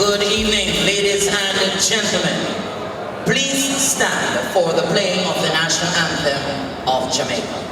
Good evening, ladies and gentlemen. Please stand for the playing of the national anthem of Jamaica.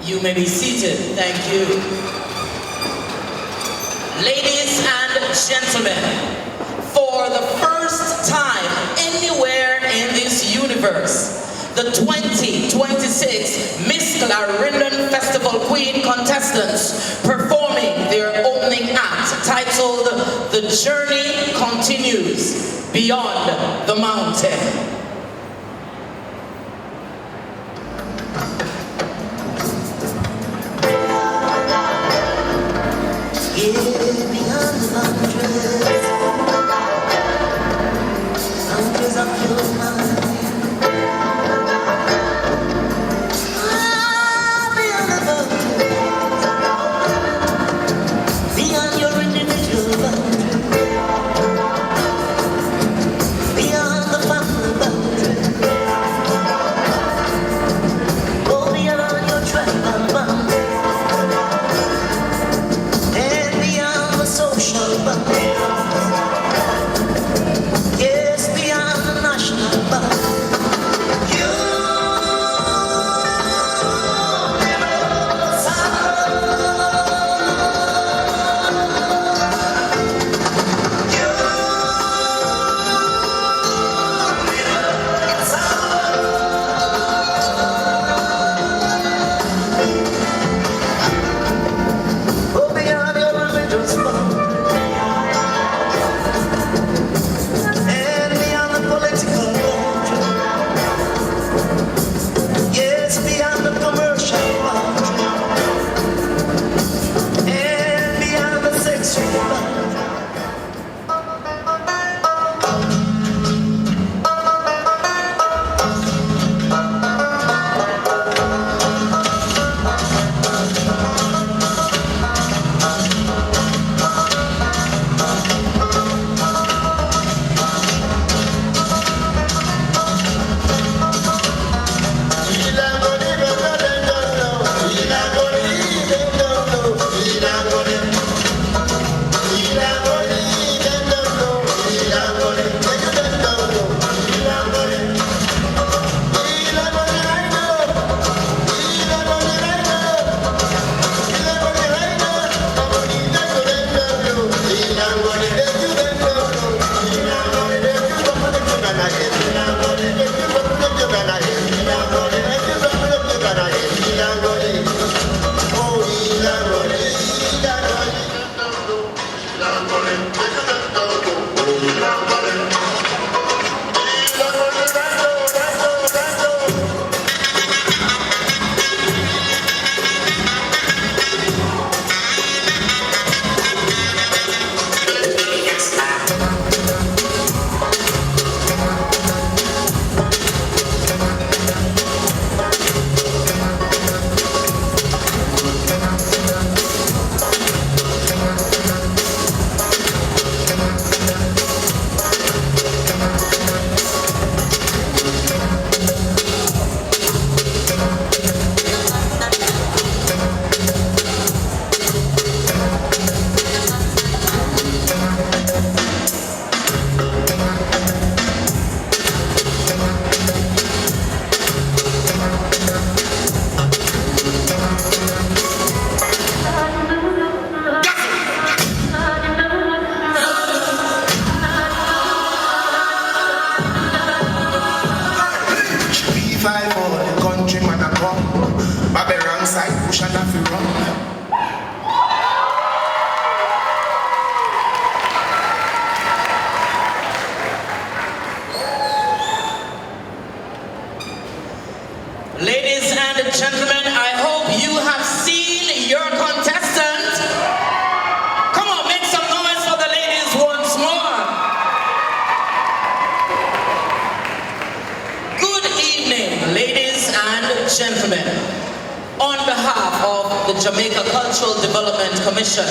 You may be seated. Thank you. Ladies and gentlemen, for the first time anywhere in this universe, the 2026 Miss Clarendon Festival Queen contestants performing their opening act titled "The Journey Continues Beyond the Mountain." Beyond the boundaries of your mind. Beyond the boundaries, beyond your individual boundaries, beyond the family boundaries, go beyond your tribal boundaries. Social boundaries, yes, beyond the national boundaries. behalf of the Jamaica Cultural Development Commission,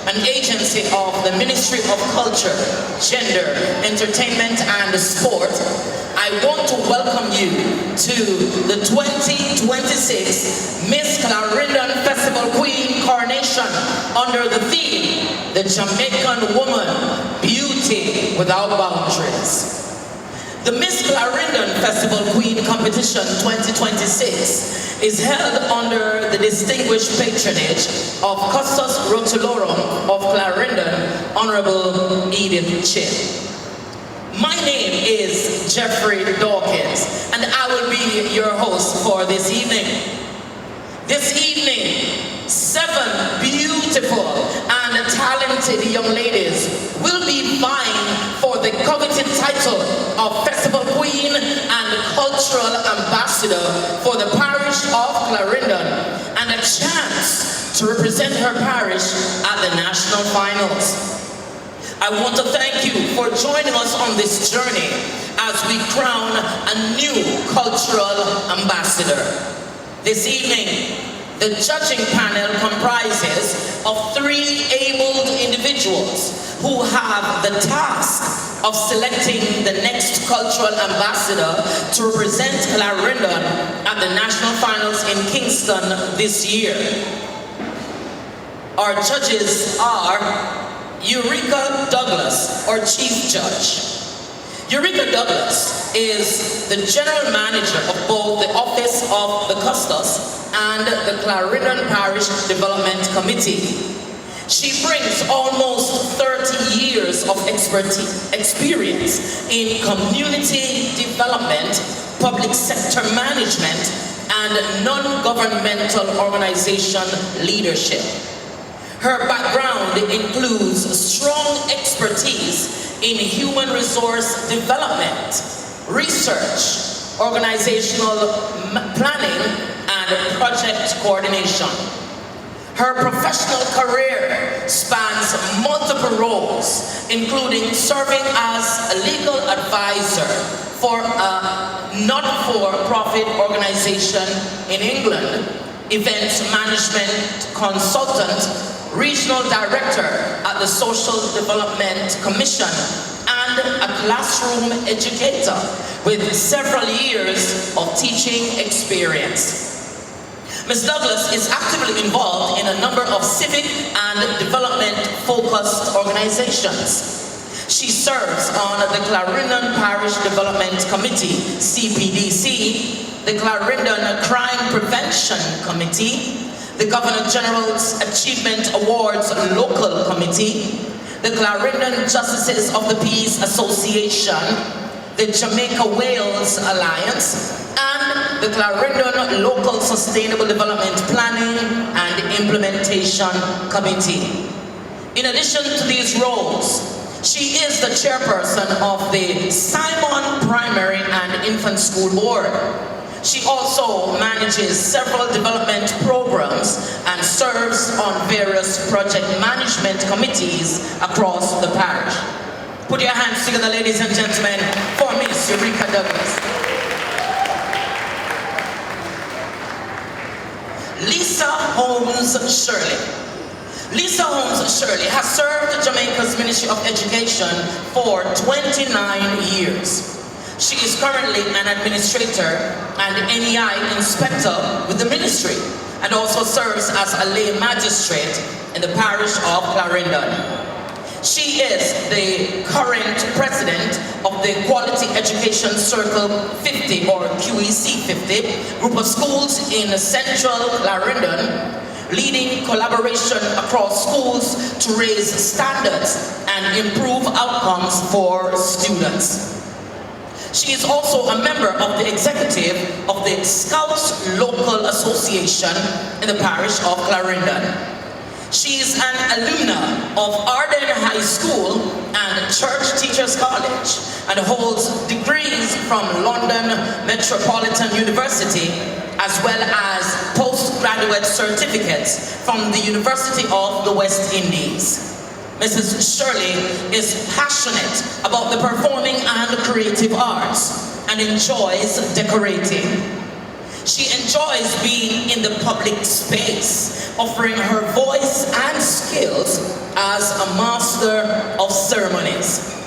an agency of the Ministry of Culture, Gender, Entertainment and Sport, I want to welcome you to the 2026 Miss Clarendon Festival Queen Coronation under the theme, The Jamaican Woman, Beauty Without Boundaries. The Miss Clarendon Festival Queen Competition 2026 is held under the distinguished patronage of Custos Rotulorum of Clarendon, Honorable Edith Chip. My name is Jeffrey Dawkins, and I will be your host for this evening. This evening, 7 beautiful and talented young ladies will be vying for the coveted title of Festival Queen and Cultural Ambassador for the parish of Clarendon, and a chance to represent her parish at the national finals. I want to thank you for joining us on this journey as we crown a new cultural ambassador. This evening, the judging panel comprises of 3 abled individuals who have the task of selecting the next cultural ambassador to represent Clarendon at the national finals in Kingston this year. Our judges are Eureka Douglas, our Chief Judge. Eureka Douglas is the General Manager of both the Office of the Custos and the Clarendon Parish Development Committee. She brings almost 30 years of experience in community development, public sector management, and non-governmental organization leadership. Her background includes strong expertise in human resource development, research, organizational planning, and project coordination. Her professional career spans multiple roles, including serving as a legal advisor for a not-for-profit organization in England, event management consultant, regional director at the Social Development Commission, and a classroom educator with several years of teaching experience. Ms. Douglas is actively involved in a number of civic and development-focused organizations. She serves on the Clarendon Parish Development Committee, CPDC, the Clarendon Crime Prevention Committee, the Governor General's Achievement Awards Local Committee, the Clarendon Justices of the Peace Association, the Jamaica Wales Alliance, and the Clarendon Local Sustainable Development Planning and Implementation Committee. In addition to these roles, she is the chairperson of the Simon Primary and Infant School Board. She also manages several development programs and serves on various project management committees across the parish. Put your hands together, ladies and gentlemen, for Miss Eureka Douglas. Lisa Holmes Shirley. Lisa Holmes Shirley has served Jamaica's Ministry of Education for 29 years. She is currently an administrator and NEI inspector with the ministry, and also serves as a lay magistrate in the parish of Clarendon. She is the current president of the Quality Education Circle 50, or QEC 50, group of schools in central Clarendon, leading collaboration across schools to raise standards and improve outcomes for students. She is also a member of the executive of the Scouts Local Association in the parish of Clarendon. She is an alumna of Arden High School and Church Teachers College, and holds degrees from London Metropolitan University, as well as postgraduate certificates from the University of the West Indies. Mrs. Shirley is passionate about the performing and creative arts and enjoys decorating. She enjoys being in the public space, offering her voice and skills as a master of ceremonies.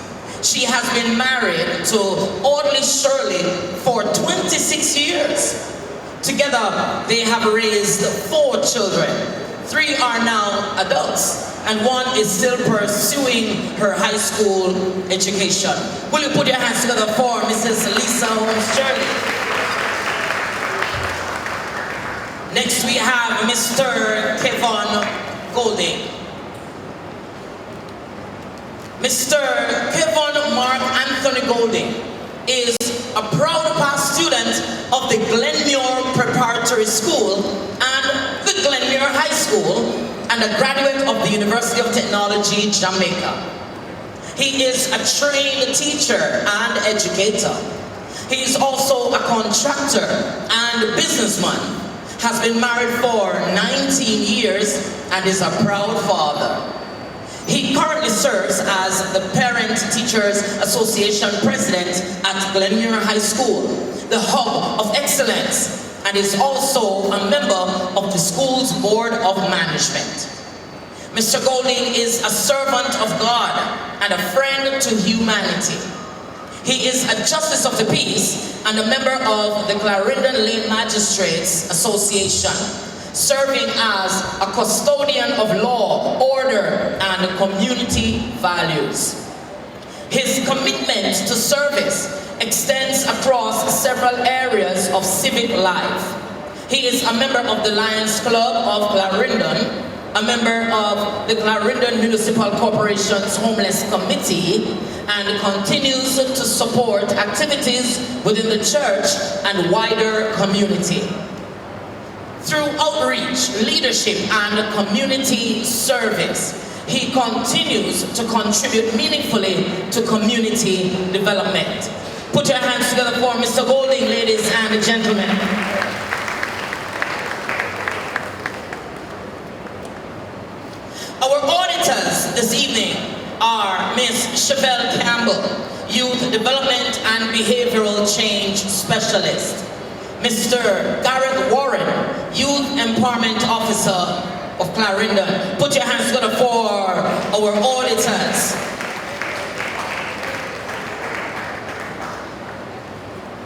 She has been married to Audley Shirley for 26 years. Together, they have raised 4 children. 3 are now adults, and 1 is still pursuing her high school education. Will you put your hands together for Mrs. Lisa Holmes Shirley? Next, we have Mr. Kevon Golding. Mr. Kevon Mark Anthony Golding is a proud past student of the Glenmuir Preparatory School and the Glenmuir High School, and a graduate of the University of Technology, Jamaica. He is a trained teacher and educator. He is also a contractor and businessman, has been married for 19 years, and is a proud father. He currently serves as the Parent Teachers Association President at Glenmuir High School, the hub of excellence, and is also a member of the school's Board of Management. Mr. Golding is a servant of God and a friend to humanity. He is a Justice of the Peace and a member of the Clarendon Lane Magistrates Association, serving as a custodian of law, order, and community values. His commitment to service extends across several areas of civic life. He is a member of the Lions Club of Clarendon, a member of the Clarendon Municipal Corporation's Homeless Committee, and continues to support activities within the church and wider community. Through outreach, leadership, and community service, he continues to contribute meaningfully to community development. Put your hands together for Mr. Golding, ladies and gentlemen. Our auditors this evening are Ms. Chevelle Campbell, Youth Development and Behavioral Change Specialist. Mr. Gareth Warren, Youth Empowerment Officer of Clarendon. Put your hands together for our auditors.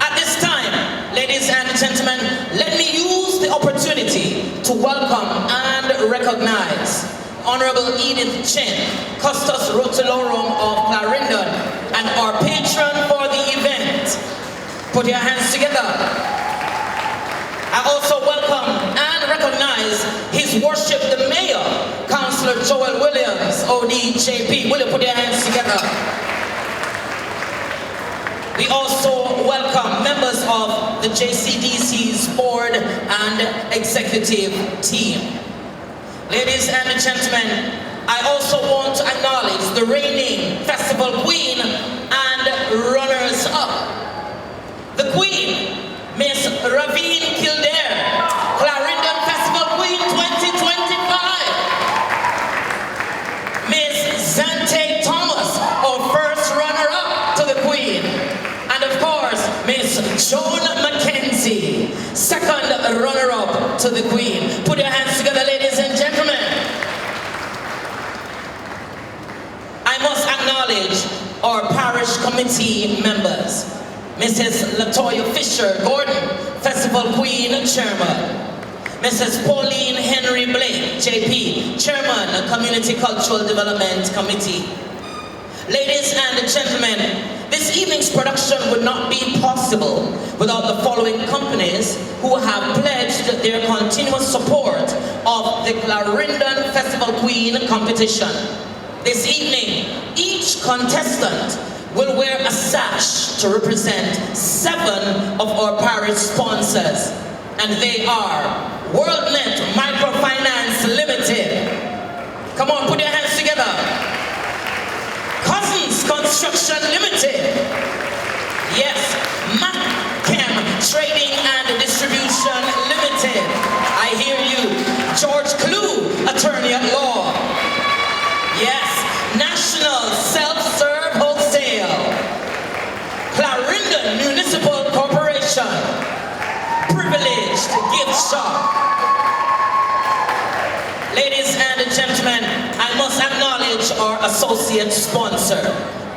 At this time, ladies and gentlemen, let me use the opportunity to welcome and recognize Honorable Edith Chen, Custos Rotulorum of Clarendon, and our patron for the event. Put your hands together. I also welcome and recognize His Worship the Mayor, Councillor Joel Williams, ODJP. Will you put your hands together? We also welcome members of the J.C.D.C's board and executive team. Ladies and gentlemen, I also want to acknowledge the reigning festival queen and runners-up. The queen, Miss Ravine Kildare, Clarendon Festival Queen 2025. Miss Zante Thomas, our first runner-up to the queen. And of course, Miss Joan Mackenzie, second runner-up to the queen. Put your hands together, ladies and gentlemen. I must acknowledge our parish committee members. Mrs. Latoya Fisher Gordon, Festival Queen Chairman. Mrs. Pauline Henry Blake, JP, Chairman, Community Cultural Development Committee. Ladies and gentlemen, this evening's production would not be possible without the following companies who have pledged their continuous support of the Clarendon Festival Queen competition. This evening, each contestant will wear a sash to represent 7 of our parish sponsors, and they are WorldNet Microfinance Limited. Come on, put your hands together. Cousins Construction Limited. Yes, MacChem Trading and Distribution Limited. I hear you. George Clue, Attorney at Law. Yes, National Self-Serve Wholesale. Clarendon Municipal Corporation. Privilege sharp. Ladies and gentlemen, I must acknowledge our associate sponsor,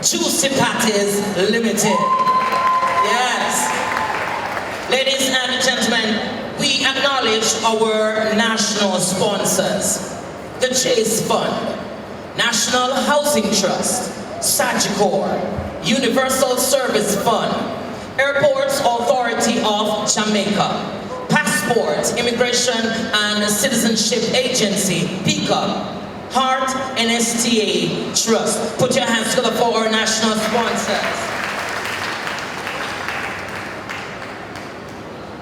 Juicy Patties Limited. Yes. Ladies and gentlemen, we acknowledge our national sponsors, the Chase Fund, National Housing Trust, Sagicor, Universal Service Fund, Airports Authority of Jamaica, Passport, Immigration and Citizenship Agency, PICA, Heart NSTA Trust. Put your hands together for our national sponsors.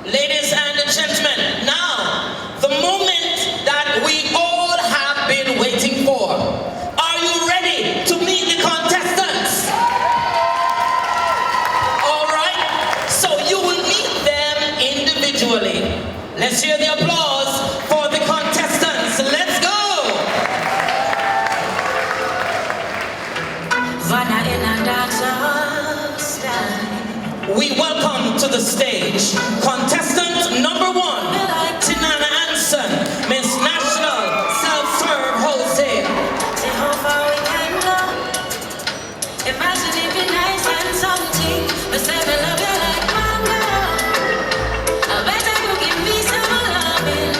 Ladies and gentlemen, now, the moment that we all have been waiting for. Are you ready to meet the contestants? All right, so you will meet them individually. Let's hear the applause for the contestants. Let's go! We welcome to the stage contestant number 1, Tinana Anson, Miss National Self-Serve Wholesale. See how far we can go. Imagine it be nice and something, but say me love you like mango. I better you give me some loving.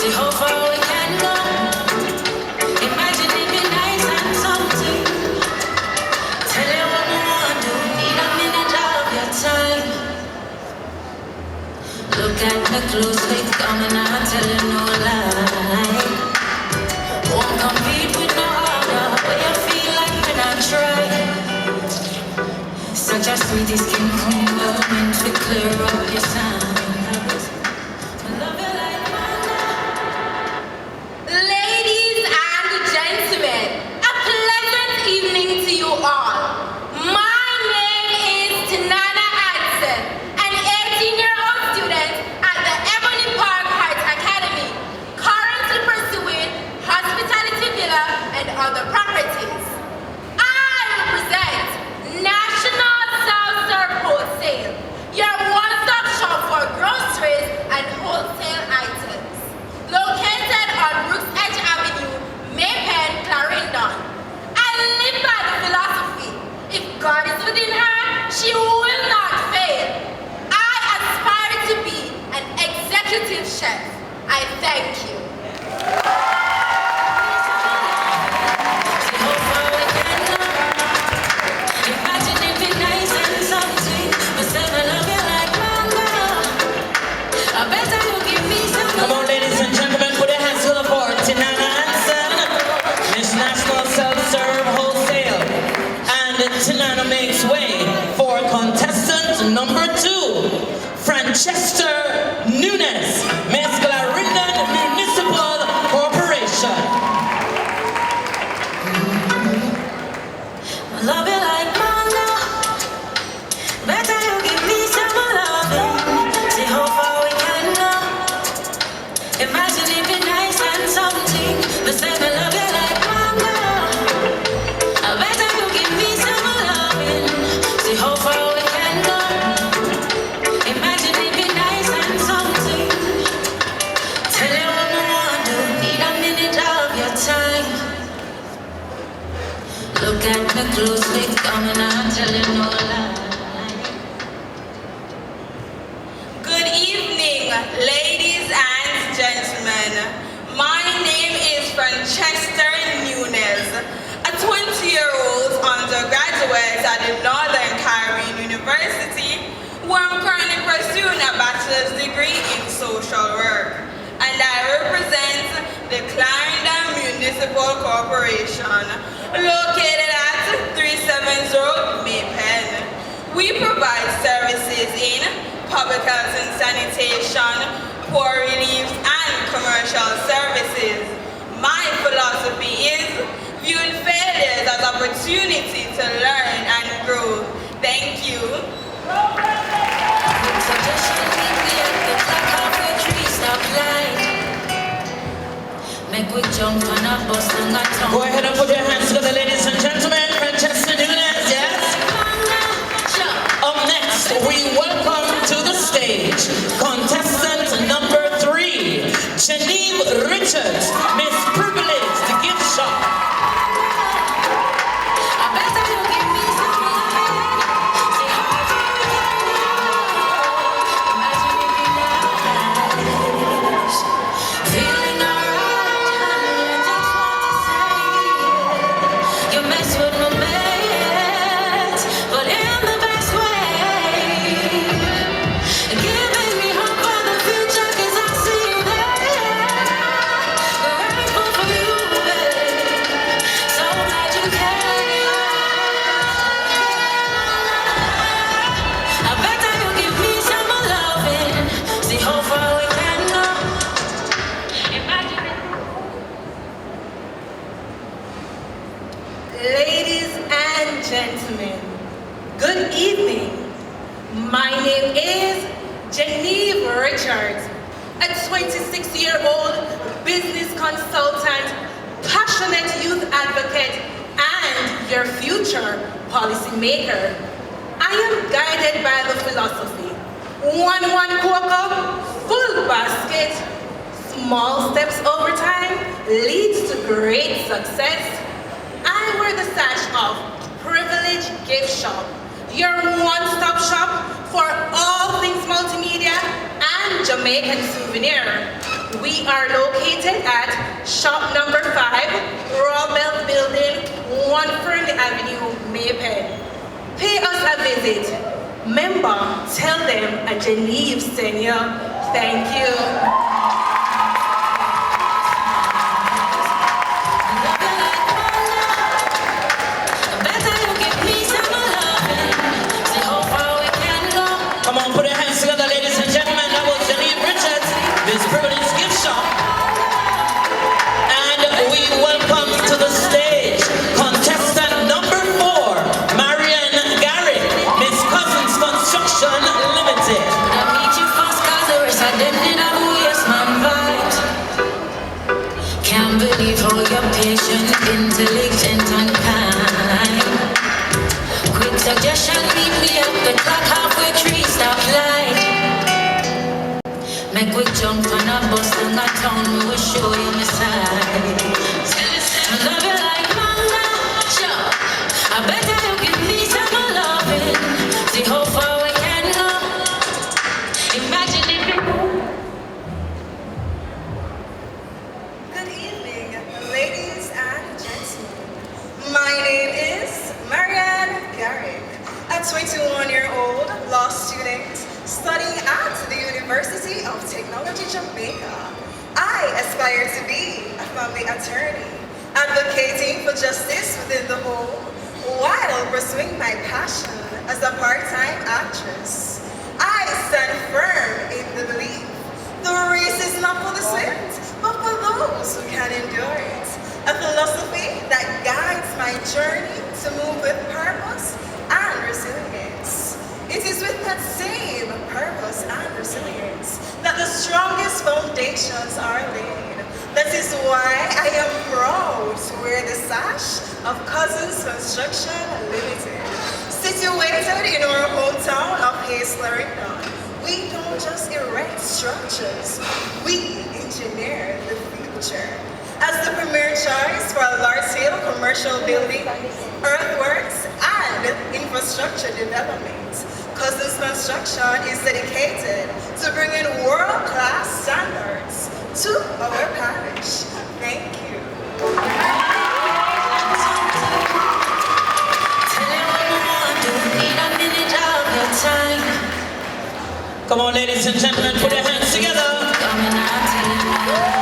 See how far we can go. Imagine it be nice and something. Tell you what we want to need a minute of your time. Look at me closely, coming out, tell you no lie. Won't compete with no other, but you feel like when I try. Such a sweet skin moment to clear up your sounds. I love you like mango. Ladies and gentlemen, a pleasant evening to you all. My name is Tinana Adson, an 18-year-old student at the Ebony Park Arts Academy, currently pursuing hospitality villa and other properties. I represent National Self-Serve Wholesale, your one-stop shop for groceries and wholesale items. Located on Brooks Edge Avenue, Maypen, Clarendon. I live by the philosophy, if God is within her, she will not fail. I aspire to be an executive chef. I thank you. See how far we can go. Imagine it be nice and something, but say me love you like mango. I better you give me some Come on, ladies and gentlemen, put your hands together for Tinana Anson, Miss National Self-Serve Wholesale. And Tinana makes way for contestant number 2, Francesca Nunes, Miss Clarendon Municipal Corporation. I love you like mango. Better you give me some loving. See how far we can go. Imagine it be nice and something, but say me love you like mango. I better you give me some loving. See how far we can go. Imagine it be nice and something. Tell you what we want to need a minute of your time. Look at me closely, coming out, tell you no lie. Good evening, ladies and gentlemen. My name is Francesca Nunes, a 20-year-old undergraduate at the Northern Caribbean University, where I'm currently pursuing a bachelor's degree in social work. And I represent the Clarendon Municipal Corporation, located at 370 Maypen. We provide services in public health and sanitation, poor relief, and commercial services. My philosophy is viewing failures as opportunity to learn and grow. Thank you. Suggestion meet me at the clock of the tree stop line. Make we jump on a bus and a tongue. Go ahead and put your hands together, ladies and gentlemen. Francesca Nunes, yes? Up next, we welcome to the stage contestant number 3, gentlemen, good evening. My name is Genevieve Richards, a 26-year-old business consultant, passionate youth advocate, and your future policymaker. I am guided by the philosophy, one cocoa, full basket, small steps over time leads to great success. I wear the sash of Privilege Gift Shop, your one-stop shop for all things multimedia and Jamaican souvenir. We are located at shop number 5, Royal Belt Building, 1 Fernley Avenue, Maypen. Pay us a visit. Member, tell them a Genevieve sent you. Thank you. Come on, put your hands together, ladies and gentlemen. That was Genevieve Richards, this Privilege Gift Shop. And we welcome to the stage contestant number 4, Marian Garrick, Miss Cousins Construction Limited. Can't believe how you're patient, intelligent, and kind. Quick suggestion, meet me at the clock halfway tree stoplight. Make we jump on a bus down a town, we will show you my side. I love you like manga, sure. I better you give me some loving. See how far we can go. Imagine if it. Good evening, ladies and gentlemen. My name is Marian Garrick, a 21-year-old law student studying at the University of Technology, Jamaica. I aspire to be a family attorney, advocating for justice within the home while pursuing my passion as a part-time actress. I stand firm in the belief the race is not for the swift, but for those who can endure it. A philosophy that guides my journey to move with purpose and resilience. It is with that same purpose and resilience that the strongest foundations are laid. That is why I am proud to wear the sash of Cousins Construction Limited. Situated in our hometown of Clarendon, we don't just erect structures, we engineer the future. As the premier choice for large-scale commercial building, earthworks, and infrastructure development, Cousins Construction is dedicated to bringing world-class standards to our parish. Thank you. Come on, ladies and gentlemen, put your hands together.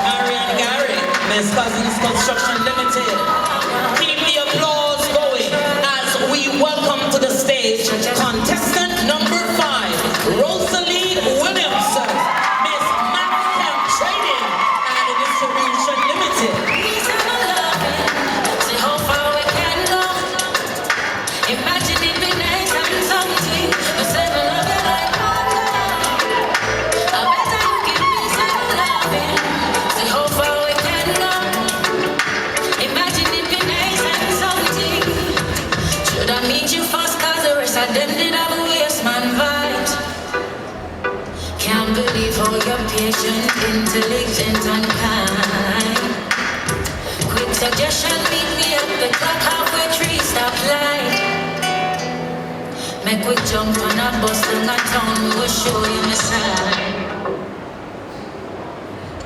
Marian Garrick, Miss Cousins Construction Limited. Keep the applause going as we welcome to the stage contestant number 5, Rosalie Williamson, Miss Maxcam Trading and Distribution Limited. Imagine it be nice and something, but say I love you like I better you give me some loving. See how far we can go. Imagine it be nice and something. Should I meet you fast, cause the rest of them did have a waste man vibes. Can't believe how you're patient, intelligent, and kind. Quick suggestion, meet me at the clock halfway tree stoplight. Make we jump on a bus down a town, we will show you my side.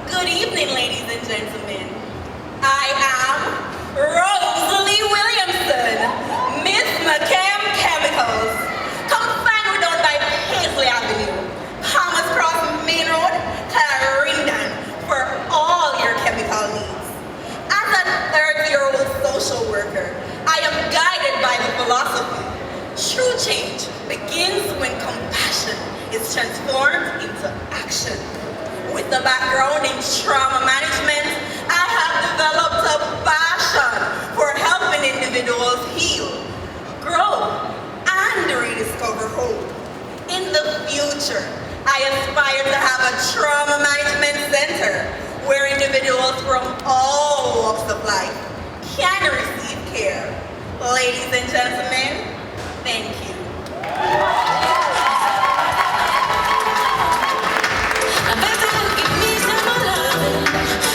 Good evening, ladies and gentlemen. I am Rosalie Williamson, Miss McCam Chemicals. Come find me down by Paisley Avenue, Palmer's Cross Main Road, Clarendon, for all your chemical needs. As a 30-year-old social worker, I am guided by the philosophy. True change begins when compassion is transformed into action. With a background in trauma management, I have developed a passion for helping individuals heal, grow future. I aspire to have a trauma management center where individuals from all walks of life can receive care. Ladies and gentlemen, thank you. I bet that you give me some loving.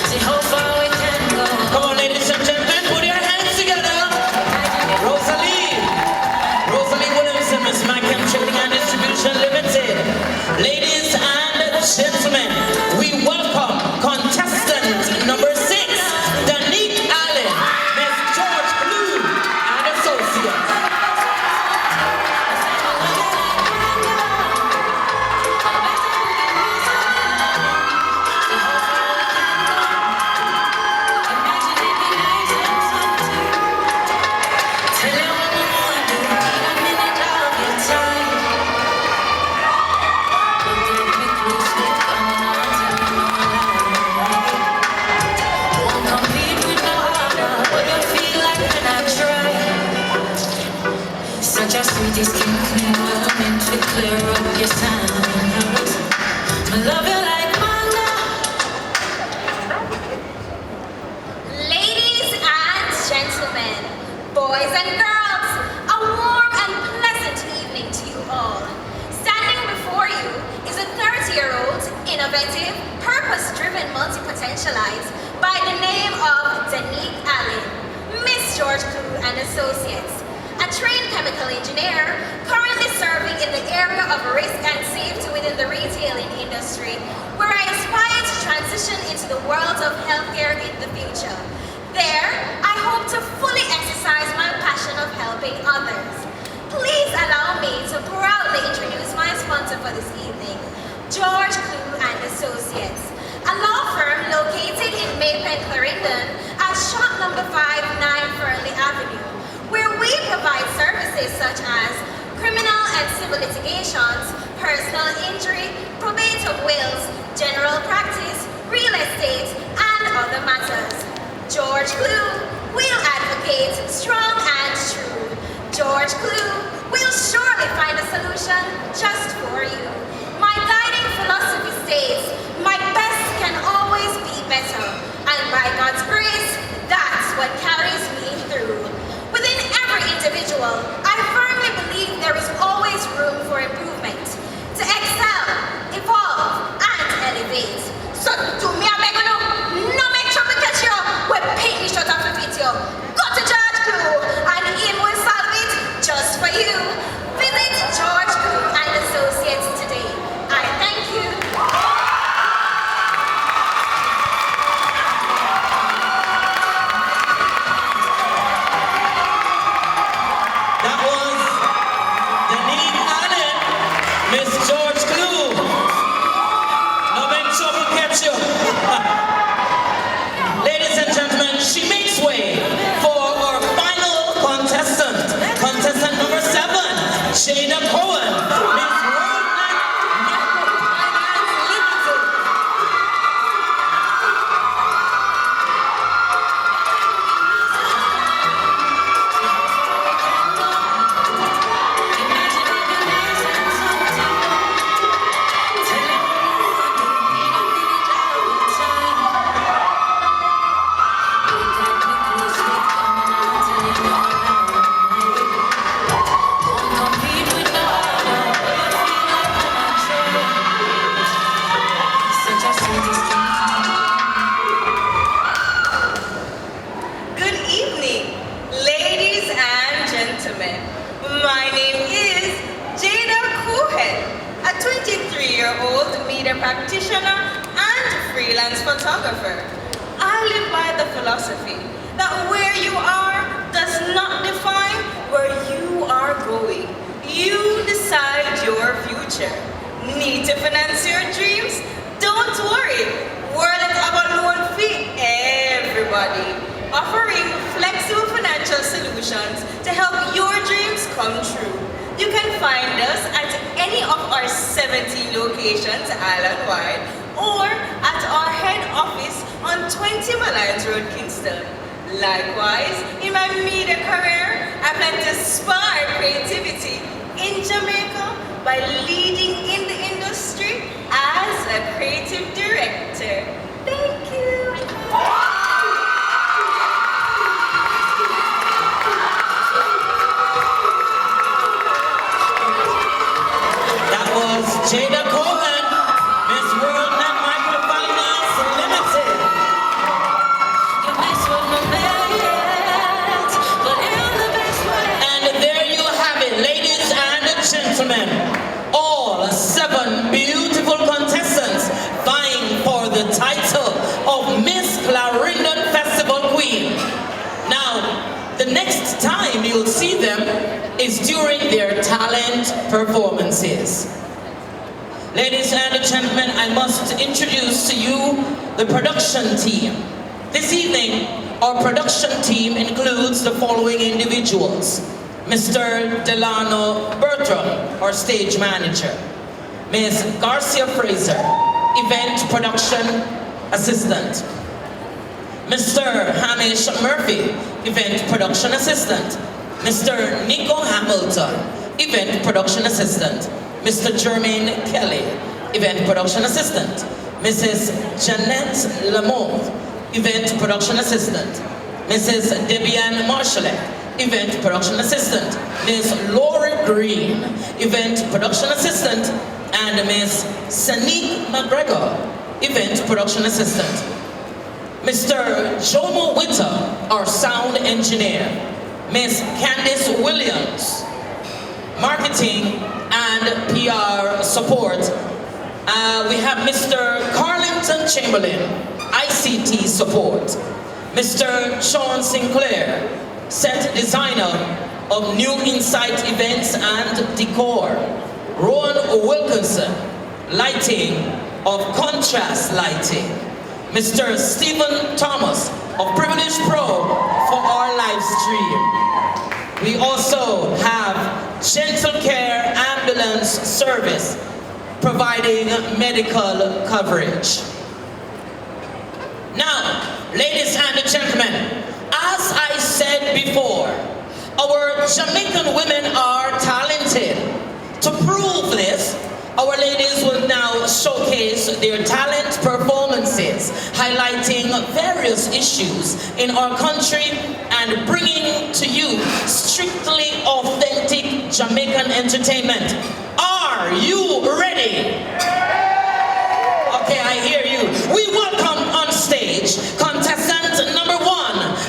See how far we can go. Come on, ladies and gentlemen, put your hands together. Rosalie Williamson, Miss Macam Trading and Distribution Limited. Ladies and gentlemen, we welcome contestant number 6, Danique Allen, Miss George Blue and Associates. Such a sweet skin cleaner meant to clear up your sounds. I love you like manga. Ladies and gentlemen, boys and girls, a warm and pleasant evening to you all. Standing before you is a 30-year-old, innovative, purpose-driven multi-potentialite by the name of Danique Allen, Miss George Blue and Associates. A trained chemical engineer, currently serving in the area of risk and safety within the retailing industry, where I aspire to transition into the world of healthcare in the future. There, I hope to fully exercise my passion of helping others. Please allow me to proudly introduce my sponsor for this evening, George Blue and Associates, a law firm located in Maypen, Clarendon at shop number 59 Fernley Avenue, where we provide services such as criminal and civil litigations, personal injury, probate of wills, general practice, real estate, and other matters. George Blue will advocate strong and true. George Blue will surely find a solution just for you. My guiding philosophy states, my best can always be better, and by God's grace, that's what carries me through. Within every individual, I firmly believe there is always room for improvement, to excel, evolve, and elevate. So do me a beg no make trouble catch you, we paint me short off the video. Go to George Blue, and he will solve it just for you. Visit George Blue and Associates today. I thank you. That was Danique Allen, Miss George Blue. No make trouble catch you. Ladies and gentlemen, she makes way for our final contestant, contestant number 7, Shada Cohen, Miss Roadnet Microfinance Limited. Good evening, ladies and gentlemen. My name is J.C.D.C, a 23-year-old media practitioner and freelance photographer. I live by the philosophy that where you are does not define where you are going. You decide your future. Need to finance your dreams? Don't worry, World have a loan fee everybody, offering flexible financial solutions to help your dreams come true. You can find us at any of our 17 locations island-wide or at our head office on 20 Malines Road, Kingston. Likewise, in my media career, I plan to spark creativity in Jamaica by leading in the industry as a creative director. Thank you. That was Jada Cohen, Miss World Net Microfinance Limited. You mess with my mate, but in the best way. And there you have it, ladies and gentlemen. All 7 beautiful contestants vying for the title of Miss Clarendon Festival Queen. Now, the next time you'll see them is during their talent performances. Ladies and gentlemen, I must introduce to you the production team. This evening, our production team includes the following individuals. Mr. Delano Bertram, our stage manager. Ms. Garcia Fraser, event production assistant. Mr. Hamish Murphy, event production assistant. Mr. Nico Hamilton, event production assistant. Mr. Jermaine Kelly, event production assistant. Mrs. Jeanette Lamont, event production assistant. Mrs. Debian Marshallek, event production assistant. Ms. Lori Green, event production assistant. And Ms. Sanique McGregor, event production assistant. Mr. Jomo Witter, our sound engineer. Ms. Candice Williams, marketing and PR support. We have Mr. Carlington Chamberlain, ICT support. Mr. Sean Sinclair, set designer of New Insight Events and Decor. Rowan Wilkinson, lighting of Contrast Lighting. Mr. Stephen Thomas of Privilege Pro for our live stream. We also have Gentle Care Ambulance Service providing medical coverage. Now, ladies and gentlemen, as I said before, our Jamaican women are talented. To prove this, our ladies will now showcase their talent performances, highlighting various issues in our country and bringing to you strictly authentic Jamaican entertainment. Are you ready? Okay, I hear you. We welcome on stage contestant number 1,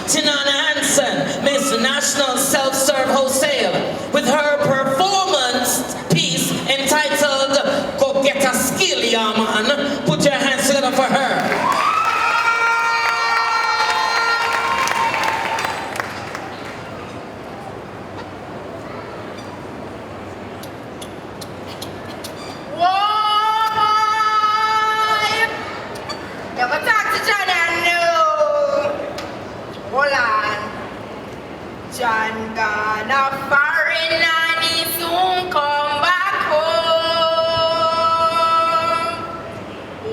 Tinana Hansen, Miss National Self-Serve Wholesale, with her performance piece entitled Go Get a Skill, Ya Man. Put your hands together for her. John gone a foreign and he soon come back home.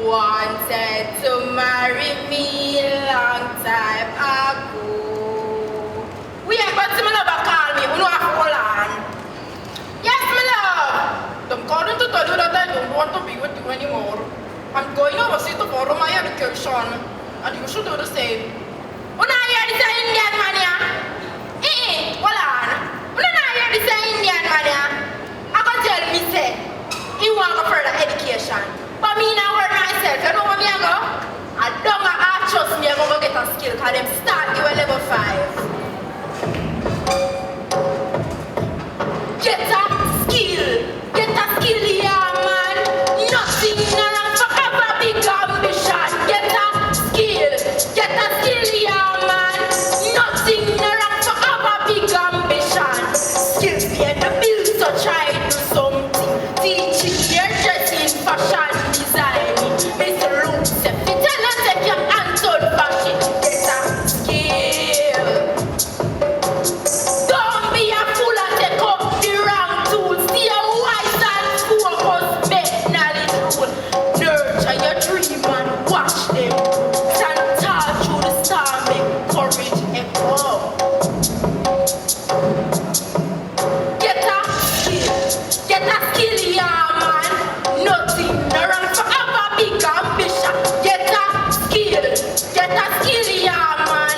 Wanted to marry me long time ago. We ain't got some love call me, we don't have to hold on. Yes, my love. I'm calling to tell you that I don't want to be with you anymore. I'm going overseas to borrow my education, and you should do the same. When I hear this Indian man here, hold on. When I hear this Indian man here, I can tell me say, he want a further education. But me now work myself, you know what me I go? I don't trust me, I'm going to get a skill, because them start you at level 5. Get a skill, yeah man. Nothing around for ever big ambition. Get a skill, yeah man. Nothing around for ever big ambition. Skills pay the bills, so try do something. Teaching their dressing, fashion designing. Mr. Luke said, tell us take your hands on fashion. Get a skill. Don't be a fool and take up the wrong tools. Stay wise and focus, make knowledge rule. Nurture your dream and watch them. Stand tall through the storm, make courage echo. Get a skill, yeah man. Nothing around forever get a skill, yeah, man.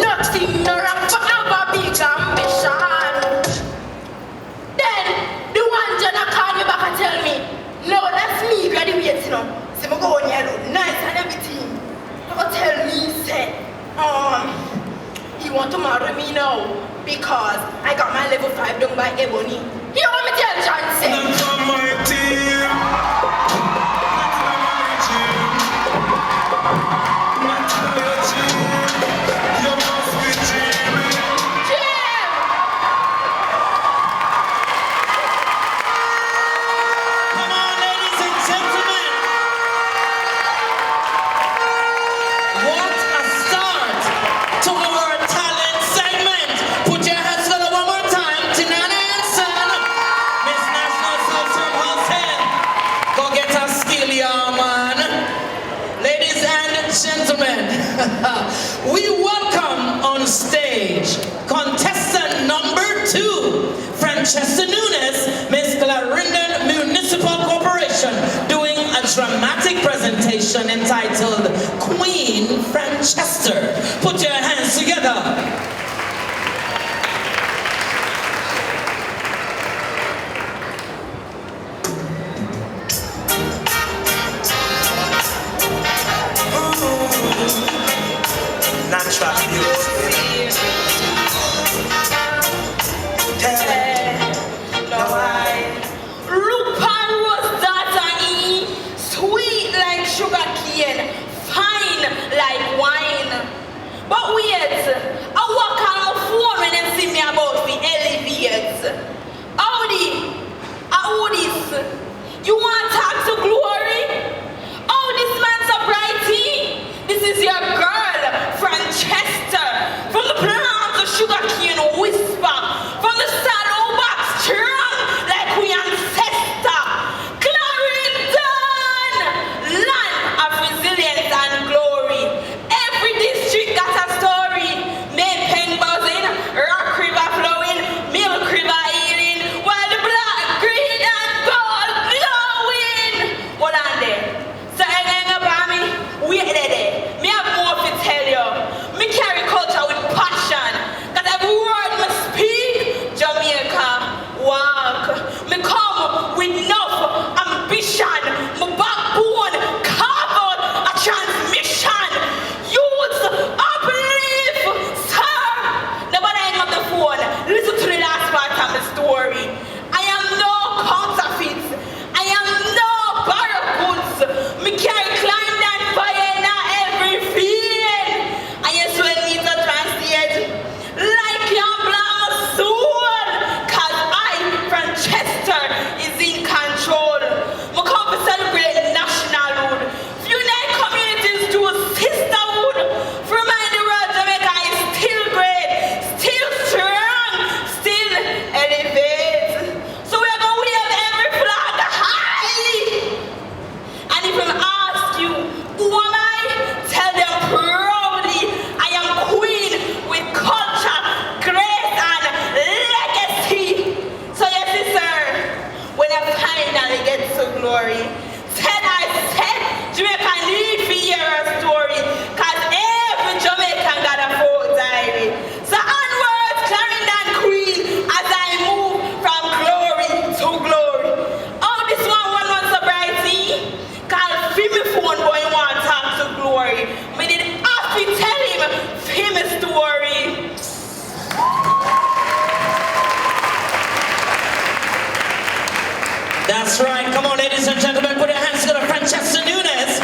Nothing, no rap forever, big ambition. Then, the one Jenna call me back and tell me, no, that's me graduating now. So I go on here, look nice and everything. But tell me, say, he want to marry me now because I got my level 5 done by Ebony. You want me to tell John, say? Not on my team. Not on your team. You must be dreaming. Jim! Come on, ladies and gentlemen. What a start to our talent segment. Put your hands together one more time to Nana and Son, Miss National Salsa Hotel. Go get a skill, yeah, man. Ladies and gentlemen, we welcome on stage contestant number 2, Francesca Nunes, Miss Clarendon Municipal Corporation, doing a dramatic presentation entitled Queen Francesca. Put your hands together. Natural music. Rupan was that sweet like sugar cane, fine like wine. But wait, I walk on my phone when they see me about the elevates. Audi, you want to talk to Glory? Oh, this man's so brighty. This is your girl, Francesca, from the plant of sugar cane whisper, from the saddle box strong like we ancestor. Clarendon, land of resilience and glory. Every district got a story. Main pen buzzing, rock river flowing, milk river healing, while the black, green and gold glowing. Hold on there. So hang up on me, wait there. Me have more to tell you. Me carry culture with passion. That every word me speak, Jamaica walk. Me come with enough ambition. My backbone carve out a transmission. Youth uplift, sir. Nobody hang up the phone. Listen to the last part of the story. I am no counterfeit. I am no borrowed goods. Me carry Clarendon fire in every field. I just will need to translate like your blood soul. Cause I, Francesca, is in control. Me come to celebrate nationalhood. Unite communities to a sisterhood. For remind the world Jamaica is still great, still strong, still elevate. So we're gonna wave every flag high. And if I ask you, who am I? Tell them proudly, I am queen with culture, grace, and legacy. So yes, sister, when I finally get to glory, said Jamaica need to hear her story, cause every Jamaican got a folk diary. So onwards, Clarendon Queen, as I move from glory to glory. Oh, this one was so brighty. Call me phone boy want to talk to glory. Me did have to tell him famous story. That's right. Come on, ladies and gentlemen, put your hands together. Francesca Nunes,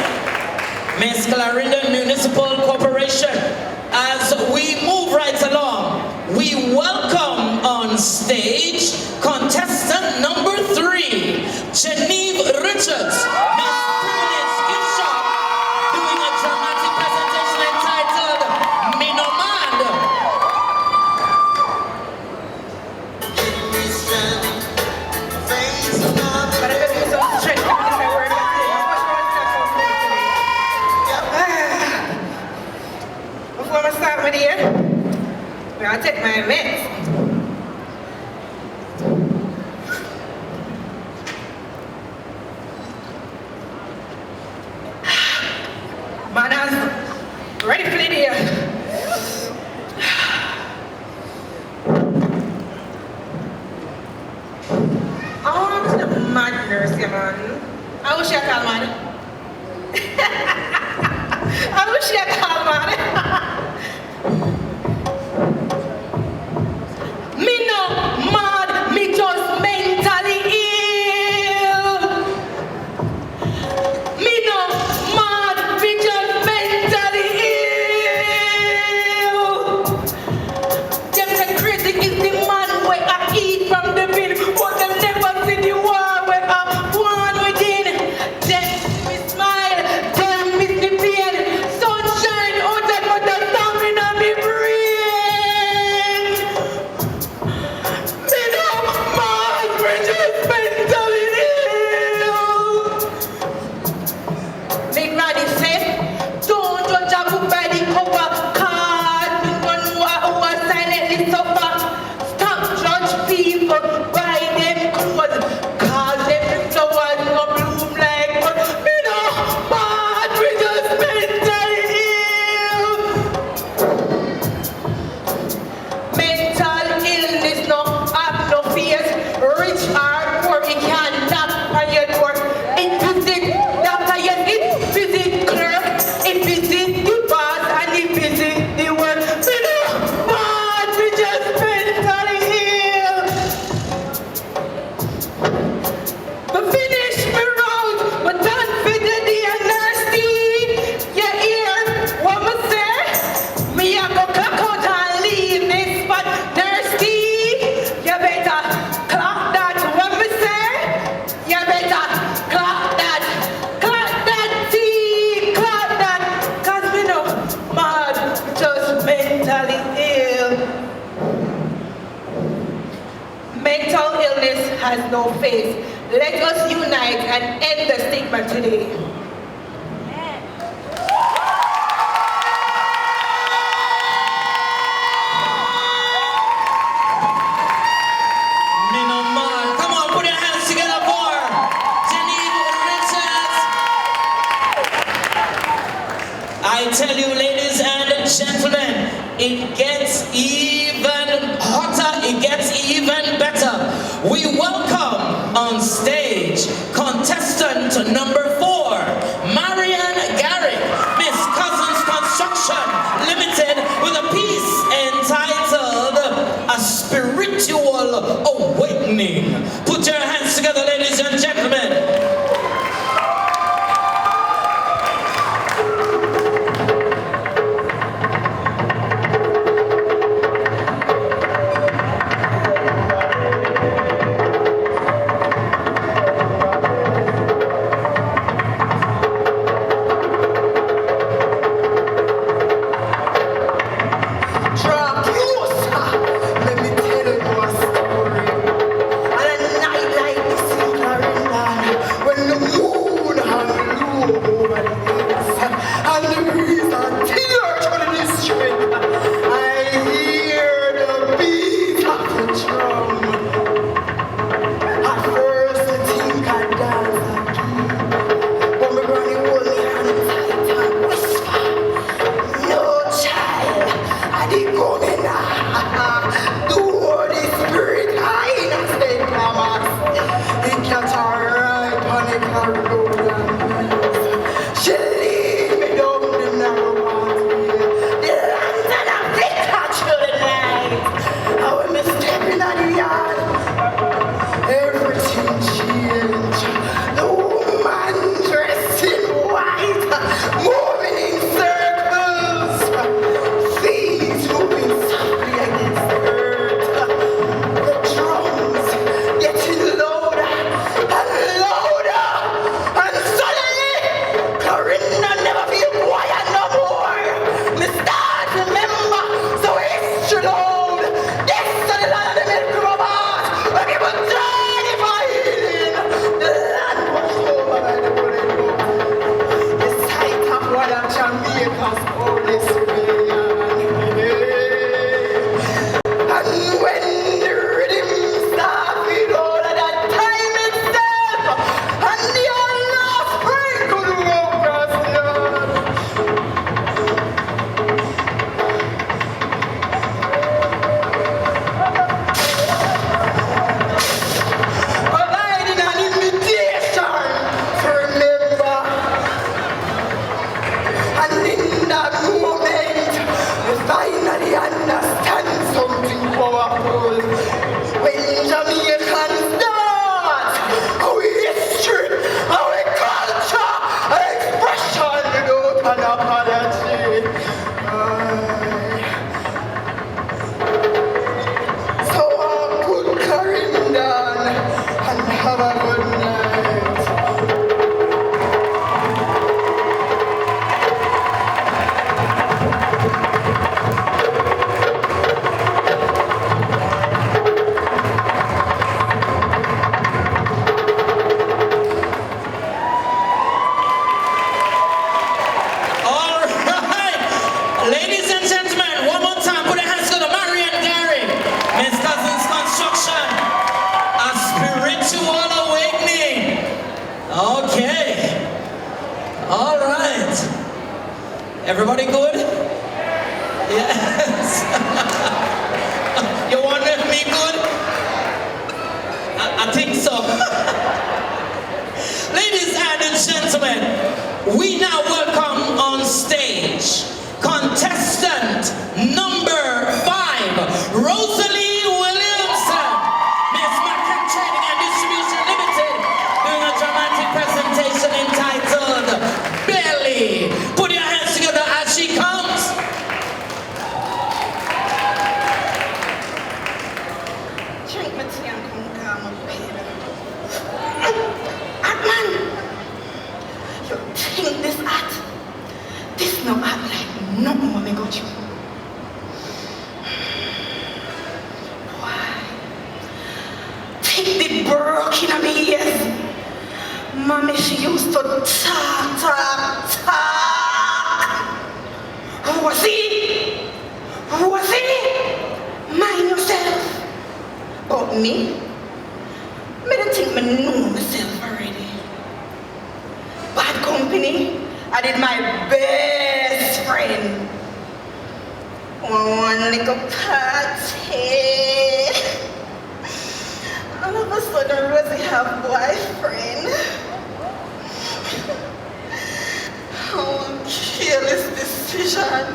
Miss Clarendon Municipal Corporation. As we move right along, we welcome on stage contestant number 3, Genevieve Richards, Miss Privilege Gift Shop, doing a dramatic presentation entitled Minomad. But I bet you some strength in my word. Madness, yeah, man. I wish I call man. I wish I call man. Me no mad, me just mentally ill. Me no mad, me just mentally ill. Them say crazy is the man where I eat from the bin, but them never see the war where I born within. Them me smile, them miss the pain. Sunshine out there for the stamina me brain. Me no mad, me just mentally ill. Me granny say, don't judge a book by the cover, cause me don't know who are silently suffer. Stop judge people by them clothes, cause them flowers no bloom like but me no mad, me just mentally ill. Mental illness no have no fears. Rich or poor, it can knock on your door. It visit doctor, yes, it visit clerk, it visit the boss, and it visit the work. Me no mad, me just mentally ill. But finish me round, but don't fit the nasty. You hear what me say? Me a go clock out and leave this spot nasty. You better clock that what me say. You better clock that tea, clock that. Cause me no mad, just mentally ill. Mental illness has no face. Let us unite and end the stigma today. Me no mad. Come on, put your hands together for Geneva Richards. I tell you, ladies and gentlemen, it gets even hotter, it gets even better. We welcome on stage contestant number 4, Marianne Garrick, Miss Cousins Construction Limited, with a piece entitled A Spiritual Awakening. Put your hands together, ladies and gentlemen. Have a good night. All right, ladies and gentlemen, one more time, put your hands together. Marian Gary, Miss Cousins Construction, a spiritual awakening. Okay, all right. Everybody good? Yes. You wonder if me good? I think so. Ladies and gentlemen, we now welcome on stage contestant number 5, Rosalie Williamson, Miss Macron Trading and Distribution Limited, doing a dramatic presentation entitled Belly. Put your hands together as she comes. Drink my tea and come calm up, baby. Man, you think this act? This no act like nothing when me go through. Why? Take the broken in my ears. Mommy, she used to talk. Who was he? Who was he? Mind yourself. But me? I don't think I know myself already. Bad company, I did my best friend. One little party. All of a sudden, Rosie have boyfriend. Oh, careless decision.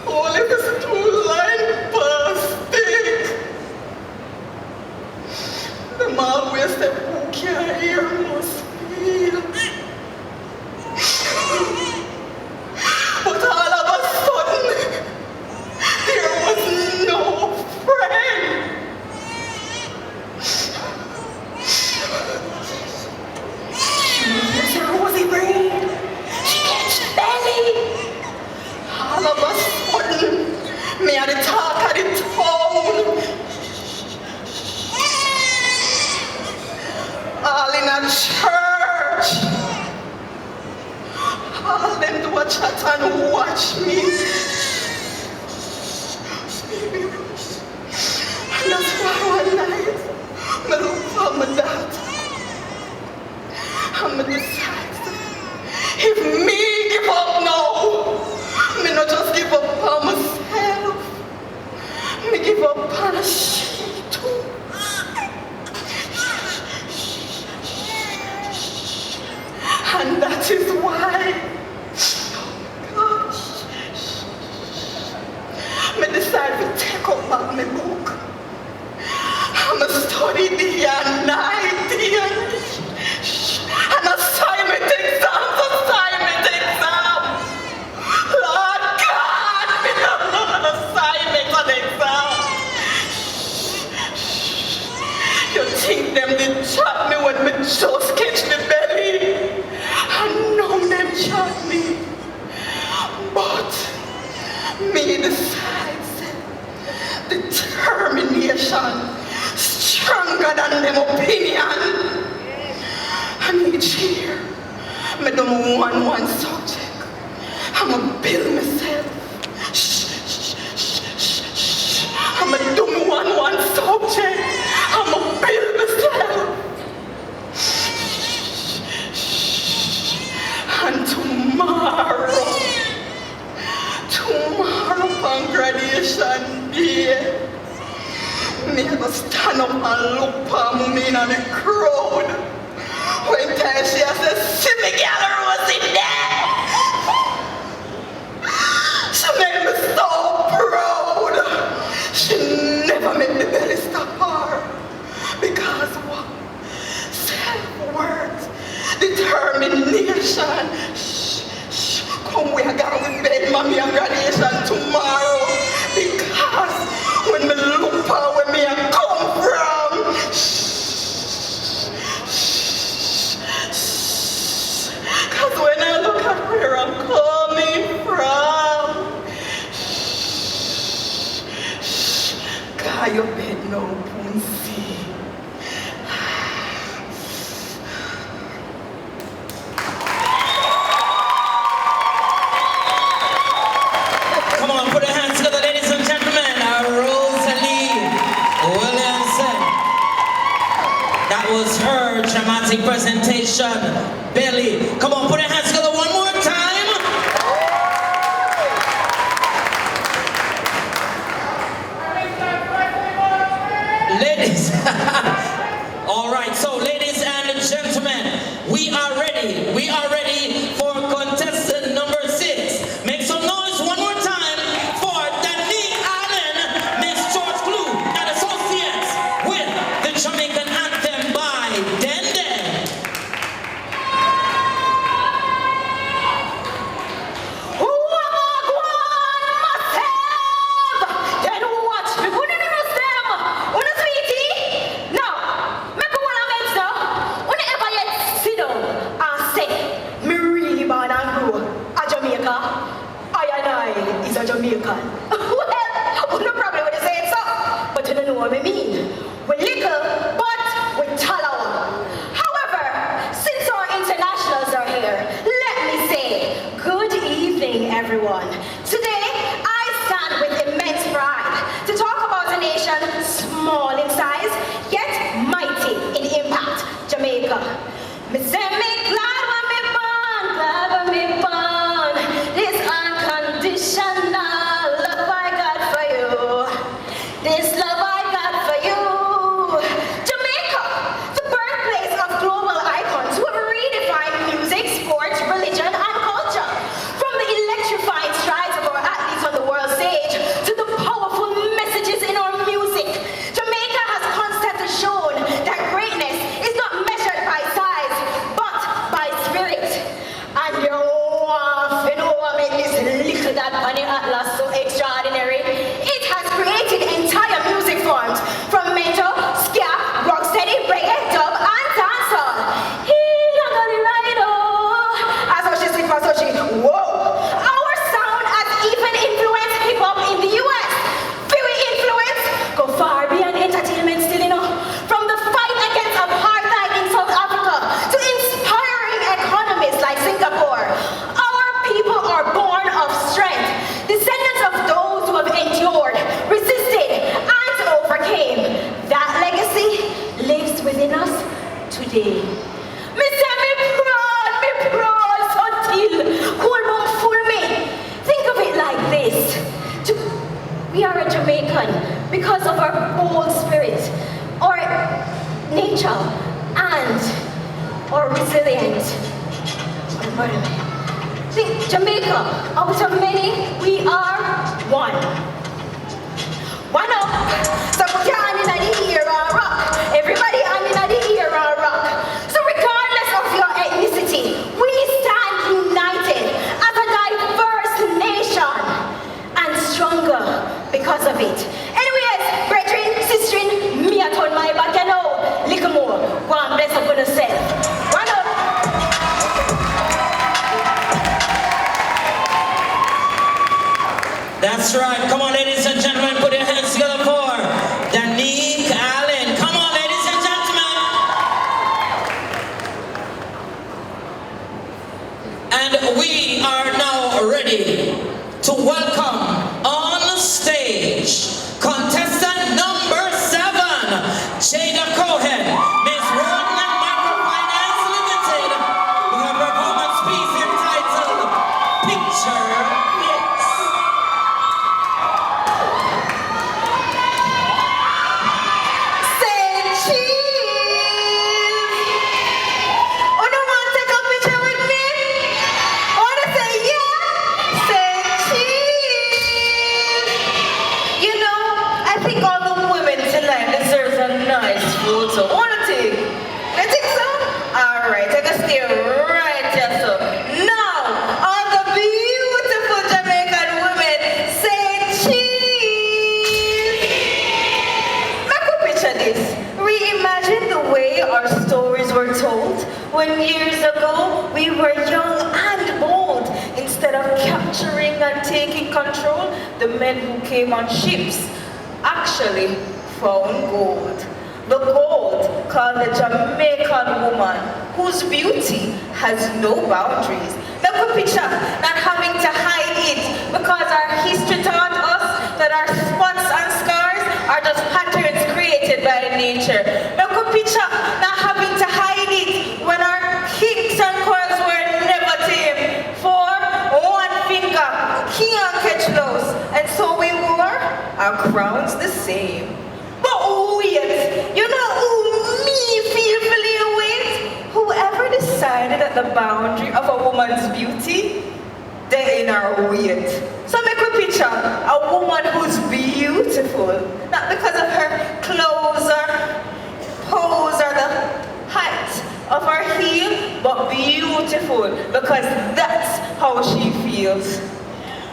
Only this 2-line plastic. The mom always said, who can't hear must feel. But all of a sudden, there was no friend. She was Rosie brain. She gets belly. All of a sudden, me at the talk of the town. All in a church. All them do a chat and watch me. And that's why one night, I look for my daughter. And I decide, if me give up now, me not just give up on myself. Me give up on she too. And that is why, gosh, me decide to take up back my book. I'm a study day and night, and assignment exam. Lord God, me have an assignment and exam. You think them did chat me when me just catch the belly? I know them chat me. But me decides determination stronger than them opinion. And each year, me don't want one subject. I'ma build myself. I'ma do me one subject. I'ma build myself. And tomorrow on graduation day, me gonna stand up and look for me in the crowd. When Tasha says, see me gather was in there. She made me so proud. She never made the belly stop her. Because what? Self-worth, determination. Come we are going to bed, mommy, and graduation tomorrow. Because when me Are you bed now, Pussy? Come on, put your hands together, ladies and gentlemen. Rosalie Williamson. That was her dramatic presentation. Belly. Come on, put your hands together one more time. Ladies. All right, so ladies and gentlemen, we are ready. We are ready for contestant number 6. Make some noise one more time for Danique Allen, Miss George Glue and Associates with the Jamaican anthem by Den Den. Jamaican. Well, no problem with saying so, but you don't know what I mean. We're little, but we're taller. However, since our internationals are here, let me say, good evening, everyone. Today, I stand with immense pride to talk about a nation small in size, yet mighty in impact, Jamaica. Me say me glad when me born, glad when me born. This unconditional love I got for you. This love I got for you. Jamaica, the birthplace of global icons who have redefined music, sports, religion, and culture. From the electrifying strides of our athletes on the world stage to the powerful messages in our music, Jamaica has constantly shown that greatness is not measured by size, but by spirit. And you know what made this little that funny atlas so extraordinary? It has created entire music forms from metal, ska, rocksteady, reggae, dub, and dancehall. As she sings for Sochi, whoa! Our sound has even influenced hip hop in the US. Very influence go far beyond entertainment still, you know. From the fight against apartheid in South Africa to inspiring economies like Singapore. Our people are born of strength, descendants of those who have endured, resisted, and overcame. That legacy lives within us today. Me say me proud, so till cool mom fool me. Think of it like this. We are a Jamaican because of our bold spirit, our nature, and our resilient. Think Jamaica, out of many, we are one. One up. So put your hand in the ear and rock. Everybody hand in the ear and rock. So regardless of your ethnicity, we stand united as a diverse nation and stronger because of it. Anyways, brethren, sisterin, me at on my back, you know, little more. Go and bless up on yourself. One up. That's right. Come on, ladies and gentlemen, put your hands together for Danique Allen. Come on, ladies and gentlemen. And we are now ready to welcome on stage contestant number 7, Jada Cohen, Miss World and Microfinance Limited, with her performance piece entitled Picture This. Say cheese. Oh, no one take a picture with me? I want to say yeah. Say cheese. You know, I think all the women tonight deserve a nice photo. Want to take? You think so? All right, take a stay right here, so. Now, all the beautiful Jamaican women, say cheese. Make a picture this. Reimagine the way our stories were told when years ago we were young and bold. Instead of capturing and taking control, the men who came on ships actually actually found gold. The gold called the Jamaican woman whose beauty has no boundaries. Look a picture, not having to hide it because our history taught us that our spots and scars are just patterns created by nature. Look a picture, not having to hide it when our kicks and curls were never tame. For one finger can't catch those, and so we wore our crowns the same. But wait, you know who me fearfully wait? Whoever decided that the boundary of a woman's beauty, they in our weight. So make a picture, a woman who's beautiful, not because of her clothes or pose or the height of her heel, but beautiful because that's how she feels.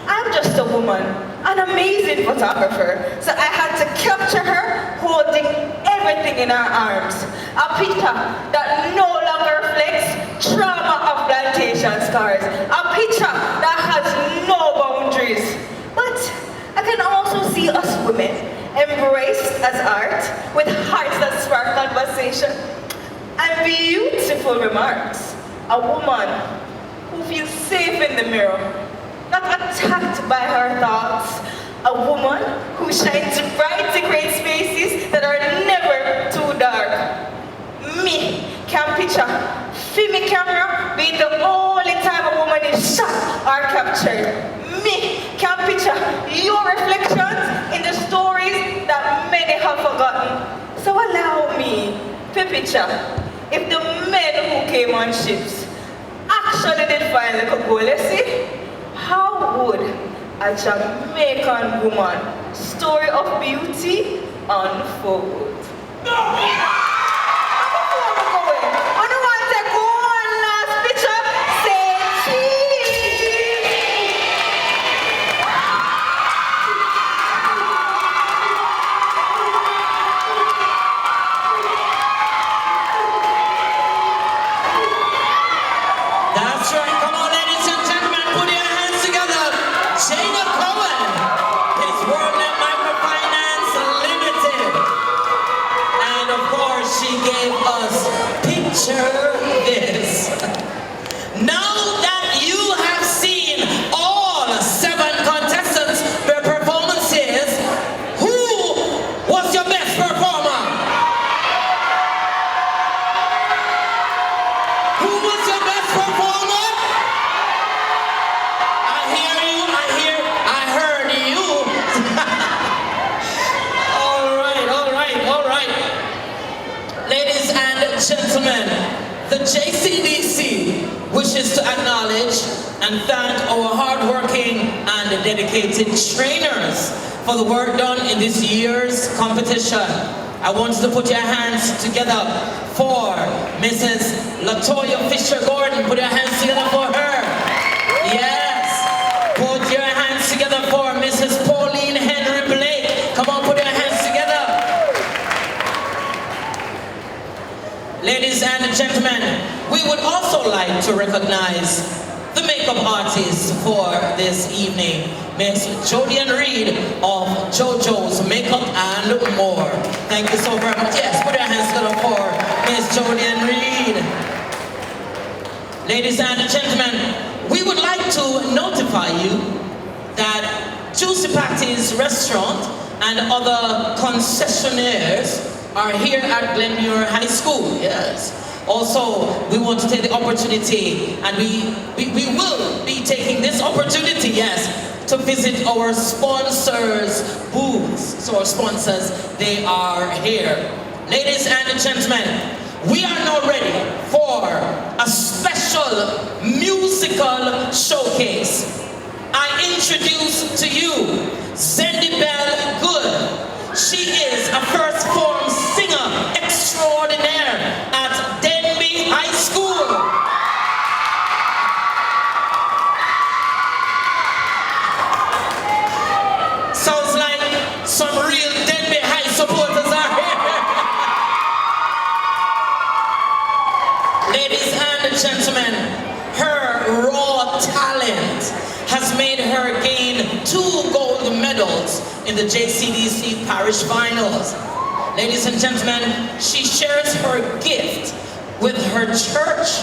I'm just a woman, an amazing photographer, so I had to capture her holding everything in her arms. A picture that no longer reflects trauma of plantation scars. A picture that has no boundaries. But I can also see us women embraced as art, with hearts that spark conversation and beautiful remarks. A woman who feels safe in the mirror, not attacked by her thoughts. A woman who shines bright to create spaces that are never too dark. Me can picture film camera being the only time a woman is shot or captured. Me can picture your reflections in the stories that many have forgotten. So allow me to picture if the men who came on ships actually did find the Kogolesi. How would a Jamaican woman story of beauty unfold? Before we go in, I don't want to take one last picture. Say cheese. That's right. Come on, ladies and gentlemen, put your hands together. Jada Cohen, his Worldland Microfinance Limited. And of course, she gave us picture this. Now that you have seen all 7 contestants, their performances, who was your best performer? Who was your best performer? I heard you. All right. Ladies and gentlemen, the J.C.D.C wishes to acknowledge and thank our hardworking and dedicated trainers for the work done in this year's competition. I want you to put your hands together for Mrs. Latoya Fisher-Gordon. Put your hands together for her. Yes. Put your hands together for Mrs. Pauline Henry Blake. Come on, put your hands together. Ladies and gentlemen, we would also like to recognize the makeup artist for this evening, Miss Jodian Reed of JoJo's Makeup and More. Thank you so very much. Yes, put your hands together for Miss Jodian Reed. Ladies and gentlemen, we would like to notify you that Juicy Patty's restaurant and other concessionaires are here at Glenmuir High School. Yes. Also, we want to take the opportunity, and we will be taking this opportunity, yes, to visit our sponsors' booths. So our sponsors, they are here. Ladies and gentlemen, we are now ready for a special musical showcase. I introduce to you Zendi Bell Good. She is a first form singer extraordinaire at Denby High School. Sounds like some real Denby High supporters are here. Ladies and gentlemen, her raw talent has made her gain 2 gold medals in the J.C.D.C parish finals. Ladies and gentlemen, she shares her gift with her church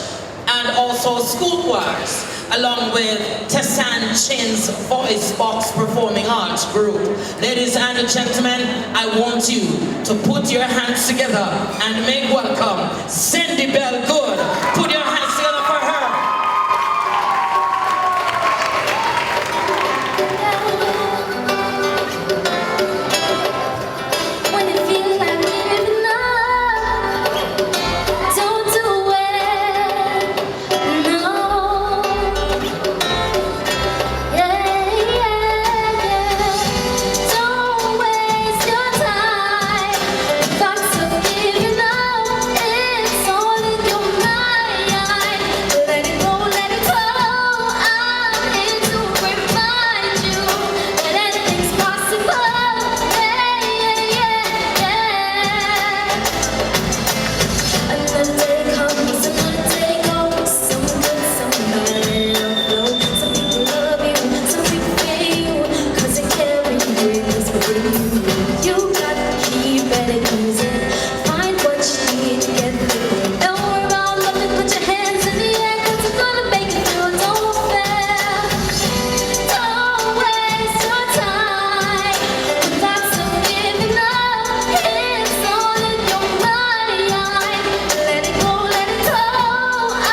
and also school choirs, along with Tessan Chin's Voice Box Performing Arts Group. Ladies and gentlemen, I want you to put your hands together and make welcome Cindy Bell Good. Put your hands together for her. When it feels like giving up, don't do it, no. Yeah, don't waste your time. Thoughts of giving up, it's all in your mind. Let it go, let it go. I'm here to remind you that anything's possible. Another day comes, another day goes. Some good, some bad, flow. Some people love you, some people hate you, 'cause they carry grace within you. You gotta keep at it, use it. Find what you need to get through. Don't worry about nothing, put your hands in the air, 'cause you're gonna make it through. Don't fail. Don't waste your time. Thoughts of giving up, it's all in your mind. Let it go, let it go.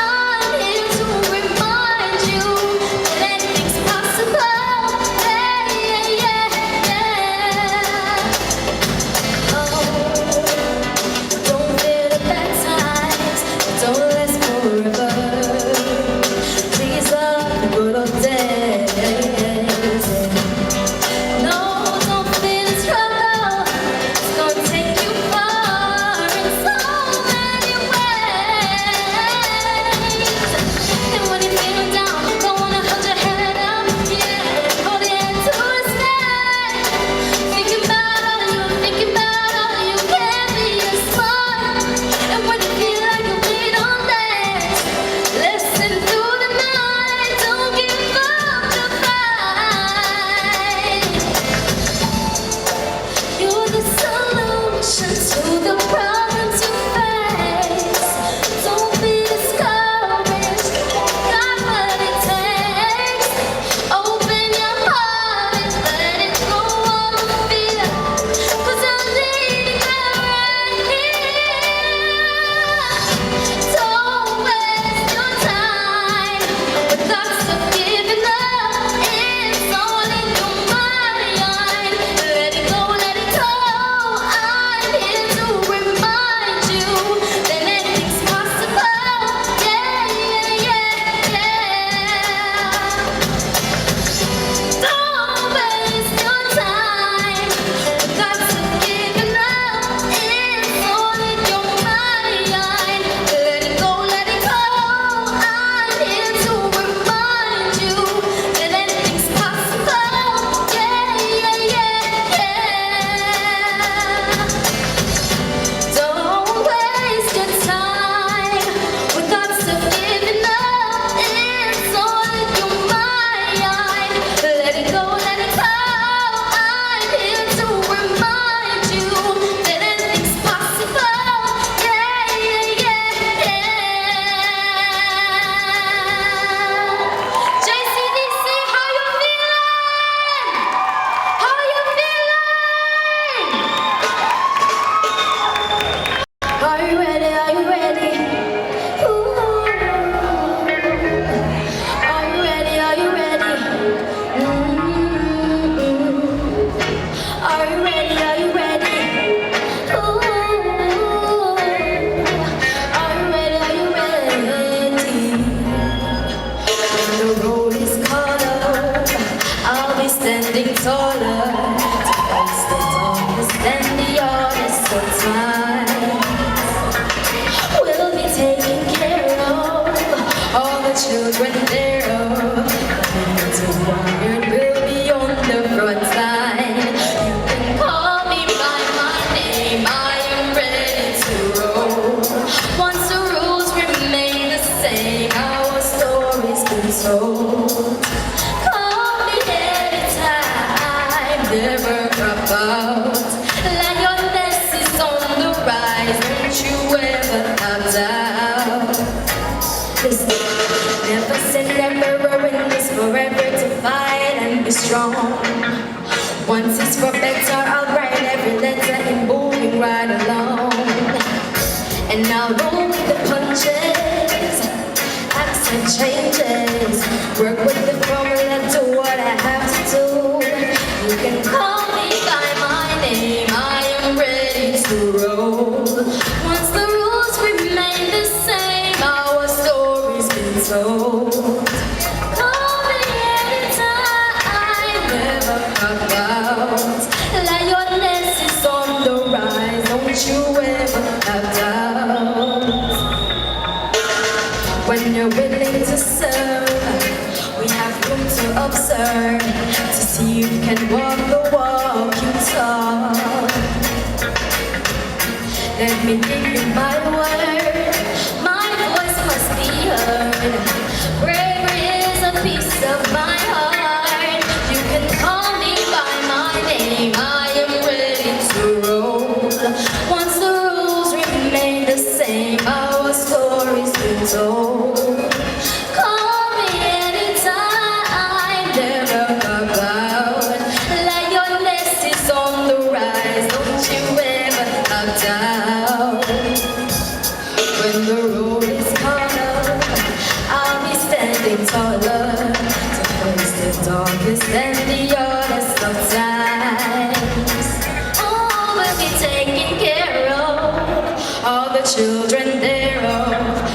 I'm here to remind you that anything's possible. Oh, don't fear the bad times, don't last forever. Please love the good old days. No, don't fear the struggle. It's gonna take you far in so many ways. And when you feel down, go on and hold your head up, yeah. Hold it to the sky. Thinking about all you can be a spark. And when you feel like you bleed on legs, listen through the night. Don't give up the fight. You're the solution to the problems you face. Don't be discouraged. Got what it takes. Open your heart and let it go on the fear. 'Cause I need it right here. Don't waste your time with thoughts of giving up. It's all in your mind. Let it go, let it go. I'm here to remind you that anything's possible. Yeah. Don't waste your time. Thoughts of giving up. It's all in your mind. Let it go, let it go. I'm here to remind you that anything's possible. Yeah. Don't waste your time with thoughts of giving up. It's all in your mind. Let it go, let it go. I'm here to remind you that anything's possible. J.C.D.C, how you feeling? How you feeling? Are you ready? Are you ready? Ooh. Are you ready? Are you ready? Are you ready? Are you ready? Ooh. Are you ready? Are you ready? When the road is color, I'll be standing taller to face the darkness and the hardest of times. We'll be taking care of all the children thereof. Into iron will be on the front line. You can call be strong. Once it's for better, I'll write every letter and moving right along. And I'll roll with the punches, accent changes, work with the formula, do what I have to do. You can call me by my name, I am ready to roll. Once the rules remain the same, our story's been told. Call me anytime, never pop out. Lioness is on the rise, don't you ever have doubt. When you're willing to serve, we have room to observe, to see if you can walk the walk you talk. Let me give you my word, my voice must be heard. Bravery is a piece of my heart. You can call me by my name, I am ready to roll. Once the rules remain the same, our story's been told. Call me anytime, never back out. Lioness is on the rise, don't you ever have doubt. When the road is cornered, I'll be standing taller to face the darkest and the hardest of times. Oh, we'll be taking care of all the children thereof.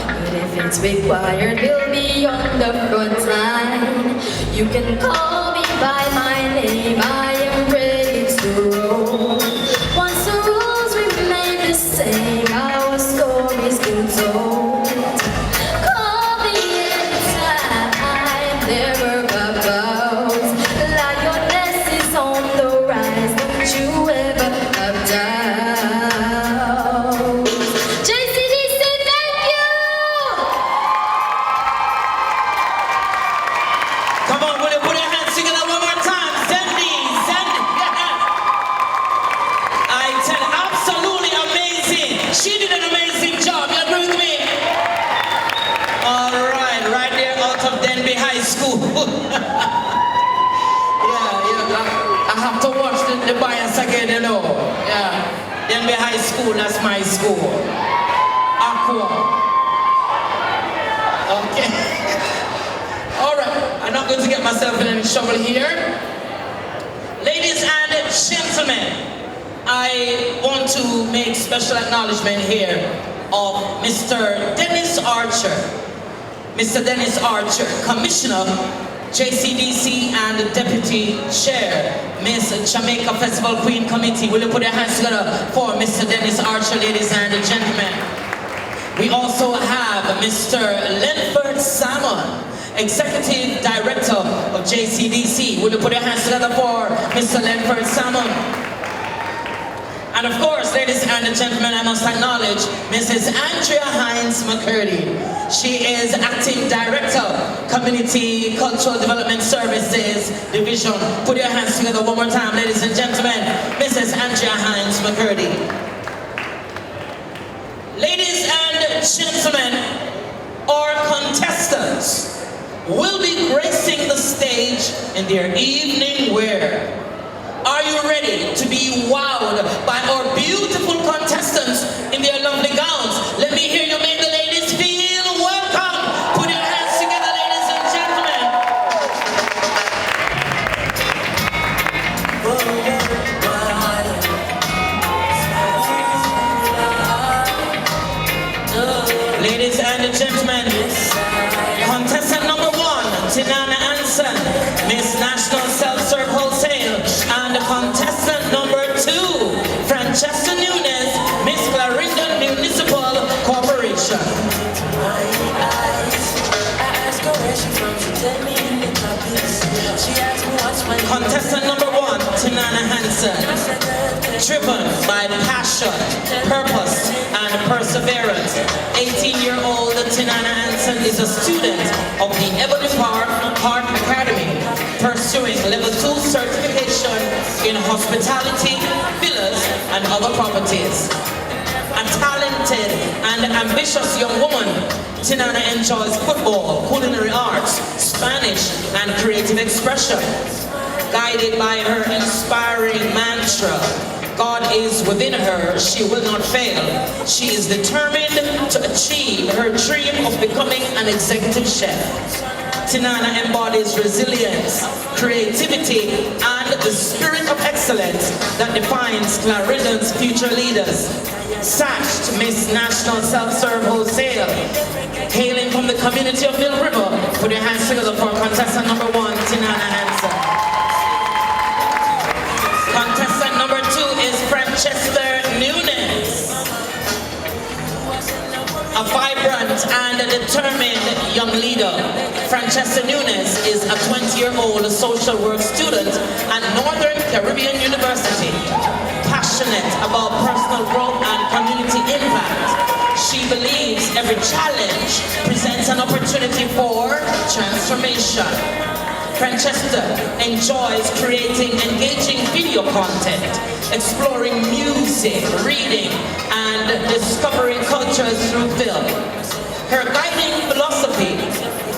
But if it's required, we'll be on the front line. You can call me by my name, I am ready to roll. Once the rules remain the same, our story's been told. Call me anytime, never back out. Lioness is on the rise, don't you ever have doubt. J.C.D.C, thank you! Come on, will you put your hands together one more time? Zendy, Zen. I tell you, absolutely amazing. She did an amazing job. You agree with me? All right there out of Denby High School. yeah, I have to watch the bias again, you know. Yeah, Denby High School, that's my school. Aqua. Okay. All right, I'm not going to get myself in any trouble here. Ladies and gentlemen, I want to make special acknowledgement here of Mr. Dennis Archer. Mr. Dennis Archer, Commissioner, J.C.D.C. and Deputy Chair, Miss Jamaica Festival Queen Committee. Will you put your hands together for Mr. Dennis Archer, ladies and gentlemen? We also have Mr. Lenford Salmon, Executive Director of J.C.D.C. Will you put your hands together for Mr. Lenford Salmon? And of course, ladies and gentlemen, I must acknowledge Mrs. Andrea Hines McCurdy. She is Acting Director, Community Cultural Development Services Division. Put your hands together one more time, ladies and gentlemen. Mrs. Andrea Hines McCurdy. Ladies and gentlemen, our contestants will be gracing the stage in their evening wear. Are you ready to be wowed by our beautiful contestants in their lovely gowns? Let me hear you make the ladies feel welcome. Put your hands together, ladies and gentlemen. Ladies and gentlemen, contestant number 1, Tinana Anson, Miss National Self-Serve Wholesale, and contestant number 2, Francesca Nunes, Miss Clarendon Municipal Corporation. Contestant number 1, Tinana Hansen, driven by passion, purpose, and perseverance. 18-year-old Tinana Hansen is a student of the Ebony Park Academy, pursuing level 2 certification in hospitality, villas, and other properties. A talented and ambitious young woman, Tinana enjoys football, culinary arts, Spanish, and creative expression. guided by her inspiring mantra, God is within her, she will not fail. She is determined to achieve her dream of becoming an executive chef. Tinana embodies resilience, creativity, and the spirit of excellence that defines Clarendon's future leaders. Sashed Miss National Self-Serve Wholesale, hailing from the community of Mill River, put your hands together for contestant number 1, Tinana Hansen. Contestant number 2 is Francesca Nunes. A vibrant and a determined young leader, Francesca Nunes is a 20-year-old social work student at Northern Caribbean University. Passionate about personal growth and community impact, she believes every challenge presents an opportunity for transformation. Francesca enjoys creating engaging video content, exploring music, reading, and discovering cultures through film. Her guiding philosophy,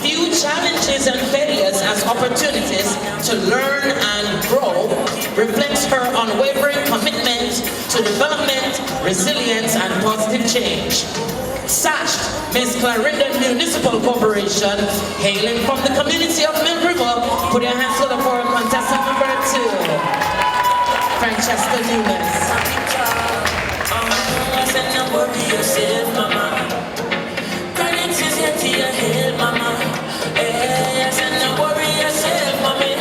view challenges and failures as opportunities to learn and grow, reflects her unwavering commitment to development, resilience, and positive change. Sashed Miss Clarendon Municipal Corporation, hailing from the community of Mill River, put your hands together for contestant number 2, Francesca Nunes. I said, no worry yourself, mama. Chronics is here to your head, mama. Hey, I said, no worry yourself, mommy.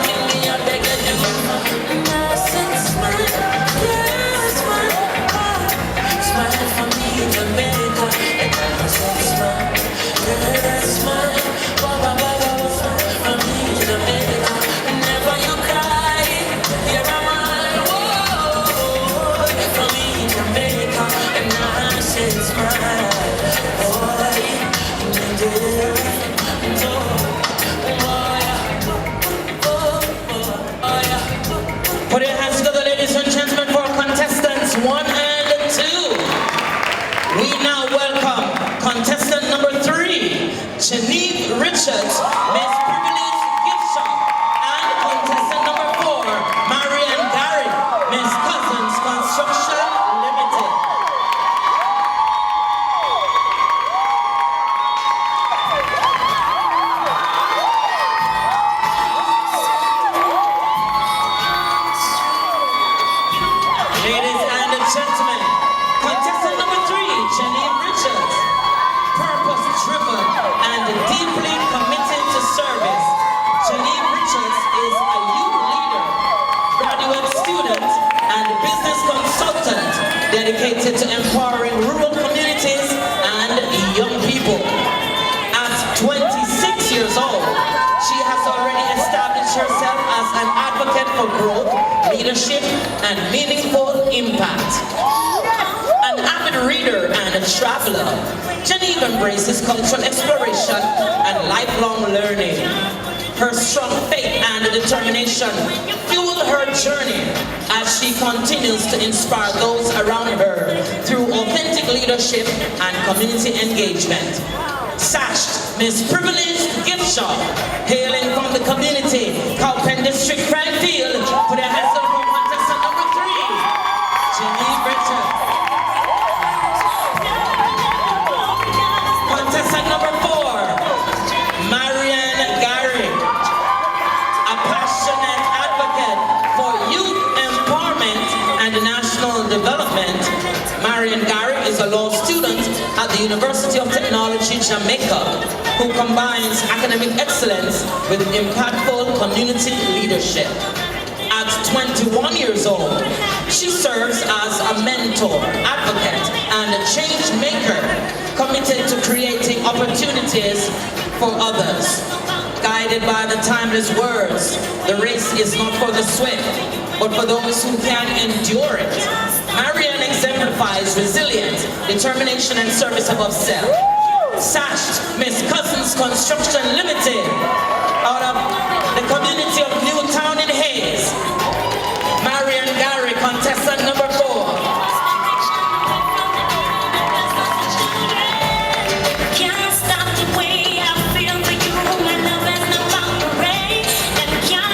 Give me a beg of you. I said, smile, yeah, smile. Smile for me in Jamaica. And I said, smile, yeah, smile. For me in Jamaica. Never you cry, you're a man. Whoa, for me in Jamaica. And I said, smile, boy, Put your hands together, ladies and gentlemen, for contestants 1 and 2. We now welcome contestant number 3, Janine Richards, Miss Privilege Gift Shop, and contestant number 4, Marianne Gary, Miss Cousins Construction Limited. Ladies and gentlemen, contestant number 3, Janine Richards, purpose-driven and deeply committed to service. Janine Richards is a youth leader, graduate student, and business consultant dedicated to empowering rural communities and young people. At 26 years old, she has already established herself as an advocate for growth, leadership, and meaningful impact. An avid reader and a traveler, Janine embraces cultural exploration and lifelong learning. Her strong faith and determination fuel her journey as she continues to inspire those around her through authentic leadership and community engagement. Sashed Miss Privileged Gift Shop, hailing from the community, Cowpen District, Cranfield, put your hands up for contestant number 3, Janine Richards. Contestant number 4, Marianne Gary, a passionate advocate for youth empowerment and national development. Marianne Gary is a law student at the University of Technology, Jamaica, who combines academic excellence with impactful community leadership. At 21 years old, she serves as a mentor, advocate, and a change maker, committed to creating opportunities for others. Guided by the timeless words, the race is not for the swift, but for those who can endure it. Marianne exemplifies resilience, determination, and service above self. Sashed Miss Cousins Construction Limited, out of the community of Newtown in Hayes. Marianne Gary, contestant number 4. Can't stop the way I feel for you. My love has no boundary, and can't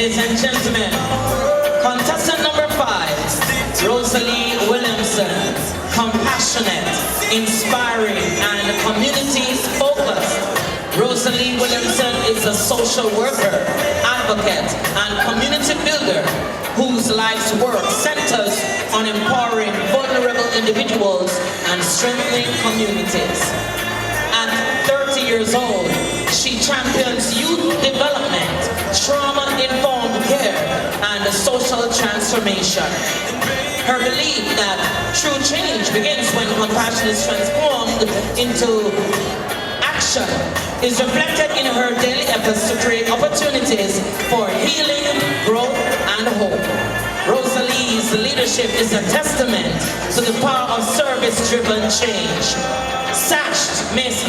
Ladies and gentlemen, contestant number 5, Rosalie Williamson. Compassionate, inspiring, and community-focused. Rosalie Williamson is a social worker, advocate, and community builder whose life's work centers on empowering vulnerable individuals and strengthening communities. At 30 years old, she champions youth development, trauma-informed care, and social transformation. Her belief that true change begins when compassion is transformed into action is reflected in her daily efforts to create opportunities for healing, growth, and hope. Rosalie's leadership is a testament to the power of service-driven change. Sashed Miss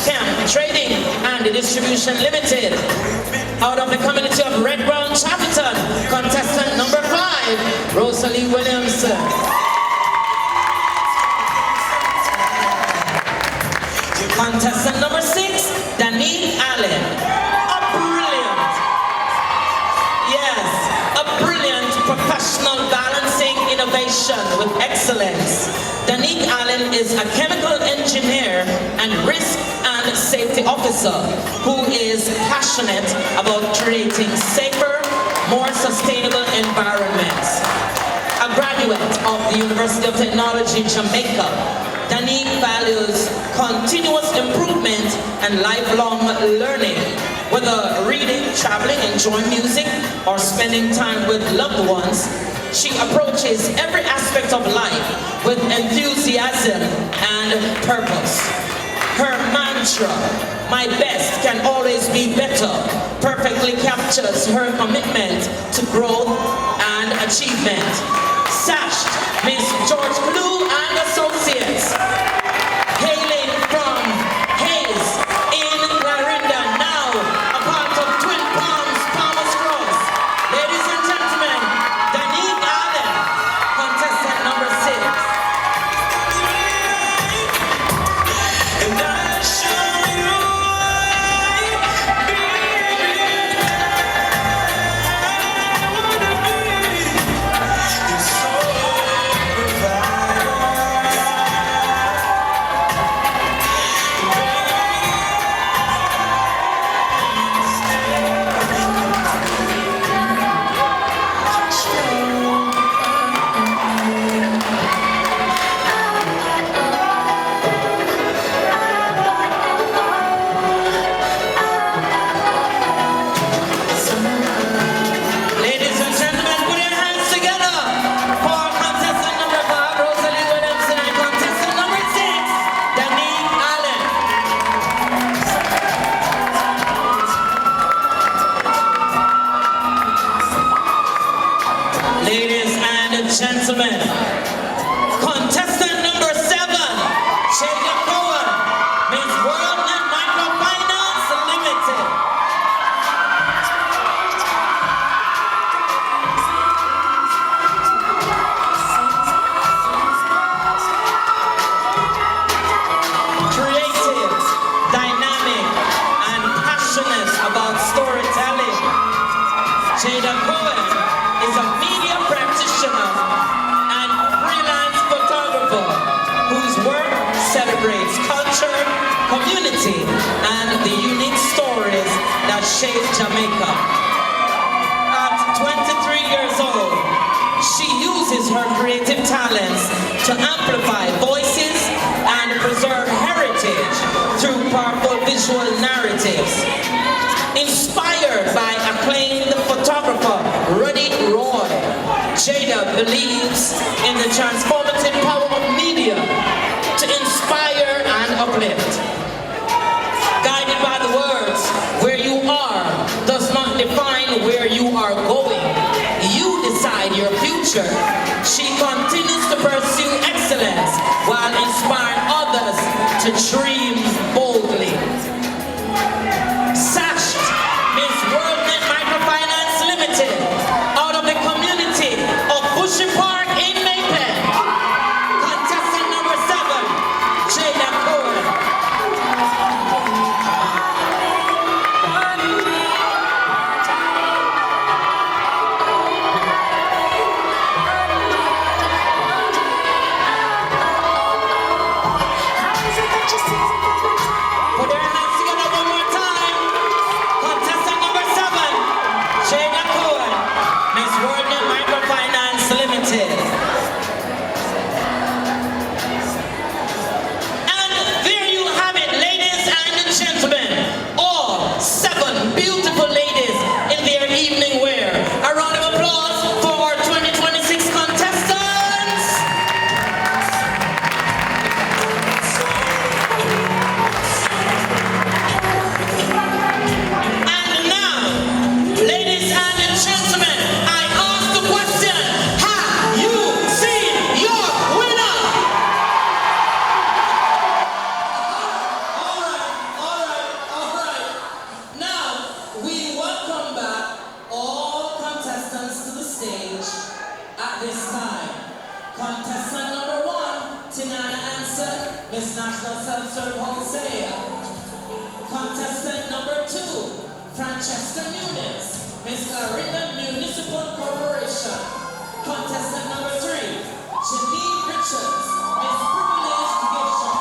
Camp Trading and Distribution Limited. Out of the community of Red Brown Chapelton, contestant number 5, Rosalie Williamson. Contestant number 6, Danique Allen. A brilliant professional balancing innovation with excellence. Danique Allen is a chemical engineer and risk and safety officer who is passionate about creating safer, more sustainable environments. A graduate of the University of Technology, Jamaica, Danique values continuous improvement and lifelong learning. Whether reading, traveling, enjoying music, or spending time with loved ones, she approaches every aspect of life with enthusiasm and purpose. Her mantra, "My best can always be better," perfectly captures her commitment to growth and achievement. Sashed Miss George Blue and Associates, hailing from Hayes in Clarendon, now a part of Twin Palms, Palmas Cross. Ladies and gentlemen, Danique Allen, contestant number 6. And I show you Ladies and gentlemen, put your hands together for contestant number 5, Rosalie Williamson, and contestant number 6, Danique Allen. Ladies and gentlemen, contestant number 7, Jacob Cohen, Miss World Net Microfinance Limited. Creative, dynamic, and passionate about storytelling, Jada Cohen is a media practitioner and freelance photographer whose work celebrates culture, community, and the unique stories that shape Jamaica. At 23 years old, she uses her creative talents to amplify voices and preserve heritage through powerful visual narratives. Inspired by acclaimed photographer Ruddy Roy, Jada believes in the transformative power of media to inspire and uplift. Guided by the words, "Where you are does not define where you are going. You decide your future." She continues to pursue excellence while inspiring others to dream boldly. Sashed Miss World Net Microfinance Limited, out of the community of Bushy Park in Maypen. Contestant number 7, Jada Cohen. Congratulations, Miss Privilege Division.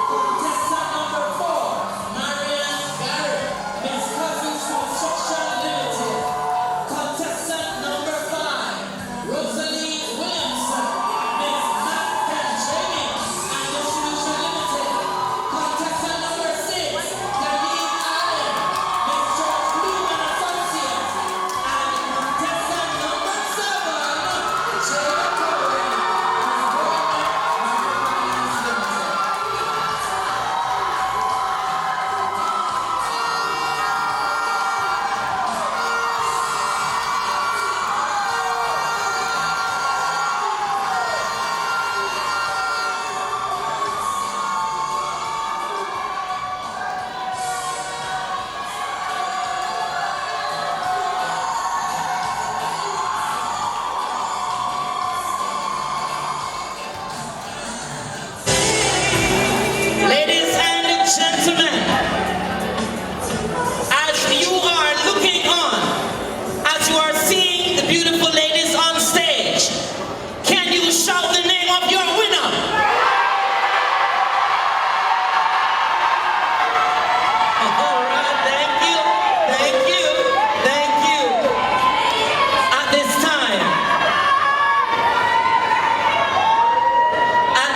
Contestant number 4, Marian Garrett, Miss Cousins Construction Limited. Contestant number 5, Rosalie Williamson, Miss Mac and Training and Distribution Limited. Contestant number 6, Darlene Allen, Miss George Bloom and Associates. And contestant number 7, Jay Cohen, Ladies and gentlemen, as you are looking on, as you are seeing the beautiful ladies on stage, can you shout the name of your winner? All right, thank you, thank you, thank you. At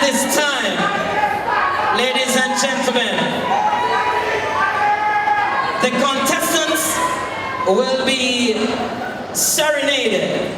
this time, ladies and gentlemen, the contestants will be serenaded.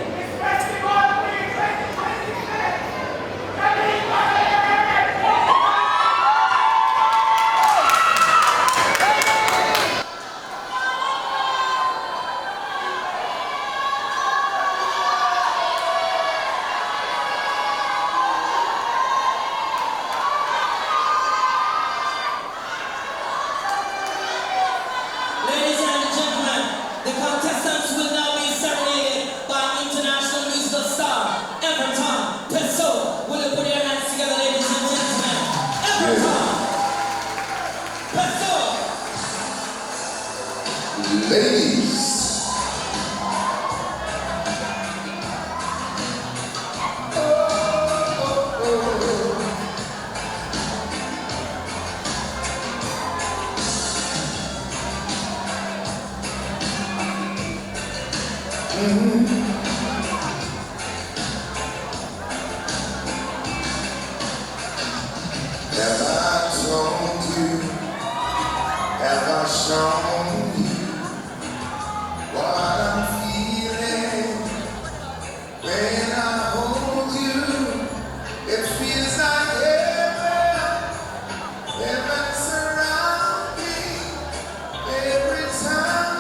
Ladies and gentlemen, the contestants will now be serenaded by international musical star Everton Pessoa. Will you put your hands together, ladies and gentlemen? Everton Pessoa. Ladies, have I told you, have I shown you what I'm feeling when I hold you? It feels like heaven surrounds me. Every time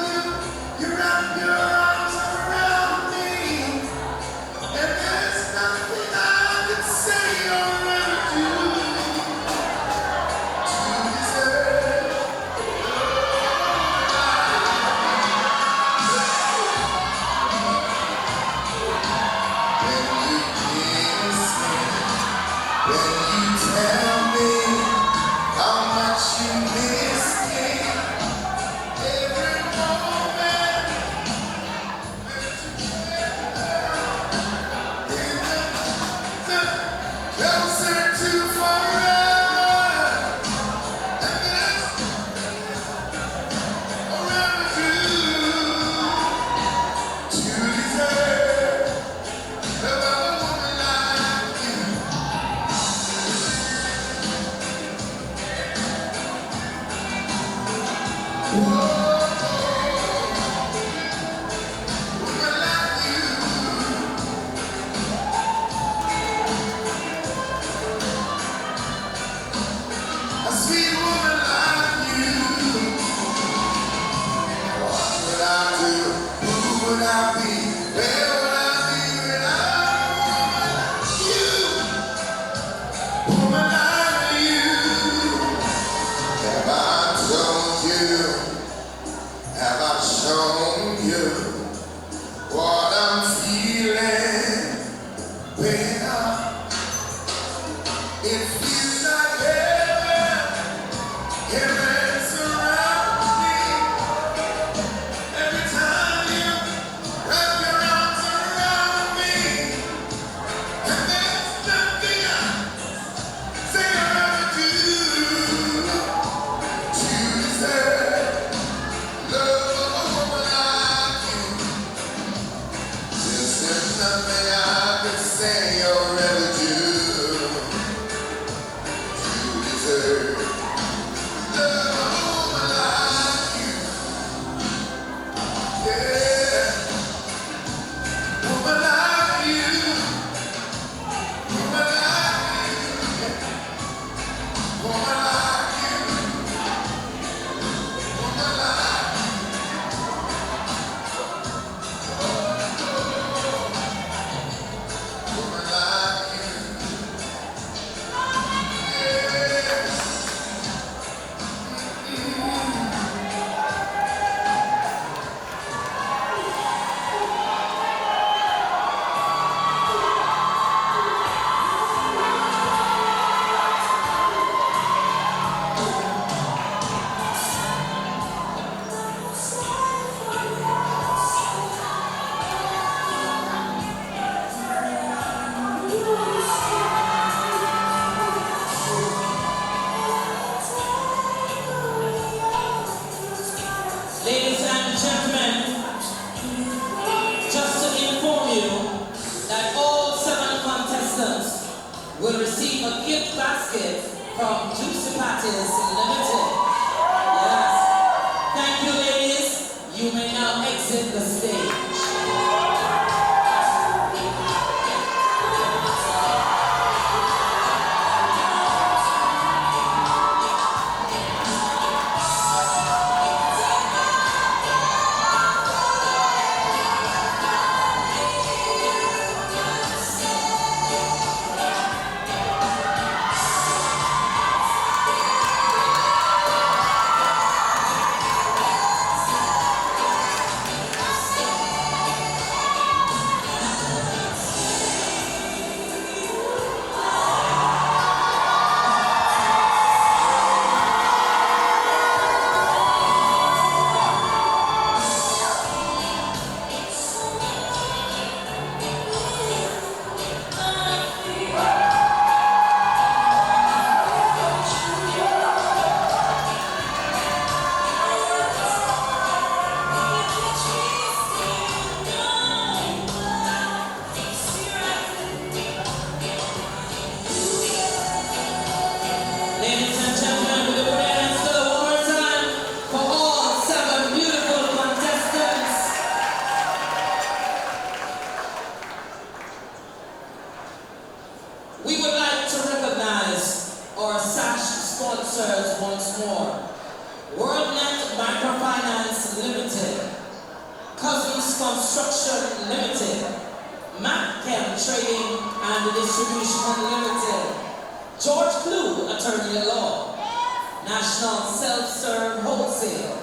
you wrap your arms around me, and there's nothing I can say or ever do to deserve. When you kiss me, when you tell me how much you miss me, every moment closer to forever, and that's forever to deserve another woman like you. Woman like you, a sweet woman like you. What would I do? Who would I be? Where would I be without a woman like you? Have I told you? Have I shown you what I'm feeling when it feels like heaven surrounds me. Every time you wrap your arms around me, and there's nothing I Ladies and gentlemen, just to inform you that all 7 contestants will receive a gift basket from Juicy Patties Limited. Yes. Thank you, ladies. You may now exit the stage. Ladies and gentlemen, we put our hands together one more time for all 7 beautiful contestants. We would like to recognize our SASH sponsors once more. WorldNet Microfinance Limited, Cousins Construction Limited, MacChem Trading and Distribution Limited, George Clue, Attorney at Law, National Self-Serve Wholesale,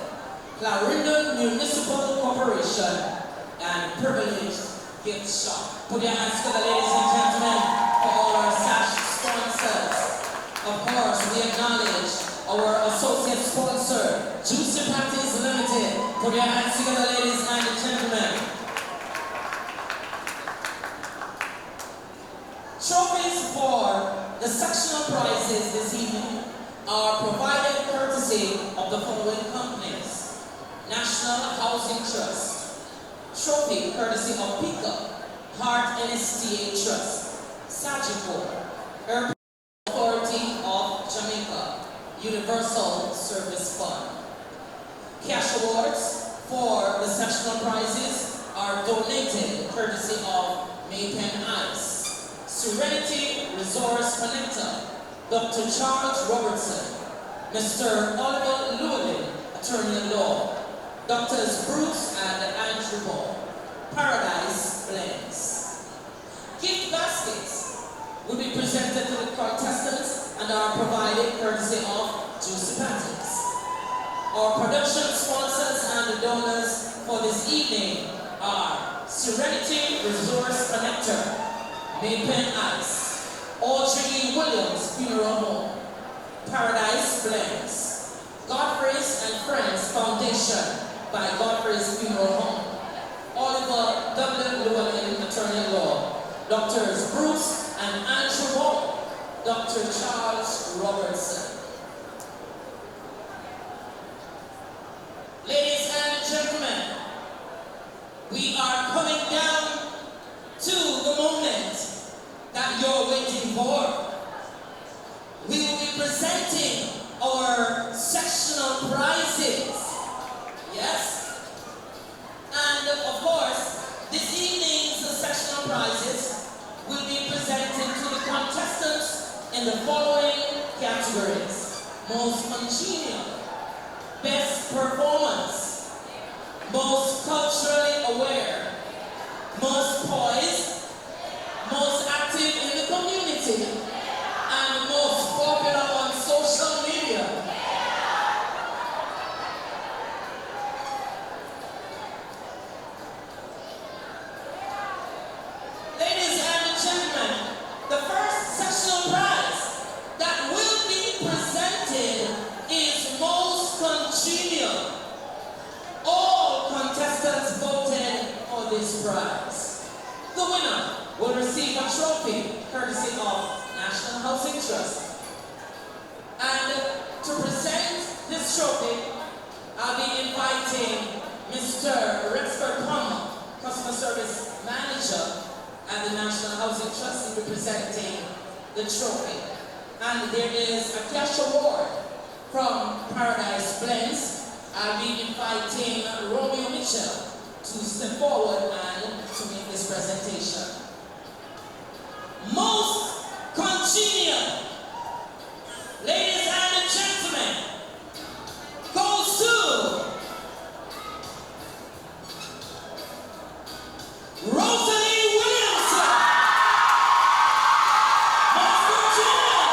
Clarendon Municipal Corporation, and Privileged Gift Shop. Put your hands together, ladies and gentlemen, for all our SASH sponsors. Of course, we acknowledge our associate sponsor, Juicy Patties Limited. Put your hands together, ladies and gentlemen. Trophies for the sectional prizes this evening are provided courtesy of the following companies: National Housing Trust, trophy courtesy of PICA, Heart NSTA Trust, Sagicor, Airport Authority of Jamaica, Universal Service Fund. Cash awards for the sectional prizes are donated courtesy of Maypen Ice, Serenity Resource Connector, Dr. Charles Robertson, Mr. Oliver Llewellyn, Attorney at Law, Drs. Bruce and Andrew Ball, Paradise Blends. Gift baskets will be presented to the contestants and are provided courtesy of Juicy Patties. Our production sponsors and donors for this evening are Serenity Resource Connector, Maypen Ice, Audrey Williams Funeral Home, Paradise Blends, Godfrey's and Friends Foundation by Godfrey's Funeral Home, Oliver W. Llewellyn, Attorney at Law, Drs. Bruce and Andrew Ball, Dr. Charles Robertson. Ladies and gentlemen, we are coming down to the moment that you're waiting for. We will be presenting our sectional prizes. Yes? And of course, this evening's sectional prizes will be presented to the contestants in the following categories: most congenial, best performance, most culturally aware, most poised, most active in the community, and most popular on social media. Ladies and gentlemen, the first sectional prize that will be presented is most congenial. All contestants voted for this prize. The winner will receive a trophy courtesy of National Housing Trust. And to present this trophy, I'll be inviting Mr. Rexford Palmer, Customer Service Manager at the National Housing Trust, representing the trophy. And there is a cash award from Paradise Blends. I'll be inviting Romeo Mitchell to step forward and to make this presentation. Most congenial, ladies and gentlemen, goes to Rosalie Williamson. Most congenial.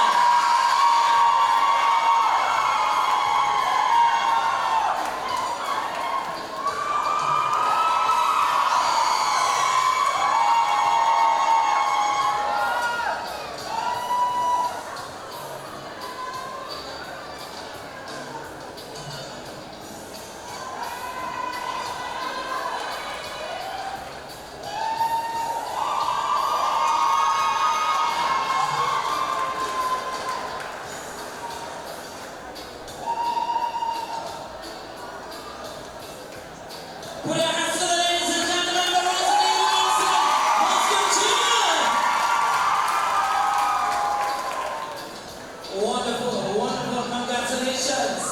Put your hands together, ladies and gentlemen, for Rosalie Williamson. Most congenial. Wonderful, wonderful, congratulations.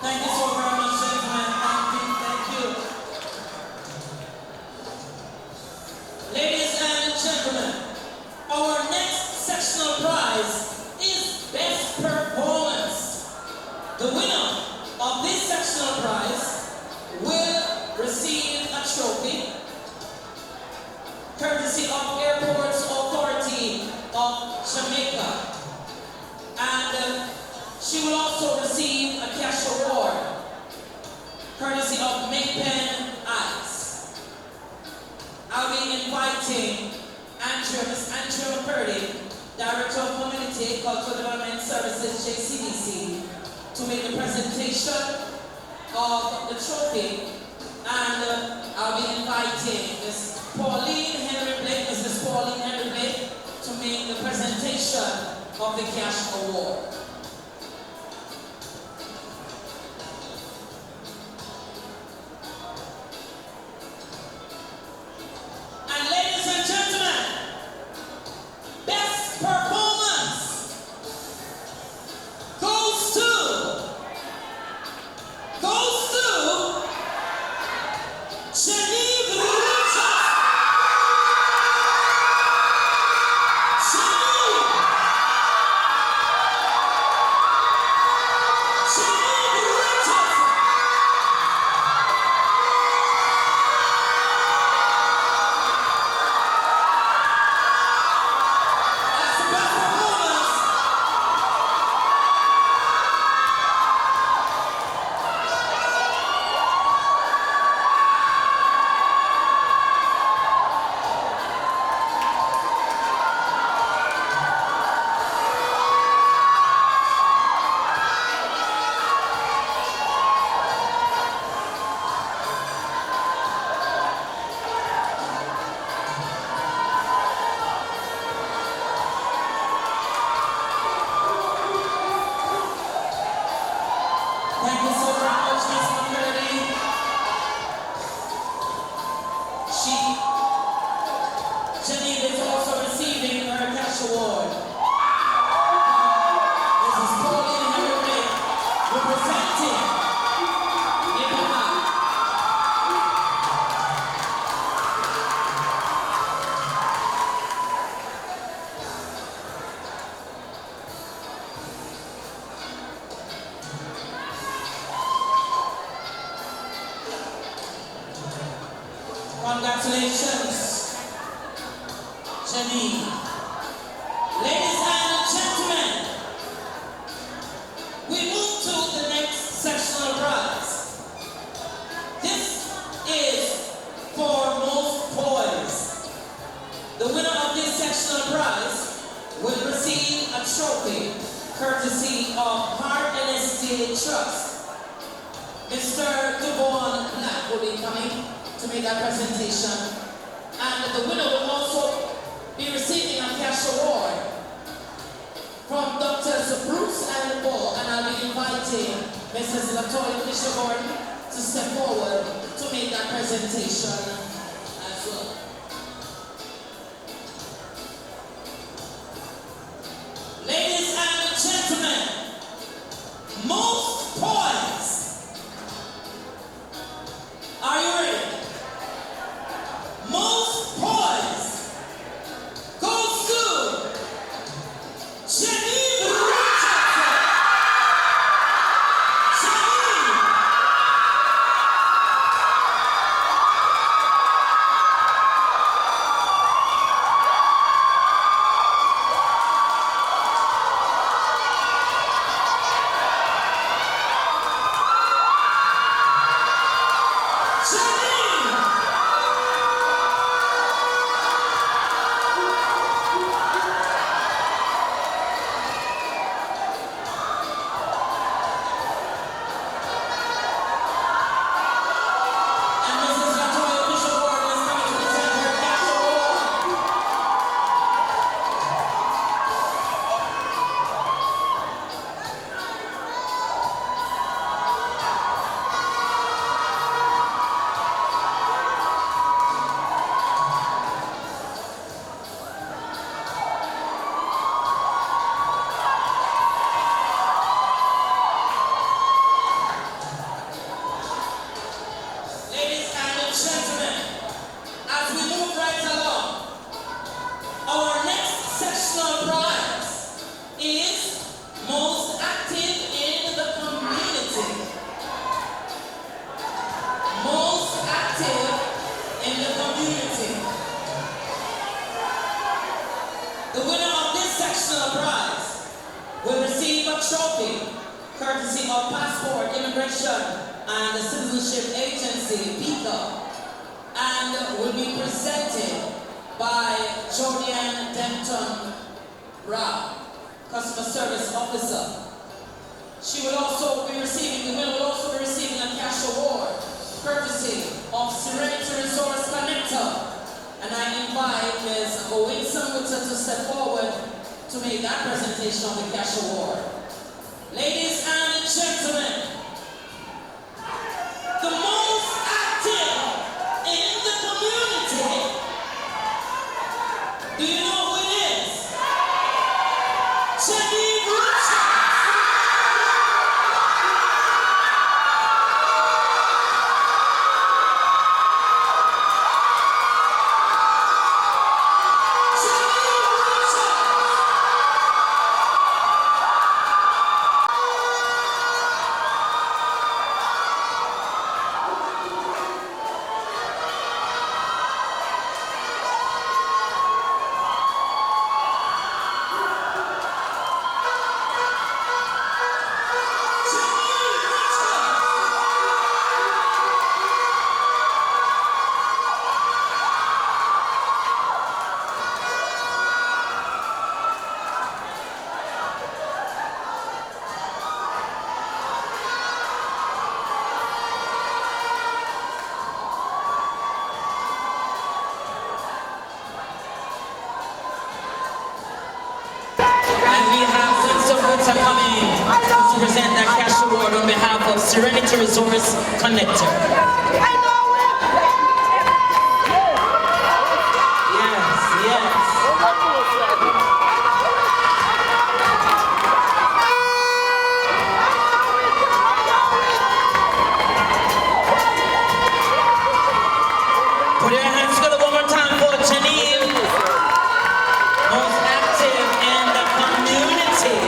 Thank you so very much, gentlemen. Thank you. Ladies and gentlemen, our next sectional prize is Best Performance. The winner of this sectional prize will receive a trophy courtesy of Airports Authority of Jamaica, and she will also receive a cash award courtesy of Maypen Ice. I'll be inviting Miss Andrea McCurdy, Director of Community Cultural Development Services, J.C.D.C, to make the presentation of the trophy, and I'll be inviting Mrs. Pauline Henry Blake to make the presentation of the cash award. And ladies and gentlemen, Best Performance goes to Genevieve Richards. Genevieve Richards. That's the best performance. Thank you so very much, Miss McCurdy. Janine is also receiving her cash award. Mrs. Pauline Henry, representing Ibrahim. Congratulations, Janine. Ladies and gentlemen, we move to the next sectional prize. This is for most poise. The winner of this sectional prize will receive a trophy courtesy of Heart NST Trust. Mr. Devon Black will be coming to make that presentation, and the winner will also be receiving a cash award from Dr. Bruce and Paul, and I'll be inviting Mrs. Latoya Bishop to step forward to make that presentation as well. Ladies and gentlemen, most points. Are you ready? Most points goes to Janine Richardson. Janine. The winner of this sectional prize will receive a trophy courtesy of Passport, Immigration and Citizenship Agency, PICA, and will be presented by Jodian Denton Rao, Customer Service Officer. She will also be receiving, the winner will also be receiving a cash award courtesy of Serenity Resource Connector. And I invite Ms. Owinson to step forward to make that presentation of the cash award. Ladies and gentlemen, the most active in the community. Do you know who it is? Janine Richardson. Coming to present that cash award on behalf of Serenity Resource Connector. Put your hands together one more time for Janine, most active in the community.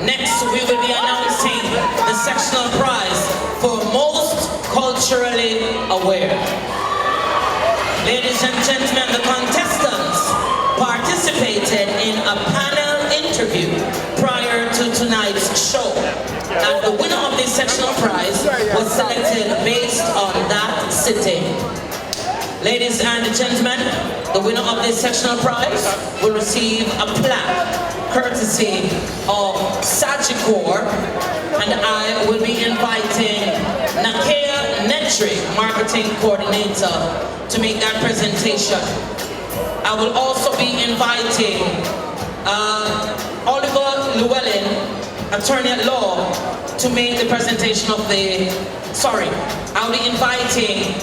Next, we will be announcing the sectional prize for most culturally aware. Ladies and gentlemen, the contestants participated in a panel interview prior to tonight's show. And the winner of this sectional prize was selected based on that sitting. Ladies and gentlemen, the winner of this sectional prize will receive a plaque courtesy of Sagicor, and I will be inviting Nakia Gentry, marketing coordinator, to make that presentation. I will also be inviting Oliver Llewellyn, attorney at law, to make the presentation of the, I'll be inviting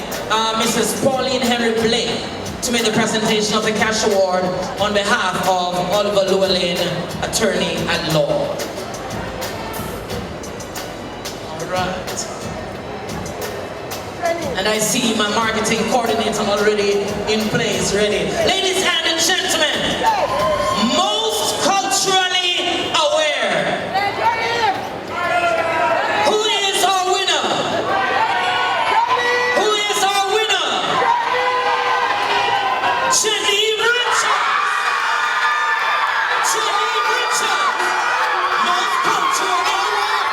Mrs. Pauline Henry Blake to make the presentation of the cash award on behalf of Oliver Llewellyn, attorney at law. All right. And I see my marketing coordinator already in place, ready. Ladies and gentlemen, most culturally aware. Who is our winner? Who is our winner? J.C.D.C. Most culturally aware.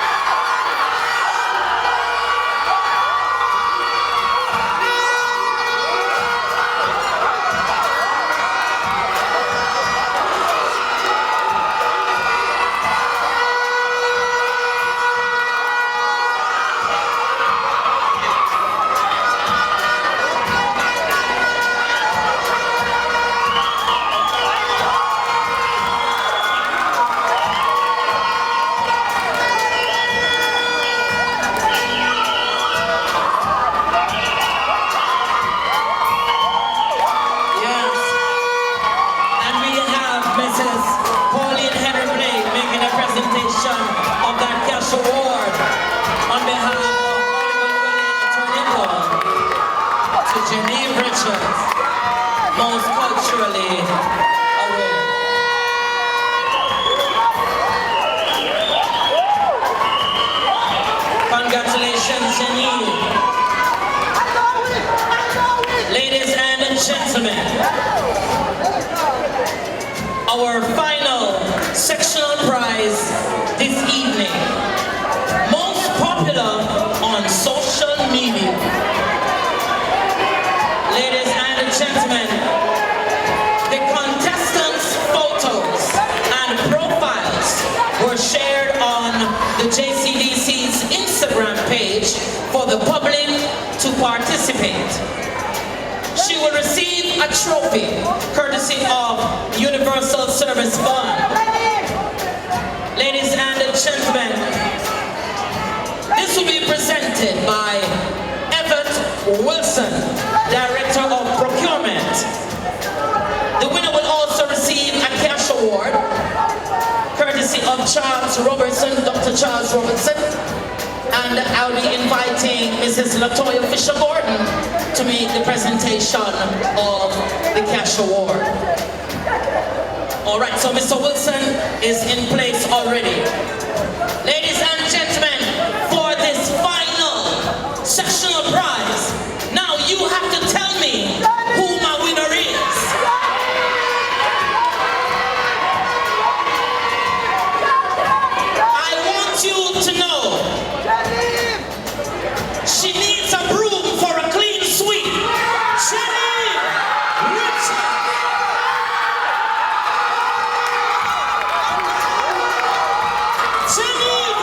Mrs. Pauline Henry Blake making a presentation of that cash award on behalf of Oliver Llewellyn, attorney to Genevieve Richards, most culturally aware. Congratulations, Genevieve. Ladies and gentlemen, our final sectional prize this evening, most popular on social media. Ladies and gentlemen, the contestants' photos and profiles were shared on the J.C.D.C's Instagram page for the public to participate. She will receive a trophy courtesy of Universal Service Fund. Ladies and gentlemen, this will be presented by Everett Wilson, Director of Procurement. The winner will also receive a cash award courtesy of Charles Robertson, Dr. Charles Robertson. And I'll be inviting Mrs. Latoya Fisher-Gordon to make the presentation of the cash award. All right, so Mr. Wilson is in place already. Ladies and gentlemen, for this final sectional prize, now you have to tell me who my winner is. I want you to know she needs a broom for a clean sweep. Genevieve Richards. Genevieve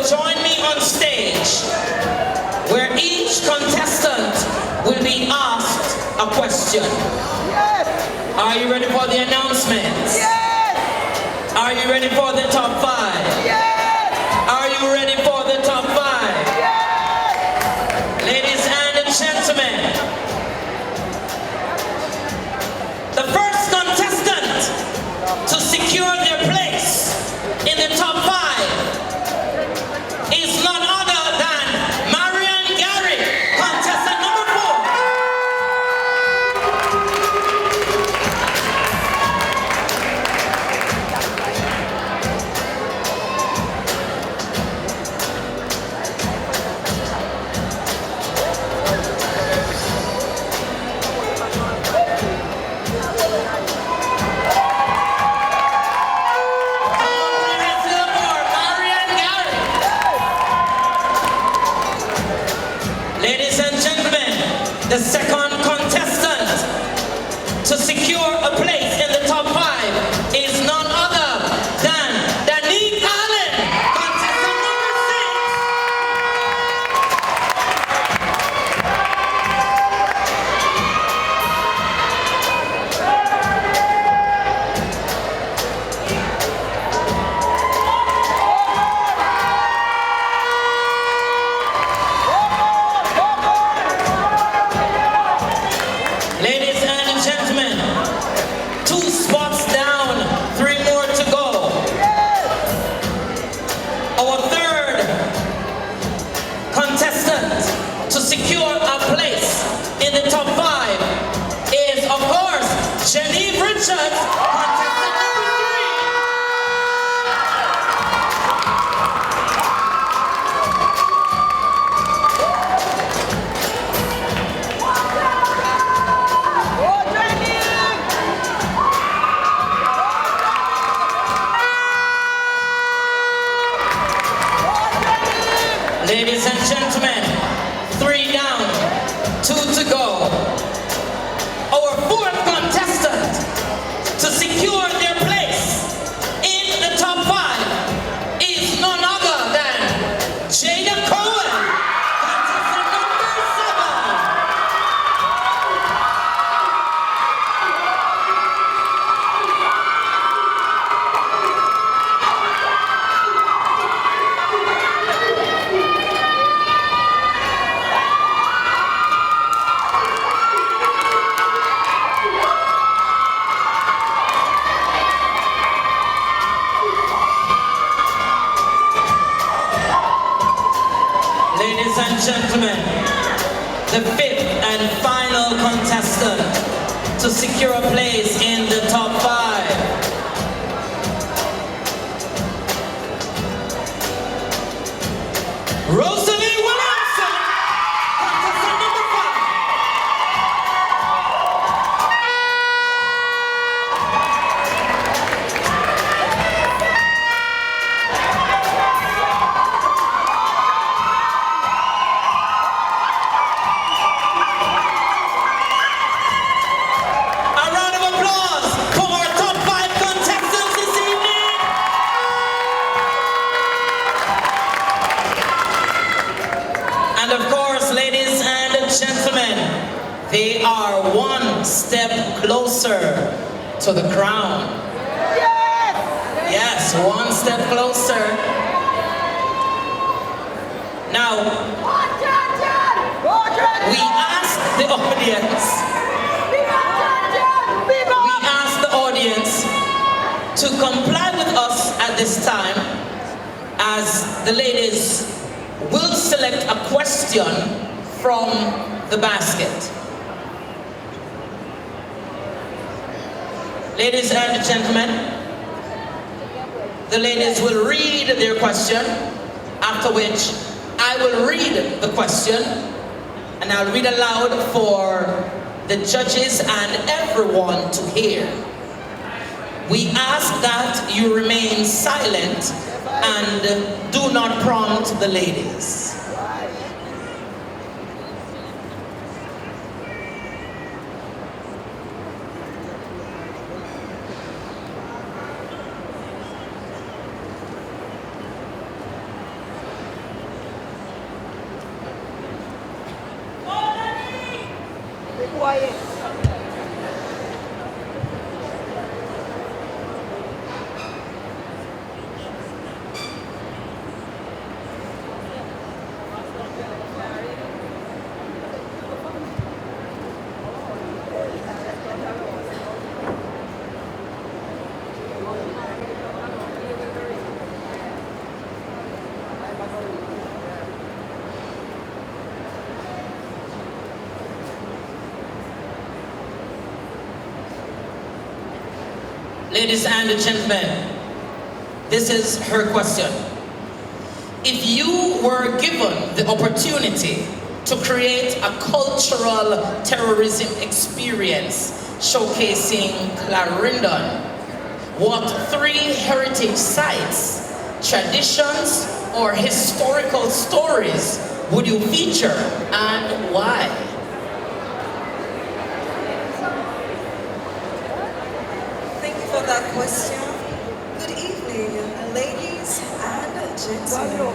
join me on stage where each contestant will be asked a question. Yes! Are you ready for the announcements? Yes! Are you ready for the top 5? Yes! Are you ready for the top 5? Yes! Ladies and gentlemen, the first contestant to secure their place in the top 5 is none other than Marian Gary, contestant number 4. Ladies and gentlemen, the second contestant to secure a place in the top 5 is none other than Danique Allen, contestant number 6. Ladies and gentlemen, 2 spots down, 3 more to go. Our third contestant to secure a place in the top 5 is, of course, Genevieve Richards, contestant number 3. Ladies and gentlemen, 3 down, 2 to go. Our fourth contestant to secure their place in the top 5 is none other than Jada Cohen, contestant number 7. Ladies and gentlemen, the 5th and final contestant to secure a place in the top 5 Rosalie Williamson, contestant number 5. A round of applause for our top 5 contestants this evening. And of course, ladies and gentlemen, they are one step closer to the crown. Yes! Yes, one step closer. Now, we ask the audience, to comply with us at this time, as the ladies will select a question from the basket. Ladies and gentlemen, the ladies will read their question, after which I will read the question, and I'll read aloud for the judges and everyone to hear. We ask that you remain silent and do not prompt the ladies. Ladies and gentlemen, this is her question. If you were given the opportunity to create a cultural terrorism experience showcasing Clarendon, what 3 heritage sites, traditions, or historical stories would you feature and why? Thank you for that question. Good evening, ladies and gentlemen.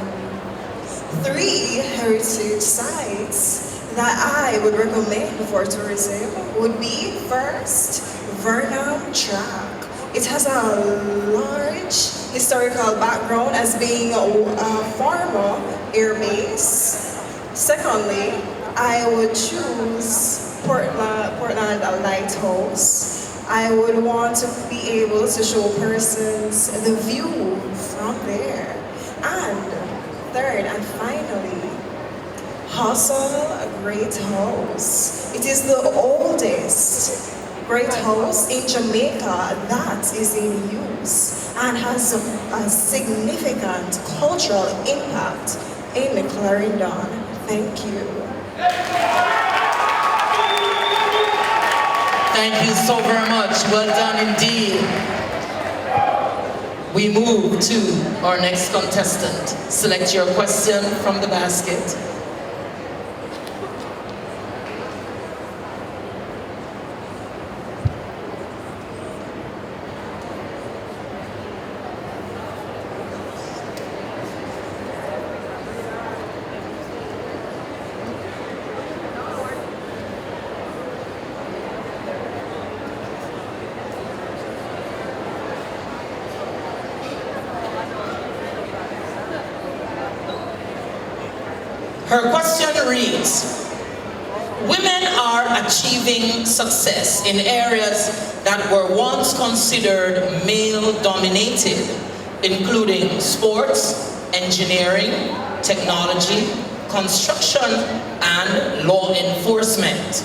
3 heritage sites that I would recommend for tourism would be first, Vernon Track. It has a large historical background as being a former air base. Secondly, I would choose Portland Lighthouse. I would want to be able to show persons the view from there. And third and finally, Hustle Great House. It is the oldest great house in Jamaica that is in use and has a significant cultural impact in Clarendon. Thank you. Thank you so very much. Well done indeed. We move to our next contestant. Select your question from the basket. Her question reads, women are achieving success in areas that were once considered male-dominated, including sports, engineering, technology, construction, and law enforcement.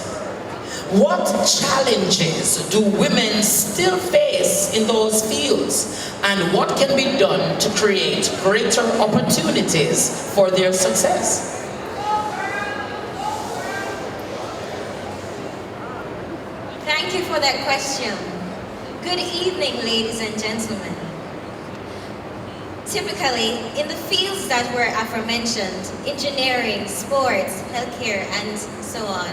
What challenges do women still face in those fields, and what can be done to create greater opportunities for their success? Thank you for that question. Good evening, ladies and gentlemen. Typically, in the fields that were aforementioned, engineering, sports, healthcare, and so on,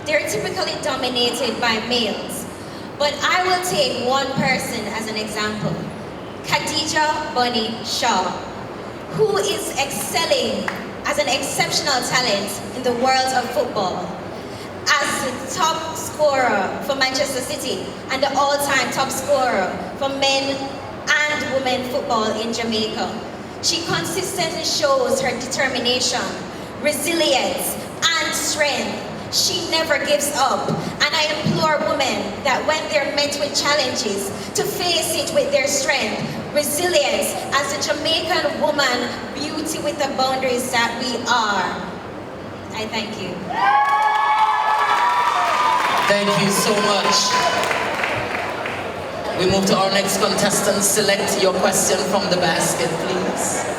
they're typically dominated by males. But I will take one person as an example, Khadija Bunny Shaw, who is excelling as an exceptional talent in the world of football. As the top scorer for Manchester City and the all-time top scorer for men and women football in Jamaica. She consistently shows her determination, resilience, and strength. She never gives up. And I implore women that when they're met with challenges, to face it with their strength, resilience, as a Jamaican woman, beauty with the boundaries that we are. I thank you. Thank you so much. We move to our next contestant. Select your question from the basket, please.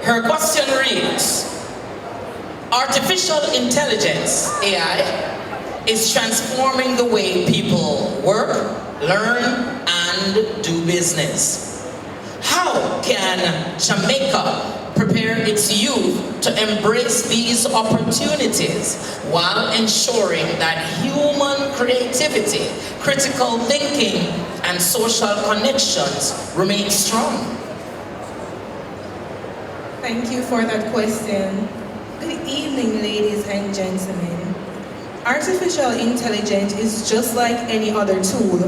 Her question reads, artificial intelligence, AI, is transforming the way people work, learn, and do business. How can Jamaica prepare its youth to embrace these opportunities while ensuring that human creativity, critical thinking, and social connections remain strong? Thank you for that question. Good evening, ladies and gentlemen. Artificial intelligence is just like any other tool.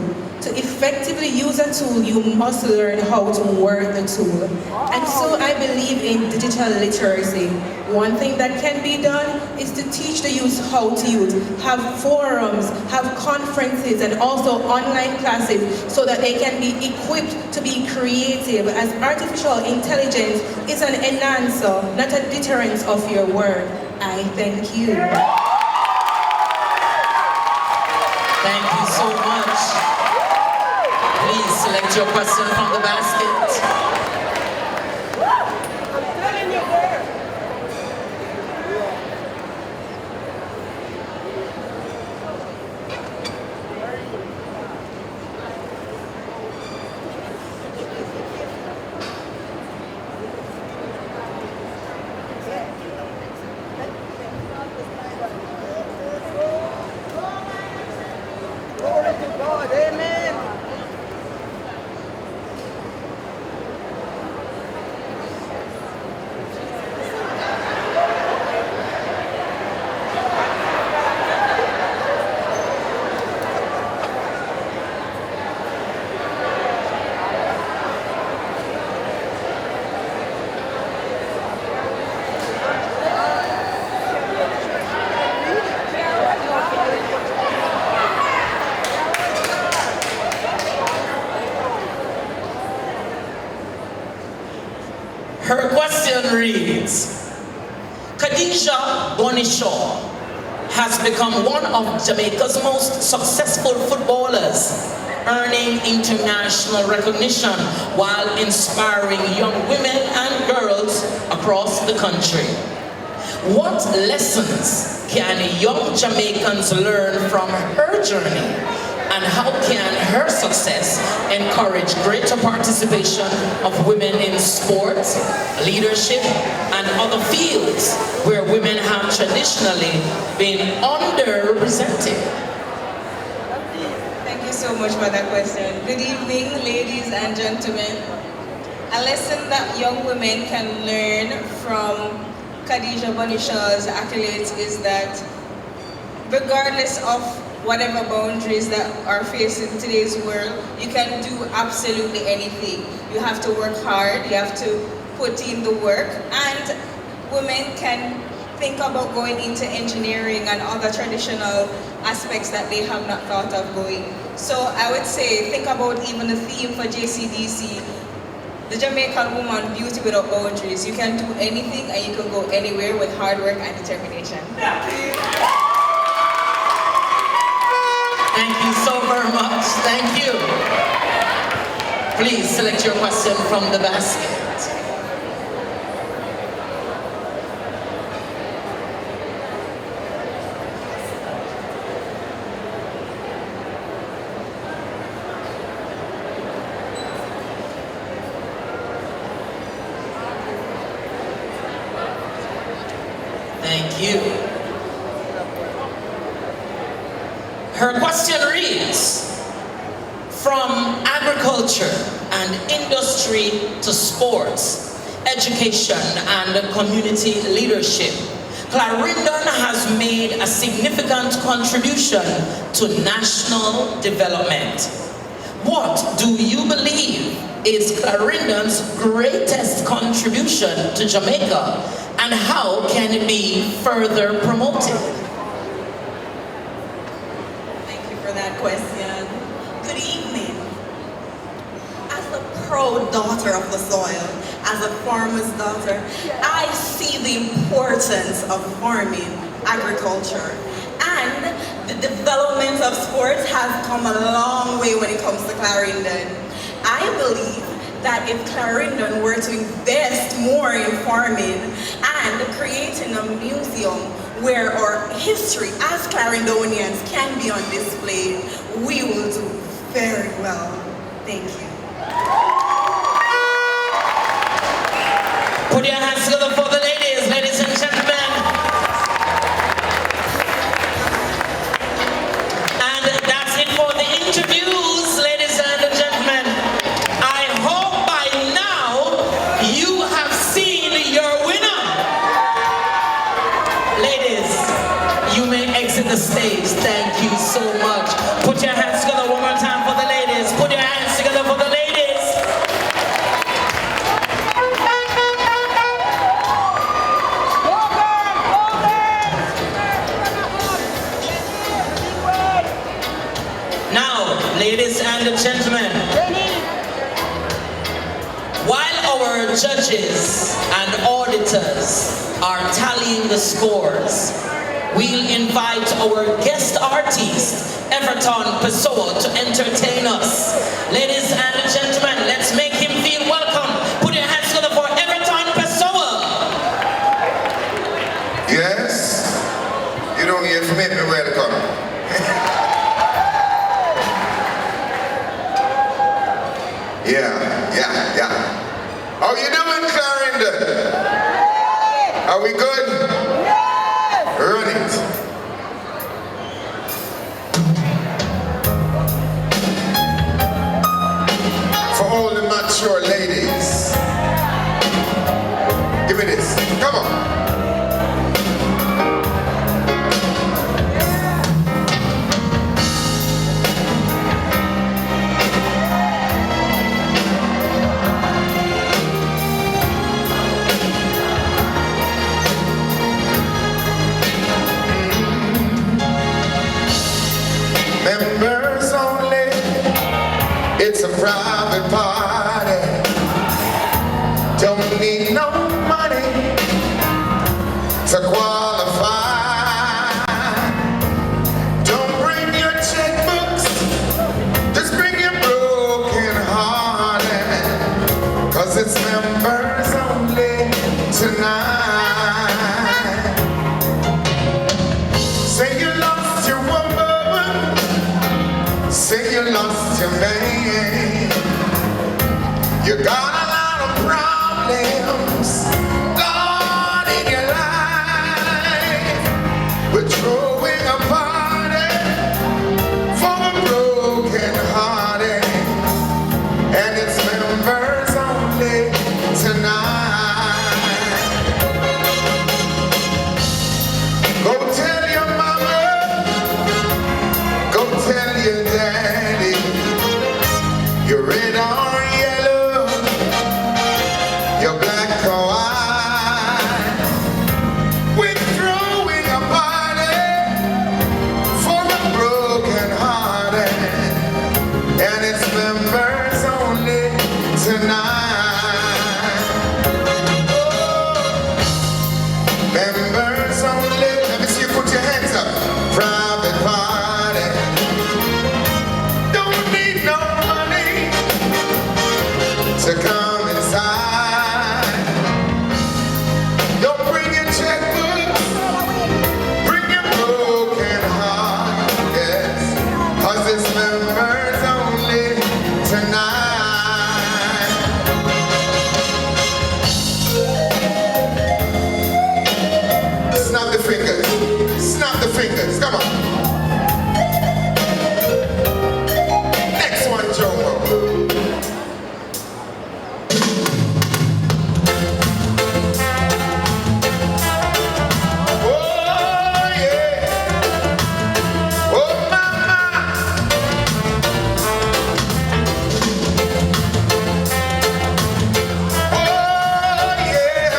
To effectively use a tool, you must learn how to work the tool. And so I believe in digital literacy. One thing that can be done is to teach the youth how to use, have forums, have conferences, and also online classes so that they can be equipped to be creative, as artificial intelligence is an enhancer, not a deterrent of your work. I thank you. Thank you so much. Please select your question from the basket. Her question reads, Khadija Bonishaw has become one of Jamaica's most successful footballers, earning international recognition while inspiring young women and girls across the country. What lessons can young Jamaicans learn from her journey? And how can her success encourage greater participation of women in sports, leadership, and other fields where women have traditionally been underrepresented? Thank you so much for that question. Good evening, ladies and gentlemen. A lesson that young women can learn from Khadija Bonishaw's accolades is that regardless of whatever boundaries that are faced in today's world, you can do absolutely anything. You have to work hard, you have to put in the work, and women can think about going into engineering and other traditional aspects that they have not thought of going. So I would say, think about even the theme for J.C.D.C, the Jamaican woman, beauty without boundaries. You can do anything and you can go anywhere with hard work and determination. Thank you so very much. Thank you. Please select your question from the basket. Thank you. Her question reads, from agriculture and industry to sports, education and community leadership, Clarendon has made a significant contribution to national development. What do you believe is Clarendon's greatest contribution to Jamaica, and how can it be further promoted? That question. Good evening. As a proud daughter of the soil, as a farmer's daughter, I see the importance of farming, agriculture, and the development of sports has come a long way when it comes to Clarendon. I believe that if Clarendon were to invest more in farming and creating a museum where our history as Clarendonians can be on display, we will do very well. Thank you. Put your hands together for the ladies and gentlemen. And that's it for the interviews, ladies and gentlemen. I hope by now you have seen your winner. Ladies, you may exit the stage. Thank you so much. Put your hands together one more time for the ladies. gentlemen, while our judges and auditors are tallying the scores, we'll invite our guest artist, Everton Pessoa, to entertain us. Ladies and gentlemen, let's make him feel welcome. Put your hands together for Everton Pessoa. Yes? You don't need to make me welcome. Yeah. How you doing, Clarendon? Are we good? Run it. For all the mature ladies, give me this. Come on. Members only, it's a private party. Don't need no money to qualify. Don't bring your checkbooks, just bring your broken hearted, 'cause it's members only tonight. Say you lost your woman, say you lost your man. You got a lot of problems, Lord, in your life. We're throwing a party for the broken hearted, and it's members only tonight. Go tell your mama, go tell your daddy, you're red or yellow, you're black or white. We're throwing a party for the broken hearted, and it's members only tonight. Oh, members only. Let me see you put your hands up. Private party. Don't need no money to come inside. Don't bring your checkbooks, bring your broken heart, yes, 'cause it's members only tonight. Snap the fingers, snap the fingers, come on. Next one, Jomo. Oh, yeah. Oh, mama. Oh, yeah.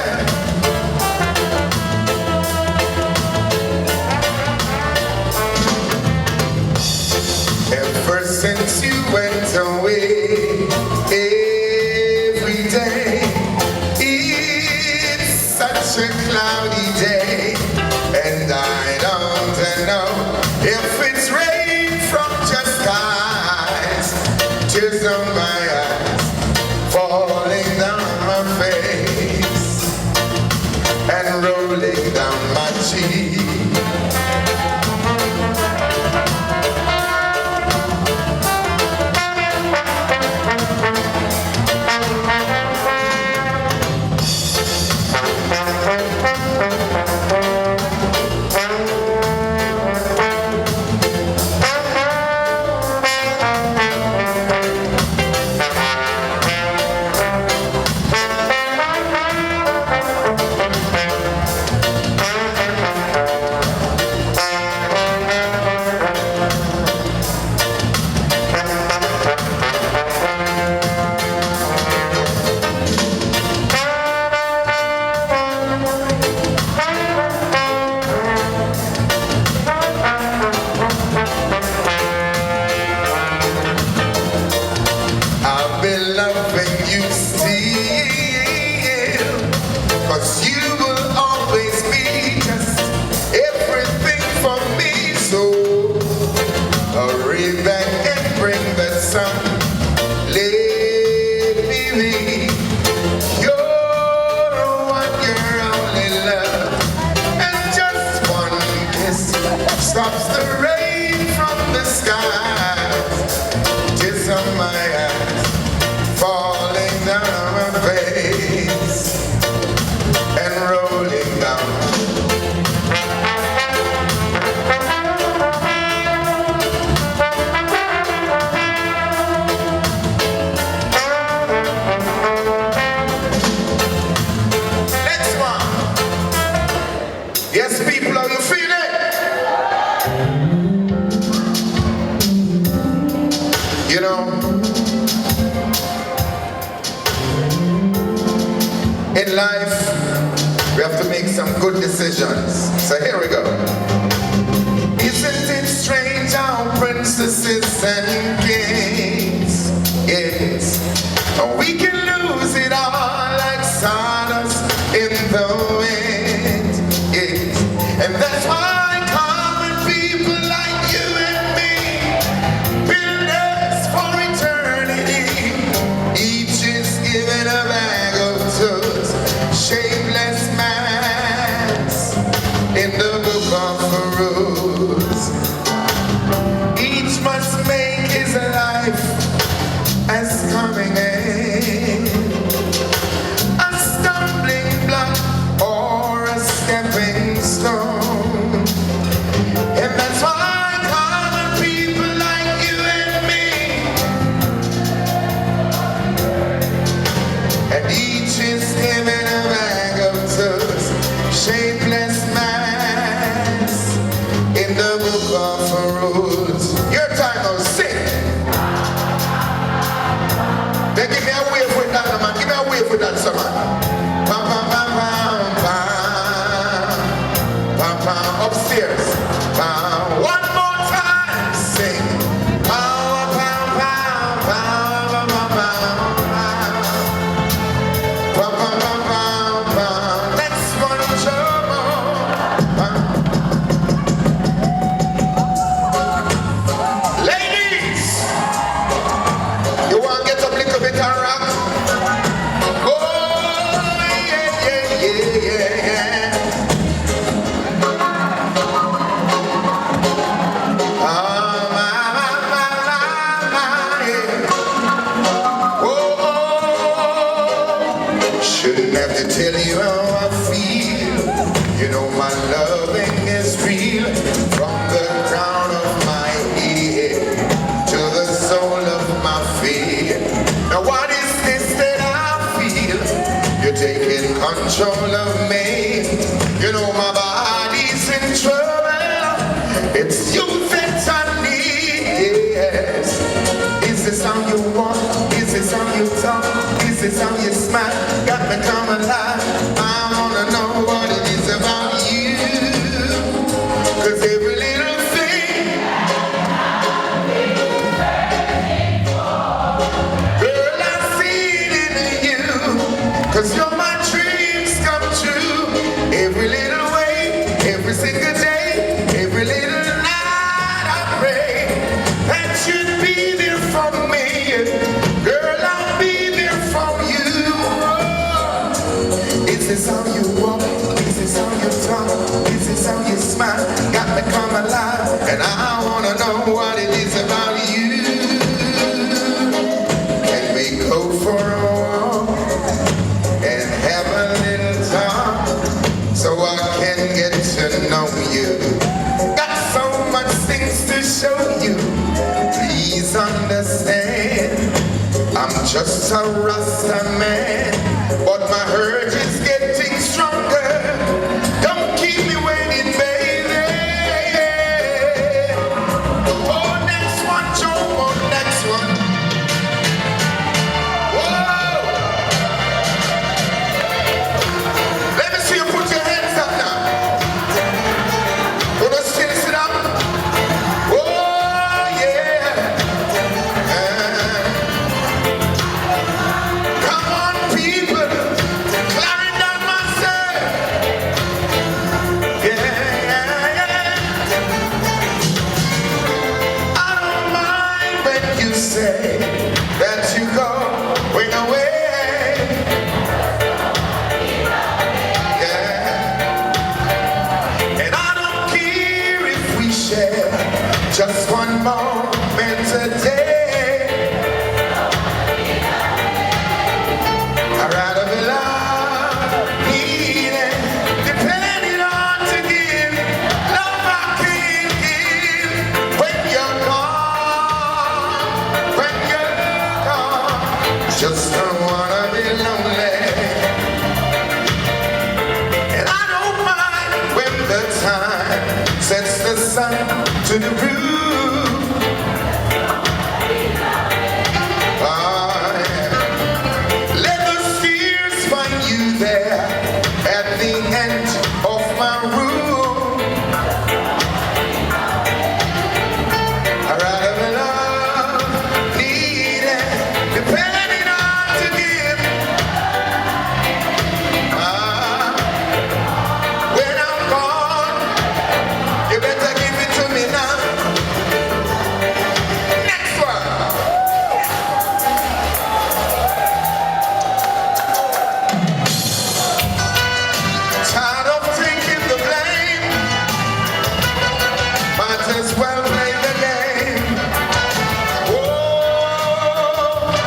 Ever since you went away, every day, it's such a cloudy day, and I don't know if it's rain from just skies, tears on my eyes, falling down my face, and rolling down my cheek. 'cause you will always be just everything for me. So hurry back and bring the sun. Let me be your one, your only love. And just one kiss stops the rain from the skies. Tears on my eyes falling down on my face and rolling down. Next one. Yes, people, how you feel it? You know, in life, we have to make some good decisions. So here we go. Isn't it strange how princesses and kings, yes, we can lose it all like stardust in the wind, yes. And that's why common people like you and me build us for eternity. Each is given a bag of tools, shapeless mass in the book of rules. Each must make his life as coming in, a stumbling block or a stepping stone. And that's why common people like you and me, and each is given a bag of tools, shapeless mass in the book of rules. Your time now, sing. Then give me a wave with that, man. Give me a wave with that, sir, man. Pam, pam, pam, pam, pam. Pam, pam, upstairs. Pam. One more time, sing. Pam, pam, pam, pam, pam, pam, pam. Pam, pam, pam, pam, pam. Next one, trouble. Pam. Ladies, you want to get up a little bit and rock? Oh, yeah, yeah, yeah, yeah, yeah. Yeah. Oh, shouldn't have to tell you how I feel. You know my loving is real, from the crown of my head to the sole of my feet. Now what is this that I feel? You're taking control of me. You know my body's in trouble. It's you that I need, yes. Is this how you walk? Is this how you talk? Is this how you smile? Got me come alive. I wanna know what it is about you. 'Cause every little thing, girl, I see it in you. 'Cause you're my dreams come true. Every little way, every single day, every little night I pray that you'd be there for me. Girl, I'll be there for you. Is this how you walk? Is this how you talk? Is this how you smile? Got me come alive, and I wanna know what it is about you. Can we go for a walk and have a little talk so I can get to know you? Got so much things to show you. Please understand, I'm just a Rasta man, but my urge is getting stronger. Don't keep me waiting, baby. Oh, next one, Joe, oh, next one. Whoa! Let me see you put your hands up now. Gonna still sit up. Oh, yeah. Come on, people. moment today. I'd rather be loved, needed, depending on to give. Love I can't give when you're gone. When you're gone, just don't wanna be lonely. And I don't mind when the time sets the sun to the roof. Let the spheres find you there at the end of my room. I'd rather be loved, needed, depending on to give. When I'm gone, you better give it to me now. Next one. Tired of taking the blame. Might as well play the game. Oh,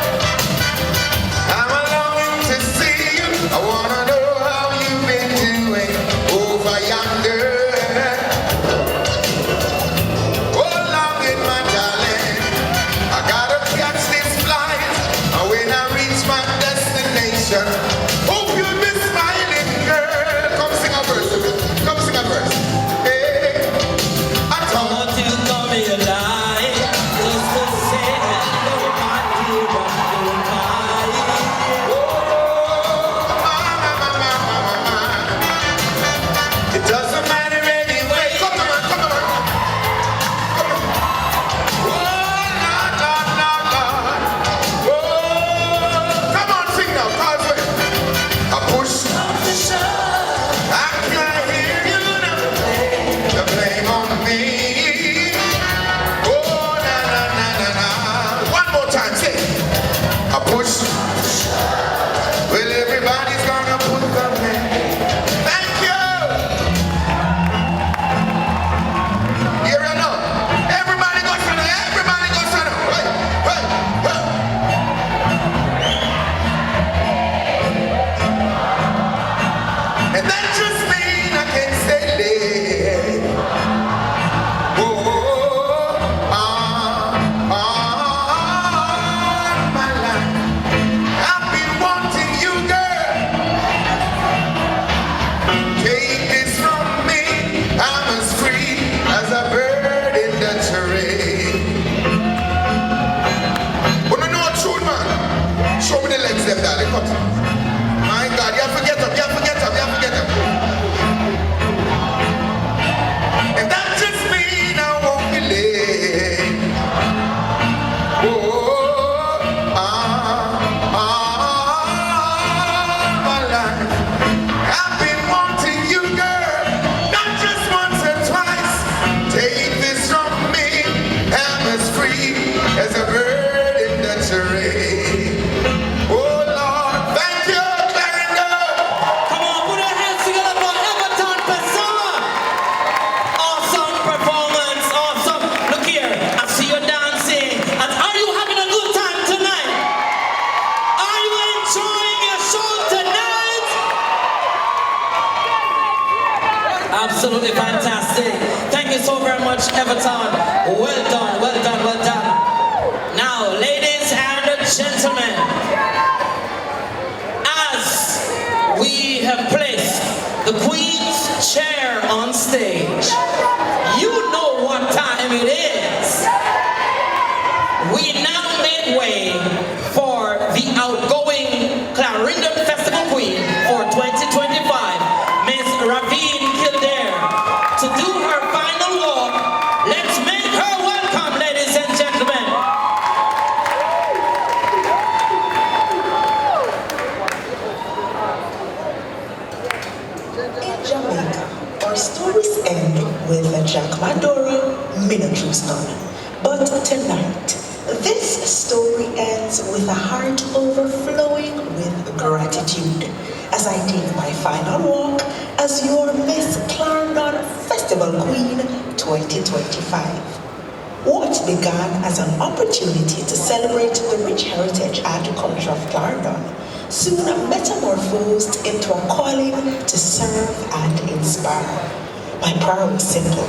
I'm longing to see you. I wanna know how you've been doing over yonder. Oh, longing, my darling, I gotta catch this flight. And when I reach my destination, hope you'll be smiling, girl. Come sing a verse with me. Come sing a verse. Hey, I I told want you to come here alive, just to say hello, my dear, I'm it doesn't matter anyway. Come on, come on. Oh, Lord, Lord, Lord, Lord. Oh, come on, sing now, cause I push. I can't hear you now. The blame on me. Oh, na na na na na. One more time, say. I push. Well, everybody's gonna put the blame. Thank you. Here I know. Everybody go center. Everybody go center. Hey, hey, hey. And that just means I can stay late. Oh, my life. I've been wanting you, girl. Take this from me. I'm as free as a bird in the terrain. But no, no, tune, man. Show me the legs, them, darling. Cut. My God, you have to get up. You have to get up. You have to get up. And that just means I won't be late. Oh, my life. I've been wanting you, girl, not just once or twice. Take this from me. I'm as free as a bird in the terrain. Oh, Lord, thank you, Clarendon. Come on, put our hands together for Everton Pessoa. Awesome performance, awesome. Look here, I see you dancing. And are you having a good time tonight? Are you enjoying your show tonight? Absolutely fantastic. Thank you so very much, Everton. Well done, well done, well done. Now, ladies and gentlemen, as we have placed the Queen's chair on stage, you know what time it is. We now make way for the outgoing Clarendon Festival Queen for 2025, Miss Ravine Kildare, to do her final walk. Let's make her welcome, ladies and gentlemen. In Jamaica, our stories end with a Jack Mandora miniature stone. But tonight, this story ends with a heart overflowing with gratitude as I take my final walk as your Miss Clarendon Festival Queen 2025. What began as an opportunity to celebrate the rich heritage and culture of Clarendon soon metamorphosed into a calling to serve and inspire. My prayer was simple: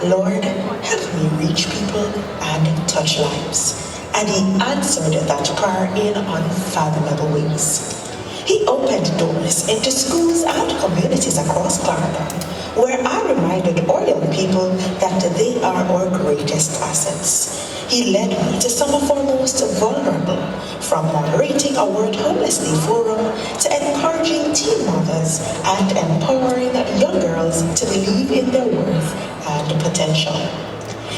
Lord, help me reach people and touch lives. And he answered that prayer in unfathomable ways. He opened doors into schools and communities across Clarendon, where I reminded all young people that they are our greatest assets. He led me to some of our most vulnerable, from moderating a World Homeless Day forum to encouraging teen mothers and empowering young girls to believe in their worth and potential.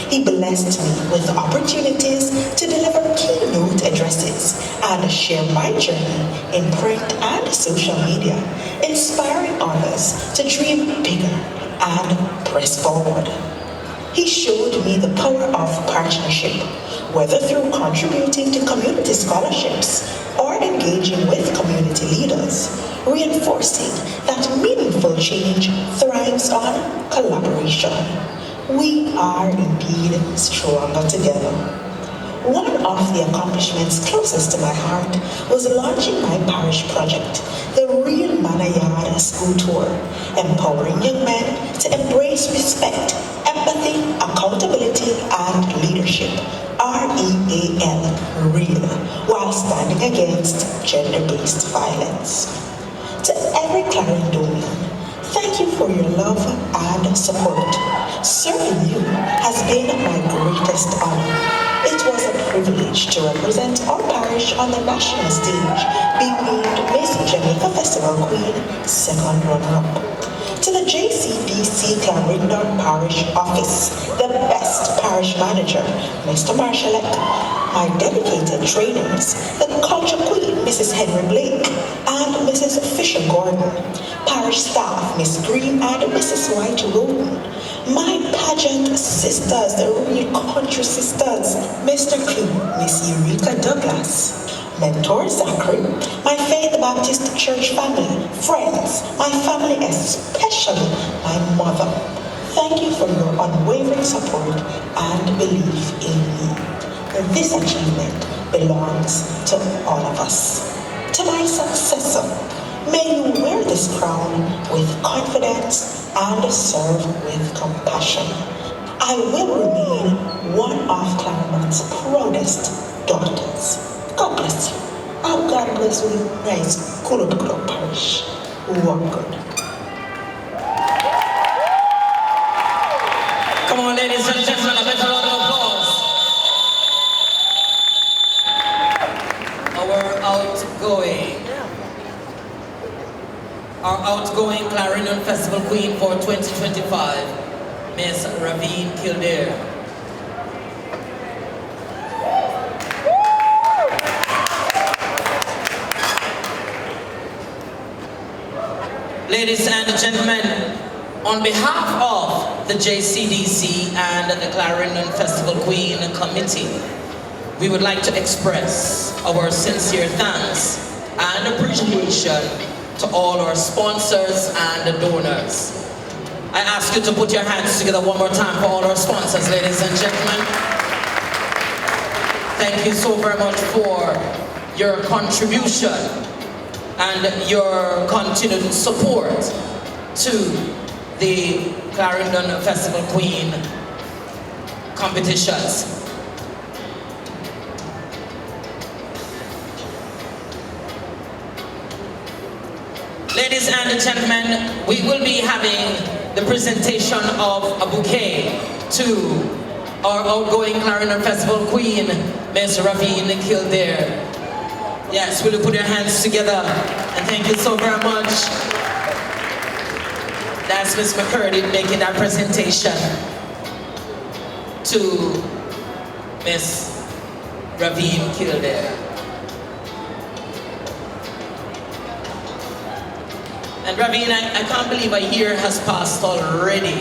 He blessed me with opportunities to deliver keynote addresses and share my journey in print and social media, inspiring others to dream bigger and press forward. He showed me the power of partnership, whether through contributing to community scholarships or engaging with community leaders, reinforcing that meaningful change thrives on collaboration. We are indeed stronger together. One of the accomplishments closest to my heart was launching my parish project, the Real Manayard School Tour, empowering young men to embrace respect, empathy, accountability, and leadership, REAL, real, while standing against gender-based violence. To every Clarendonian, thank you for your love and support. Serving you has been my greatest honor. It was a privilege to represent our parish on the national stage, being named Miss Jamaica Festival Queen, second runner-up. To the J.C.D.C. Clarendon Parish Office, the best parish manager, Mr. Marshallek, my dedicated trainers, the culture queen, Mrs. Henry Blake, and Mrs. Fisher Gordon, parish staff, Miss Green and Mrs. White Roden, my pageant sisters, the real country sisters, Mr. Clue, Miss Eureka Douglas, mentor Zachary, my Faith Baptist Church family, friends, my family, especially my mother. Thank you for your unwavering support and belief in me. This achievement belongs to all of us. To my successor, may you wear this crown with confidence and serve with compassion. I will remain one of Clarendon's proudest daughters. God bless you. Oh, God bless you. Nice, cool parish. Work good. Come on, ladies and gentlemen, a better round of applause. Our outgoing Clarendon Festival Queen for 2025, Miss Ravine Kildare. Ladies and gentlemen, on behalf of the J.C.D.C. and the Clarendon Festival Queen Committee, we would like to express our sincere thanks and appreciation to all our sponsors and donors. I ask you to put your hands together one more time for all our sponsors, ladies and gentlemen. Thank you so very much for your contribution and your continued support to the Clarendon Festival Queen competitions. Ladies and gentlemen, we will be having the presentation of a bouquet to our outgoing Clarendon Festival Queen, Miss Ravine Kildare. Yes, will you put your hands together and thank you so very much. That's Miss McCurdy making that presentation to Miss Ravine Kildare. And Ravine, I can't believe a year has passed already.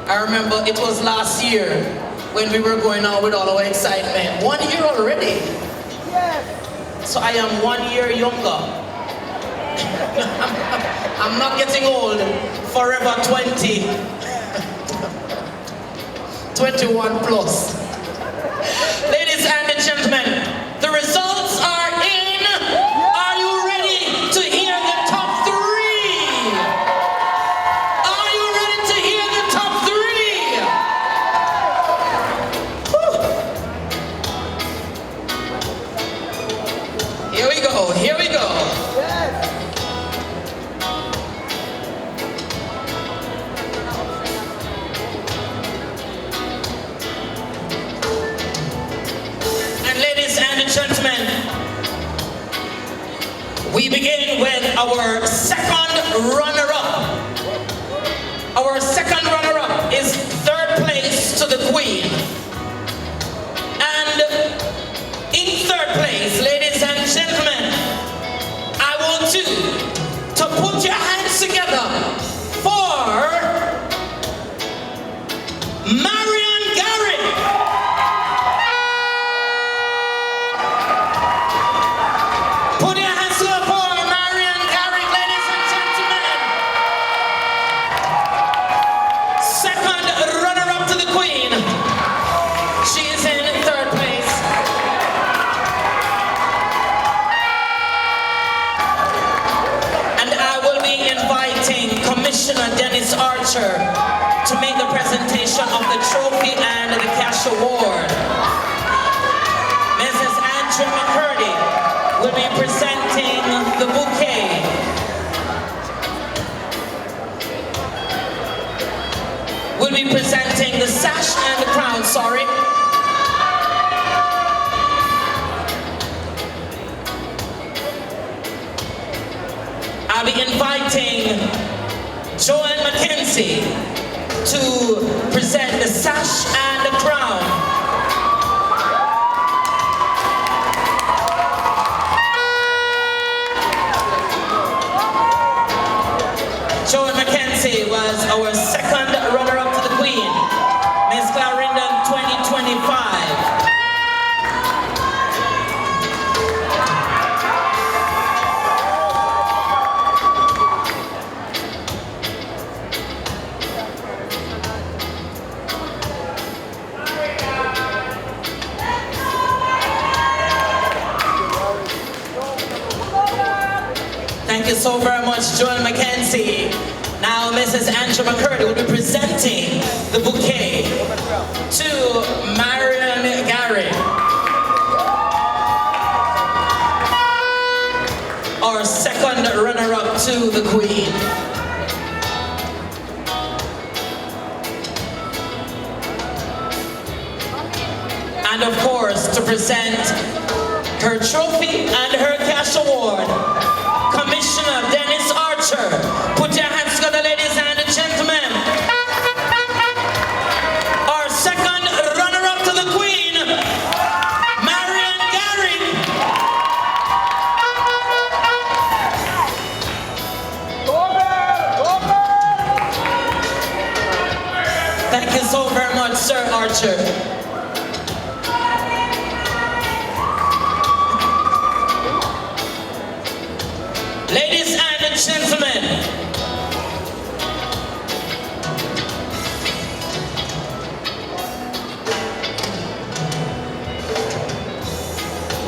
I remember it was last year when we were going on with all our excitement. 1 year already. Yes. So I am 1 year younger. I'm not getting old, forever 20. 21 plus. Ladies and gentlemen, the results are in. Are you ready to hear the top three? Are you ready to hear the top three? Whew. Here we go, here we go. Gentlemen, we begin with our second runner-up. Our second runner-up is third place to the Queen. And in third place, ladies and gentlemen, I want you to put your hands together for Marian Garrett. To make the presentation of the trophy and the cash award. Mrs. Andrea McCurdy will be presenting the bouquet. Will be presenting the sash and the crown, sorry. I'll be inviting Joanne Mackenzie to present the sash and the crown. Joanne Mackenzie was our second runner-up to the Queen, Miss Clarendon 2025. Thank you so very much, Joanne Mackenzie. Now, Mrs. Andrea McCurdy will be presenting the bouquet to Marian Garrett, our second runner-up to the Queen. And of course, to present her trophy and her cash award, Commissioner Dennis Archer. Put your hands together, ladies and gentlemen. Our second runner-up to the Queen, Marian Garrett. Thank you so very much, Sir Archer. Ladies and gentlemen,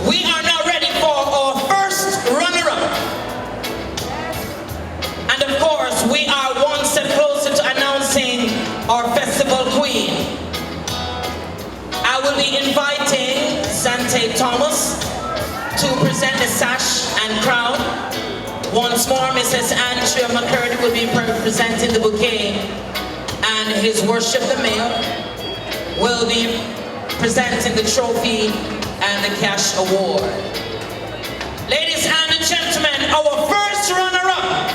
we are now ready for our first runner-up. And of course, we are one step closer to announcing our festival queen. I will be inviting Sante Thomas to present the sash and crown. Once more, Mrs. Andrea McCurdy will be presenting the bouquet, and His Worship the Mayor will be presenting the trophy and the cash award. Ladies and gentlemen, our first runner-up,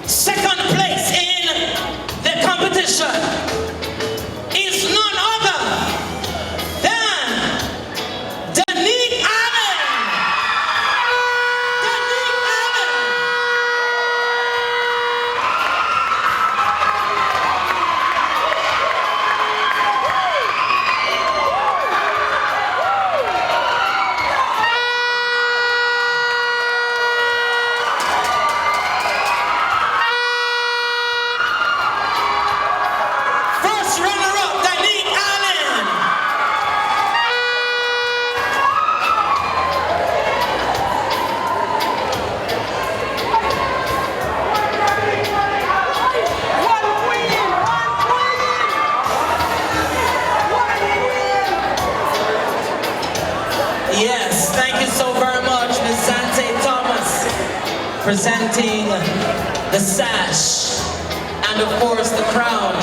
second place in the competition, is none other than Danique Allen. presenting the sash and of course the crown.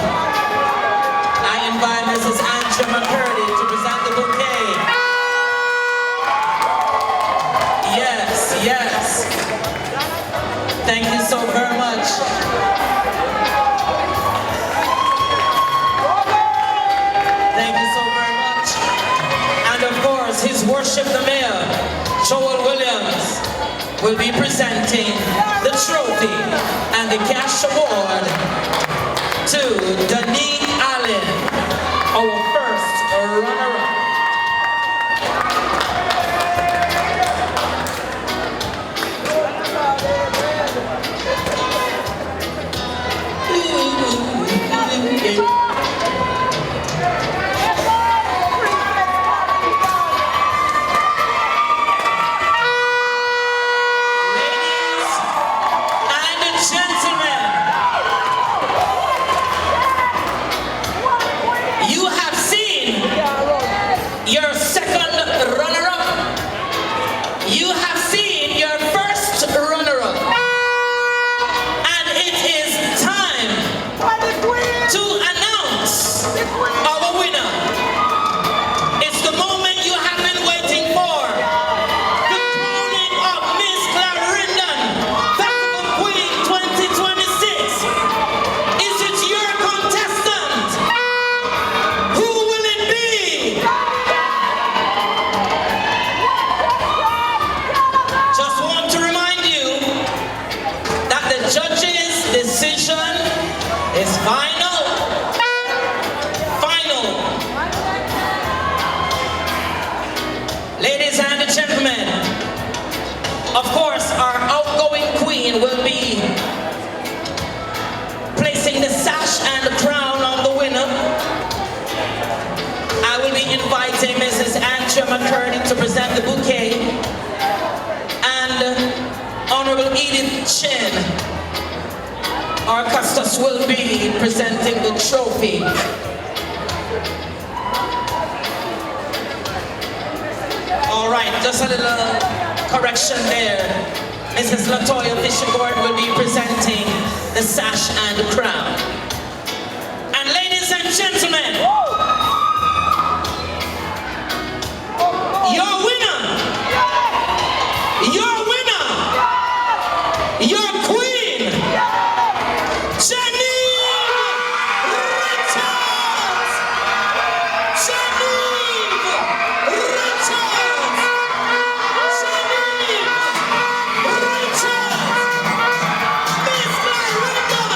I invite Mrs. Andrea McCurdy to present the bouquet. Yes, yes. Thank you so very much. Thank you so very much. And of course, His Worship the Mayor, Joel Williams, will be presenting the trophy and the cash award to Danique Allen, our first runner-up. Your second runner-up. You have seen your first runner-up. And it is time to announce our winner. It's the moment you have been waiting for. The crowning of Miss Clarendon, Festival Queen 2026. Is it your contestant? Who will it be? Just want to remind you that the judge's decision is final. Final. Ladies and gentlemen, of course, our outgoing queen will be placing the sash and the crown on the winner. I will be inviting Mrs. Andrea McCurdy to present the bouquet. Honorable Edith Chin, our Custos, will be presenting the trophy. All right, just a little correction there. Mrs. Latoya Fishingord will be presenting the sash and the crown. And ladies and gentlemen, your winner, your queen, Janine Richards! Janine Richards! Janine Richards! Miss Clarendon!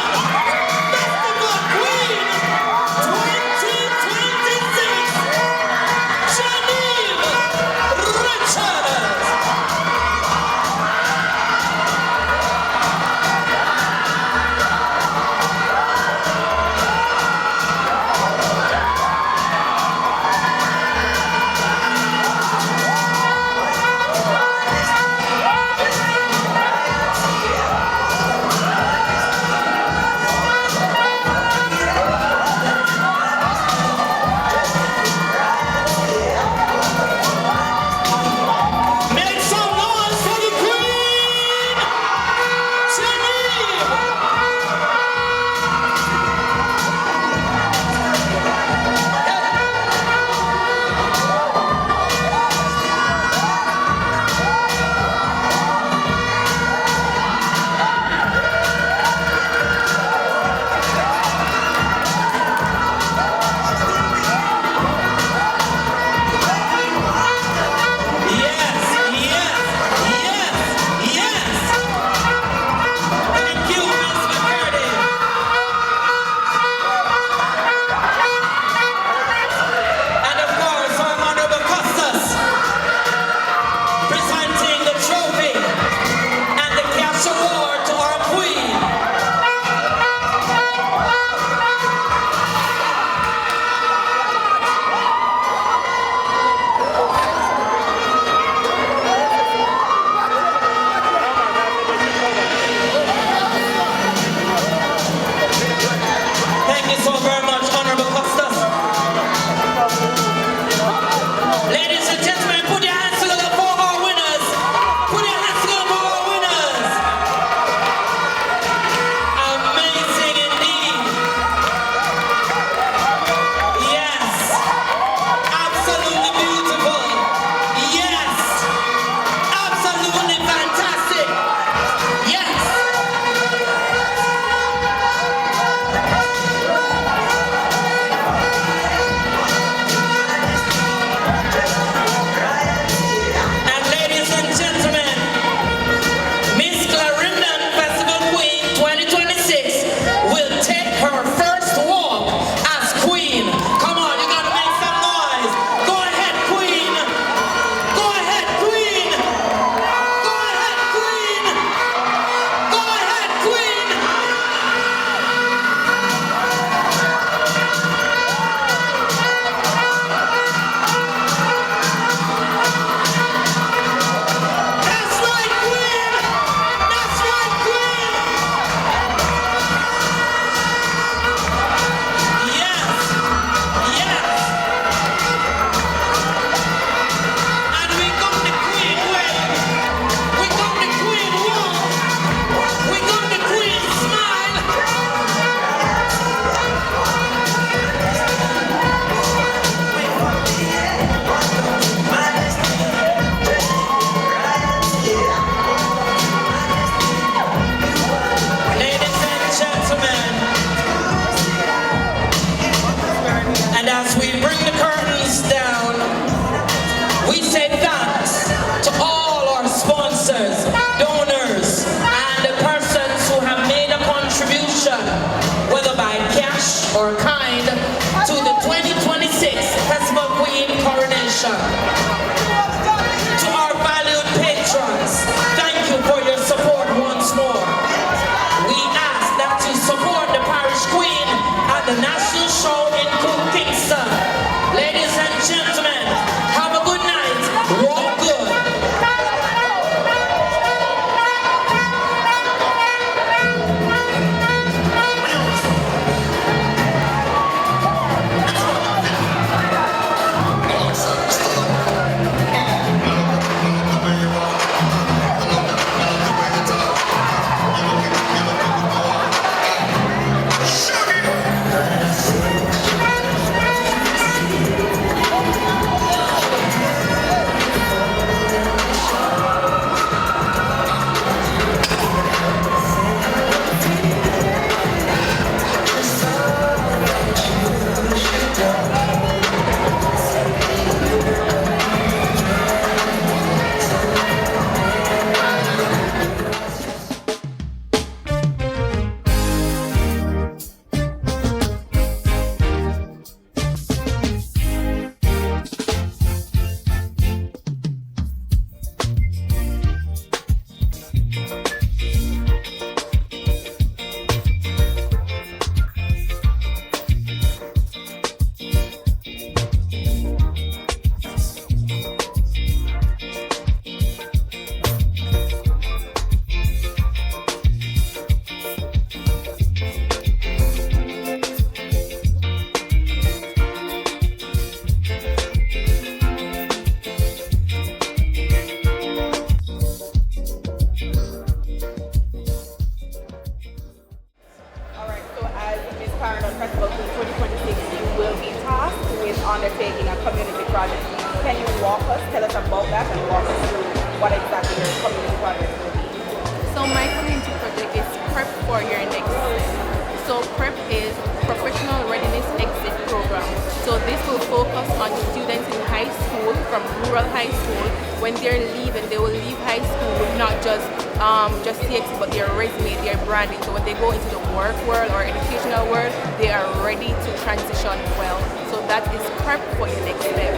rural high school, when they're leaving, they will leave high school with not just CXC, but their resume, their branding. So when they go into the work world or educational world, they are ready to transition well. So that is prep for your next step.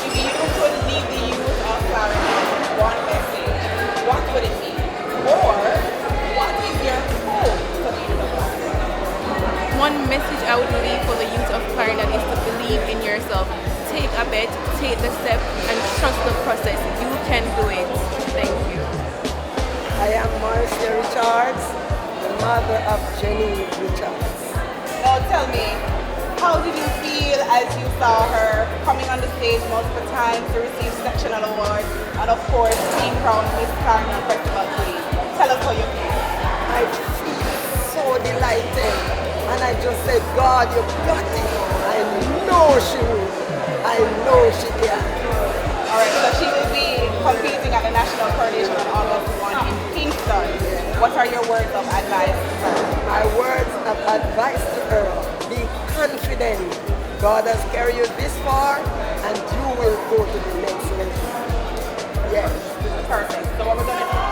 If you could leave the youth of Clarendon one message, what would it be? Or what is your hope for the youth of Clarendon? One message I would leave for the youth of Clarendon is to believe in yourself. Take a bet, take the step, and trust the process. You can do it. Thank you. I am Marcia Richards, the mother of Jenny Richards. Now tell me, how did you feel as you saw her coming on the stage multiple times to receive sectional awards and of course being crowned Miss Clarendon Festival Queen? Tell us how you feel. I feel so delighted, and I just said, God, you got it. I know she will. I know she can. Alright, so she will be competing at the National Coronation on August 1 in Kingston. What are your words of advice to her? My words of advice to her, be confident. God has carried you this far, and you will go to the next level. Yes. Perfect. So what we're going to do